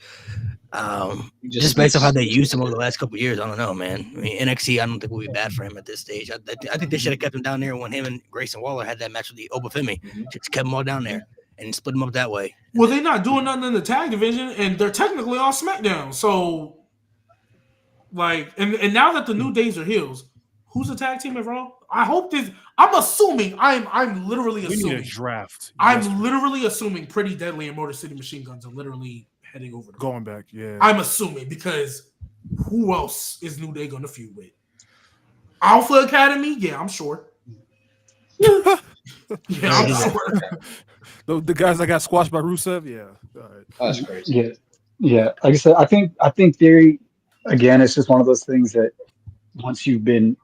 just based off how they used him over the last couple of years, I don't know, man. I mean, NXT, I don't think will be bad for him at this stage. I think they should have kept him down there when him and Grayson Waller had that match with the Obafemi. Just kept them all down there and split them up that way.
Well, they're not doing nothing in the tag division, and they're technically on SmackDown. So, like, and now that the New Days are heels, who's the tag team at Raw? I hope this. I'm assuming. I'm literally assuming.
We need a draft.
I'm literally assuming Pretty Deadly and Motor City Machine Guns are literally heading over.
Going back, yeah.
I'm assuming because who else is New Day going to feud with? Alpha Academy? Yeah, I'm sure. Yeah, I'm sure.
The guys that got squashed by Rusev? Yeah. All right.
That's crazy.
Yeah. Like I said, I think Theory, again, it's just one of those things that once you've been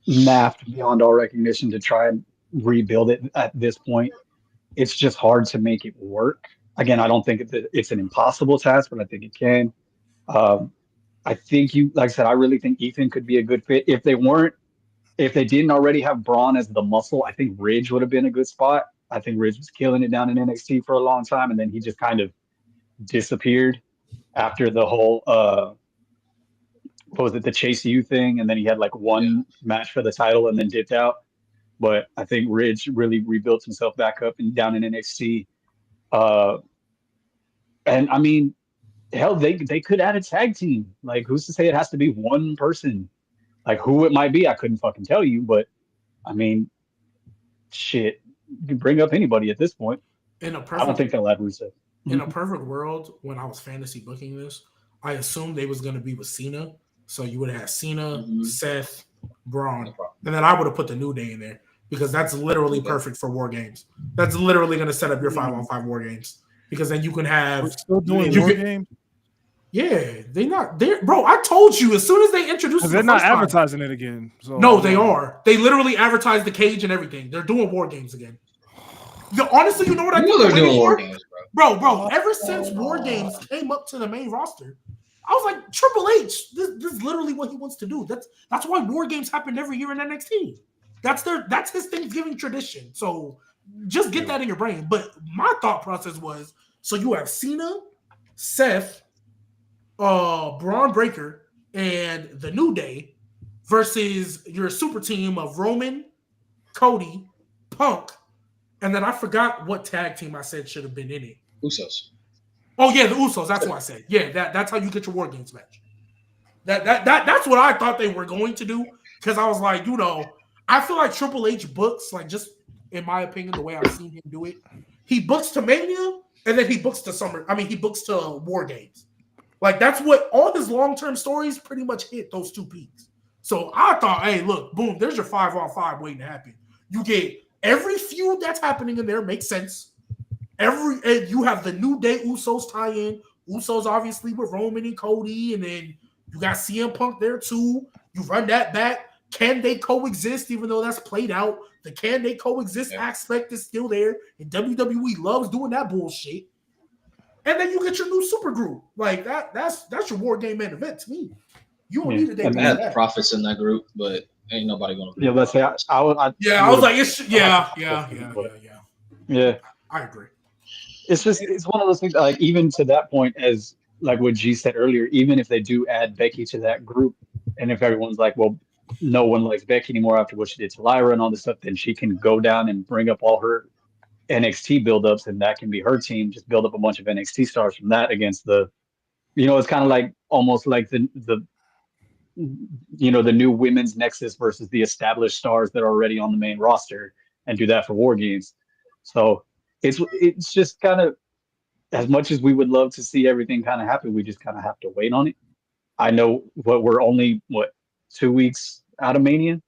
naffed beyond all recognition to try and rebuild it at this point, it's just hard to make it work. Again, I don't think it's an impossible task, but I think it can. I think like I said, I really think Ethan could be a good fit. If they didn't already have Braun as the muscle, I think Ridge would have been a good spot. I think Ridge was killing it down in NXT for a long time, and then he just kind of disappeared after the whole what was it, the Chase U thing, and then he had like one match for the title and then dipped out. But I think Ridge really rebuilt himself back up and down in NXT. And I mean, hell, they could add a tag team. Like, who's to say it has to be one person? Like, who it might be, I couldn't fucking tell you. But I mean, shit, you can bring up anybody at this point. I don't think they'll add Rusev.
In a perfect world, when I was fantasy booking this, I assumed they was going to be with Cena. So you would have had Cena, Seth, Braun, and then I would have put the New Day in there because that's literally perfect for War Games. That's literally going to set up your 5-on-5 War Games because then you can have.
We're still doing War Games.
Yeah, bro. I told you as soon as they introduced it,
they're not advertising it again. So
no, they are. They literally advertise the cage and everything. They're doing War Games again. Honestly, you know what I think they're doing War Games, bro. Ever since War Games came up to the main roster, I was like, Triple H, this is literally what he wants to do. That's why War Games happened every year in NXT. That's his Thanksgiving tradition. So just get that in your brain. But my thought process was, so you have Cena, Seth, Braun Breaker, and the New Day versus your super team of Roman, Cody, Punk, and then I forgot what tag team I said should have been in it.
Usos.
Oh yeah, the Usos. That's what I said. Yeah, that's how you get your War Games match. That's what I thought they were going to do because I was like, I feel like Triple H books, like just in my opinion, the way I've seen him do it, he books to Mania and then he books to he books to War Games. Like that's what all his long-term stories pretty much hit those two peaks. So I thought, hey, look, boom, there's your 5-on-5 waiting to happen. You get every feud that's happening in there makes sense. You have the New Day Usos tie-in. Usos obviously with Roman and Cody, and then you got CM Punk there too. You run that back. Can they coexist? Even though that's played out, the can they coexist aspect is still there, and WWE loves doing that bullshit. And then you get your new super group. Like that's your War Game main event to me. You don't need a day.
I had Profits in that group, but ain't nobody gonna.
Yeah, let's say I
was like, yeah. I agree.
It's one of those things. Like even to that point, as like what G said earlier, even if they do add Becky to that group, and if everyone's like, well, no one likes Becky anymore after what she did to Lyra and all this stuff, then she can go down and bring up all her NXT buildups, and that can be her team. Just build up a bunch of NXT stars from that against the, it's kind of like almost like the new women's nexus versus the established stars that are already on the main roster, and do that for War Games. So it's just kind of, as much as we would love to see everything kind of happen, we just kind of have to wait on it. I know we're only 2 weeks out of Mania.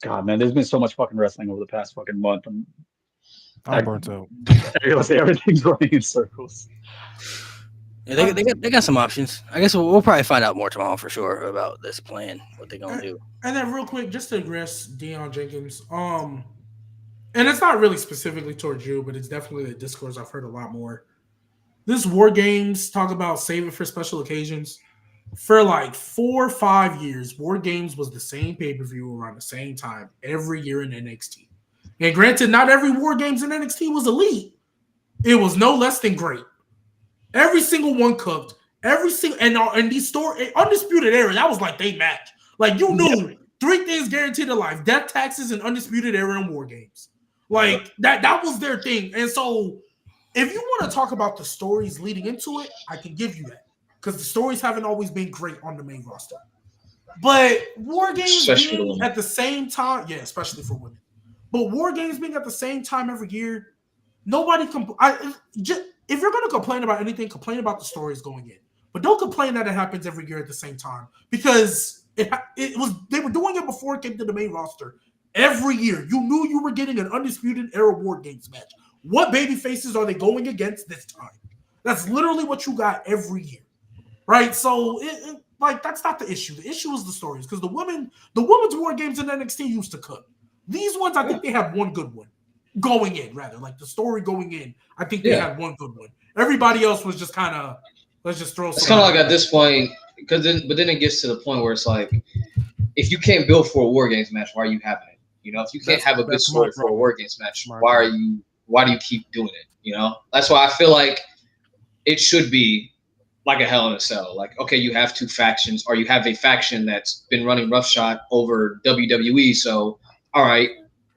God, man, there's been so much fucking wrestling over the past fucking month.
I'm burnt out.
Everything's running in circles.
Yeah, they got some options. I guess we'll probably find out more tomorrow for sure about this plan, what they're gonna do.
And then real quick, just to address Deion Jenkins, and it's not really specifically towards you, but it's definitely the discourse I've heard a lot more. This War Games talk about saving for special occasions. For like 4 or 5 years, War Games was the same pay-per-view around the same time every year in NXT. And granted, not every War Games in NXT was elite. It was no less than great. Every single one cooked. And these Undisputed Era, that was like they match. Like you knew 3 things guaranteed in life: death, taxes, and Undisputed Era and War Games. Like that was their thing. And so if you want to talk about the stories leading into it, I can give you that. Because the stories haven't always been great on the main roster. But War Games being at the same time, especially for women. But War Games being at the same time every year, nobody if you're going to complain about anything, complain about the stories going in. But don't complain that it happens every year at the same time. Because they were doing it before it came to the main roster. Every year, you knew you were getting an Undisputed Era War Games match. What baby faces are they going against this time? That's literally what you got every year. Right, so that's not the issue. The issue is the stories, because the women's War Games in NXT used to cook. These ones, I think they have one good one. going in, rather. Like the story going in, I think they had one good one. Everybody else was just kind of, let's just throw.
It's kind of like at this point, but then it gets to the point where it's like, if you can't build for a War Games match, why are you having it? You know, if you can't have a good story for a War Games match, why do you keep doing it? You know, that's why I feel like it should be like a Hell in a Cell. Like, okay, you have two factions, or you have a faction that's been running roughshod over WWE. So, all right,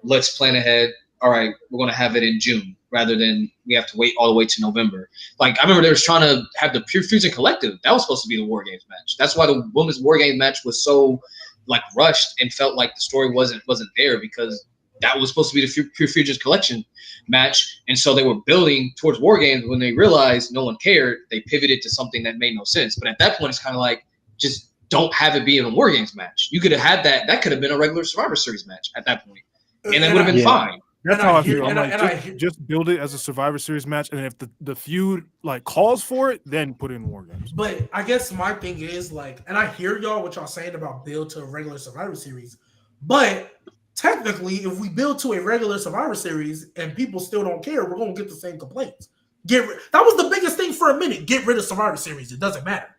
let's plan ahead. All right, we're going to have it in June rather than we have to wait all the way to November. Like, I remember they was trying to have the Pure Fusion Collective. That was supposed to be the War Games match. That's why the Women's War Games match was so, like, rushed and felt like the story wasn't there, because that was supposed to be the Pure Futures Collection match. And so they were building towards War Games. When they realized no one cared, they pivoted to something that made no sense. But at that point, it's kind of like, just don't have it be in a War Games match. You could have had that. That could have been a regular Survivor Series match at that point. And that would have been fine.
That's how I feel. I'm like, just build it as a Survivor Series match, and if the feud like calls for it, then put in War Games.
But I guess my thing is like, and I hear y'all what y'all saying about build to a regular Survivor Series, but technically, if we build to a regular Survivor Series and people still don't care, we're gonna get the same complaints. That was the biggest thing for a minute. Get rid of Survivor Series. It doesn't matter,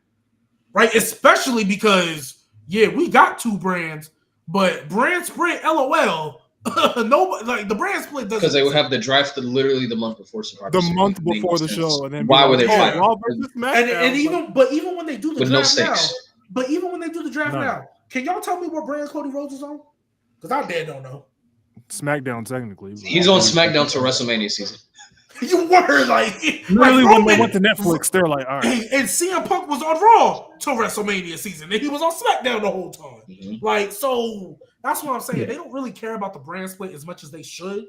right? Especially because we got two brands, but brand split, LOL. Nobody like the brand split doesn't,
because they would have the draft literally the month before Survivor Series.
The month before the show, and then
why were they fighting?
And even when they do the draft now, can y'all tell me what brands Cody Rhodes is on? Because I damn don't know.
Smackdown, technically.
He's on Smackdown till WrestleMania season.
You were like,
literally when they went to Netflix, they're like, all right.
And CM Punk was on Raw till WrestleMania season, and he was on SmackDown the whole time.
Mm-hmm.
Like, so that's what I'm saying. They don't really care about the brand split as much as they should.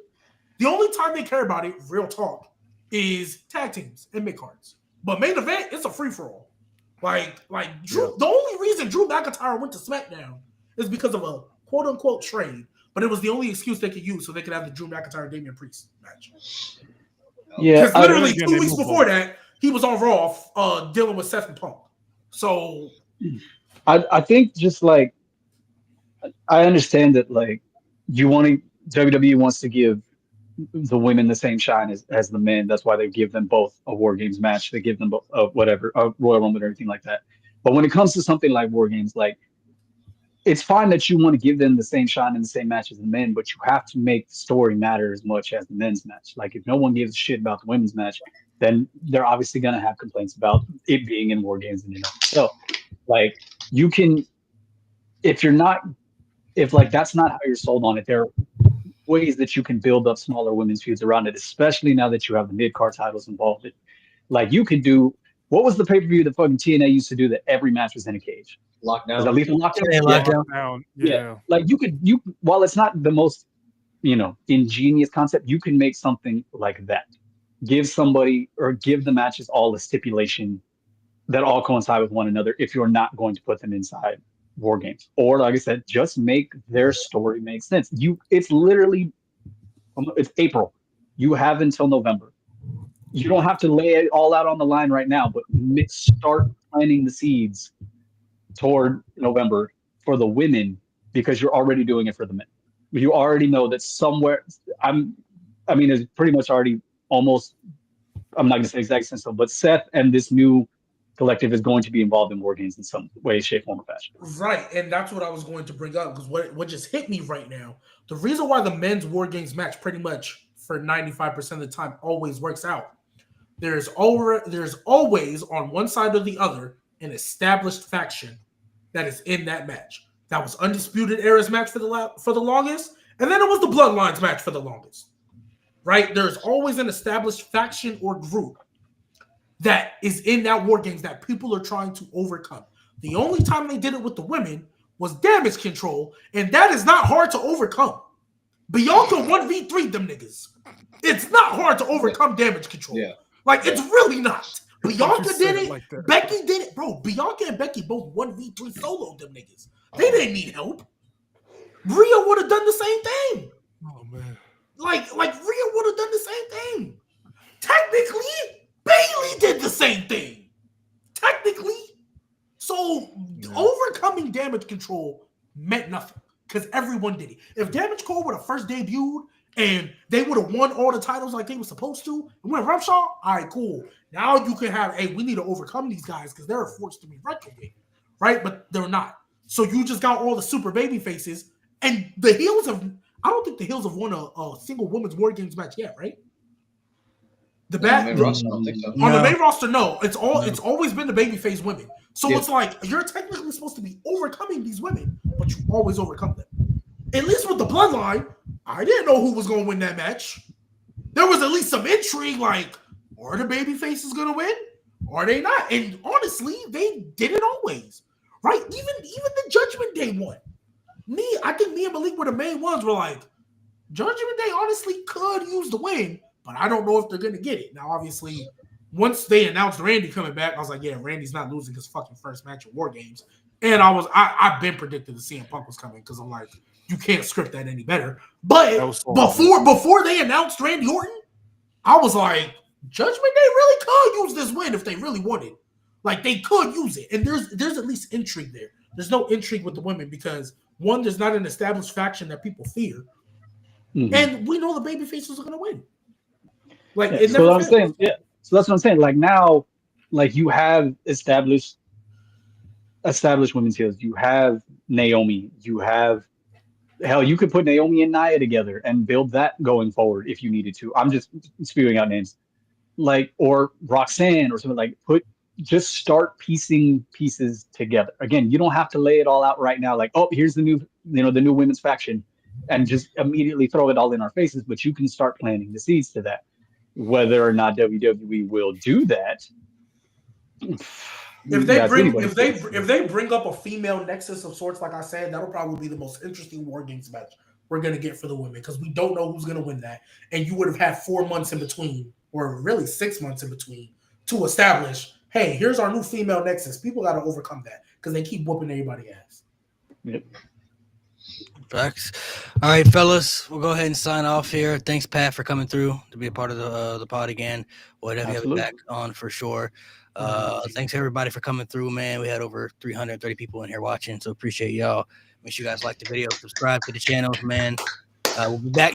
The only time they care about it, real talk, is tag teams and mid cards. But main event, it's a free for all. Like Drew. The only reason Drew McIntyre went to SmackDown is because of a quote unquote trade. But it was the only excuse they could use so they could have the Drew McIntyre Damian Priest match.
Yeah,
because literally 2 weeks before that, he was on Raw dealing with Seth and Punk. So
I think just like I understand that like WWE wants to give the women the same shine as the men. That's why they give them both a War Games match. They give them both a Royal Rumble and everything like that. But when it comes to something like War Games, like it's fine that you want to give them the same shine and the same match as the men, but you have to make the story matter as much as the men's match. Like if no one gives a shit about the women's match, then they're obviously going to have complaints about it being in War Games and so like you can, if like that's not how you're sold on it, there are ways that you can build up smaller women's feuds around it, especially now that you have the mid-card titles involved. Like you could do, what was the pay-per-view that fucking TNA used to do that every match was in a cage?
Lockdown.
Was that Lethal Lockdown?
Lockdown. Yeah.
Like you while it's not the most, ingenious concept, you can make something like that. Give somebody or give the matches all a stipulation that all coincide with one another if you're not going to put them inside War Games. Or like I said, just make their story make sense. It's April. You have until November. You don't have to lay it all out on the line right now, but start planting the seeds toward November for the women because you're already doing it for the men. You already know that somewhere it's pretty much already almost, I'm not going to say exact sense, but Seth and this new collective is going to be involved in War Games in some way, shape, form, or fashion.
Right, and that's what I was going to bring up because what just hit me right now, the reason why the men's War Games match pretty much for 95% of the time always works out, there's always on one side or the other an established faction that is in that match. That was Undisputed Era's match for the longest, and then it was the Bloodlines match for the longest. Right? There's always an established faction or group that is in that War Games that people are trying to overcome. The only time they did it with the women was Damage Control, and that is not hard to overcome. Bianca 1v3 them niggas. It's not hard to overcome Damage Control. Yeah. Like, it's really not. Bianca did it. Like Becky did it. Bro, Bianca and Becky both 1v3 soloed them niggas. They didn't need help. Rhea would have done the same thing.
Oh, man.
Like Rhea would have done the same thing. Technically, Bayley did the same thing. Technically. So, overcoming Damage Control meant nothing because everyone did it. If Damage Control would have first debuted and they would have won all the titles like they were supposed to, and went roughshod, all right, cool. Now you can have, hey, we need to overcome these guys because they're a force to be reckoned with, right? But they're not. So you just got all the super baby faces, and the heels have, I don't think the heels have won a single women's War Games match yet, right? The
main roster, I don't think so.
On the main roster, no. It's always been the babyface women. So it's like you're technically supposed to be overcoming these women, but you always overcome them. At least with the bloodline, I didn't know who was going to win that match. There was at least some intrigue, like, are the babyfaces going to win? Or are they not? And honestly, they didn't always. Right? Even the Judgment Day one. I think me and Malik were the main ones. Were like, Judgment Day honestly could use the win, but I don't know if they're going to get it. Now, obviously, once they announced Randy coming back, I was like, yeah, Randy's not losing his fucking first match at War Games. And I've been predicted that CM Punk was coming because I'm like, you can't script that any better. But before they announced Randy Orton, I was like, Judgment Day really could use this win if they really wanted. Like, they could use it. And there's at least intrigue there. There's no intrigue with the women because, one, there's not an established faction that people fear. Mm-hmm. And we know the babyfaces are going to win. Like, it never fails.
So that's what I'm saying. Like, now, like, you have established women's heels. You have Naomi. You have, hell, you could put Naomi and Nia together and build that going forward if you needed to. I'm just spewing out names. Like, or Roxanne or something, like, just start piecing pieces together. Again, you don't have to lay it all out right now. Like, oh, here's the new women's faction, and just immediately throw it all in our faces. But you can start planting the seeds to that. Whether or not WWE will do that,
if they bring up a female nexus of sorts, like I said, that'll probably be the most interesting War Games match we're gonna get for the women because we don't know who's gonna win that, and you would have had 4 months in between, or really 6 months in between, to establish, hey, here's our new female nexus. People got to overcome that because they keep whooping everybody's ass.
Yep.
Facts. All right, fellas, we'll go ahead and sign off here. Thanks, Pat, for coming through to be a part of the pod again. We'll have you back on for sure. Thanks everybody for coming through, man. We had over 330 people in here watching, so appreciate y'all. Make sure you guys like the video, subscribe to the channels, man. We'll be back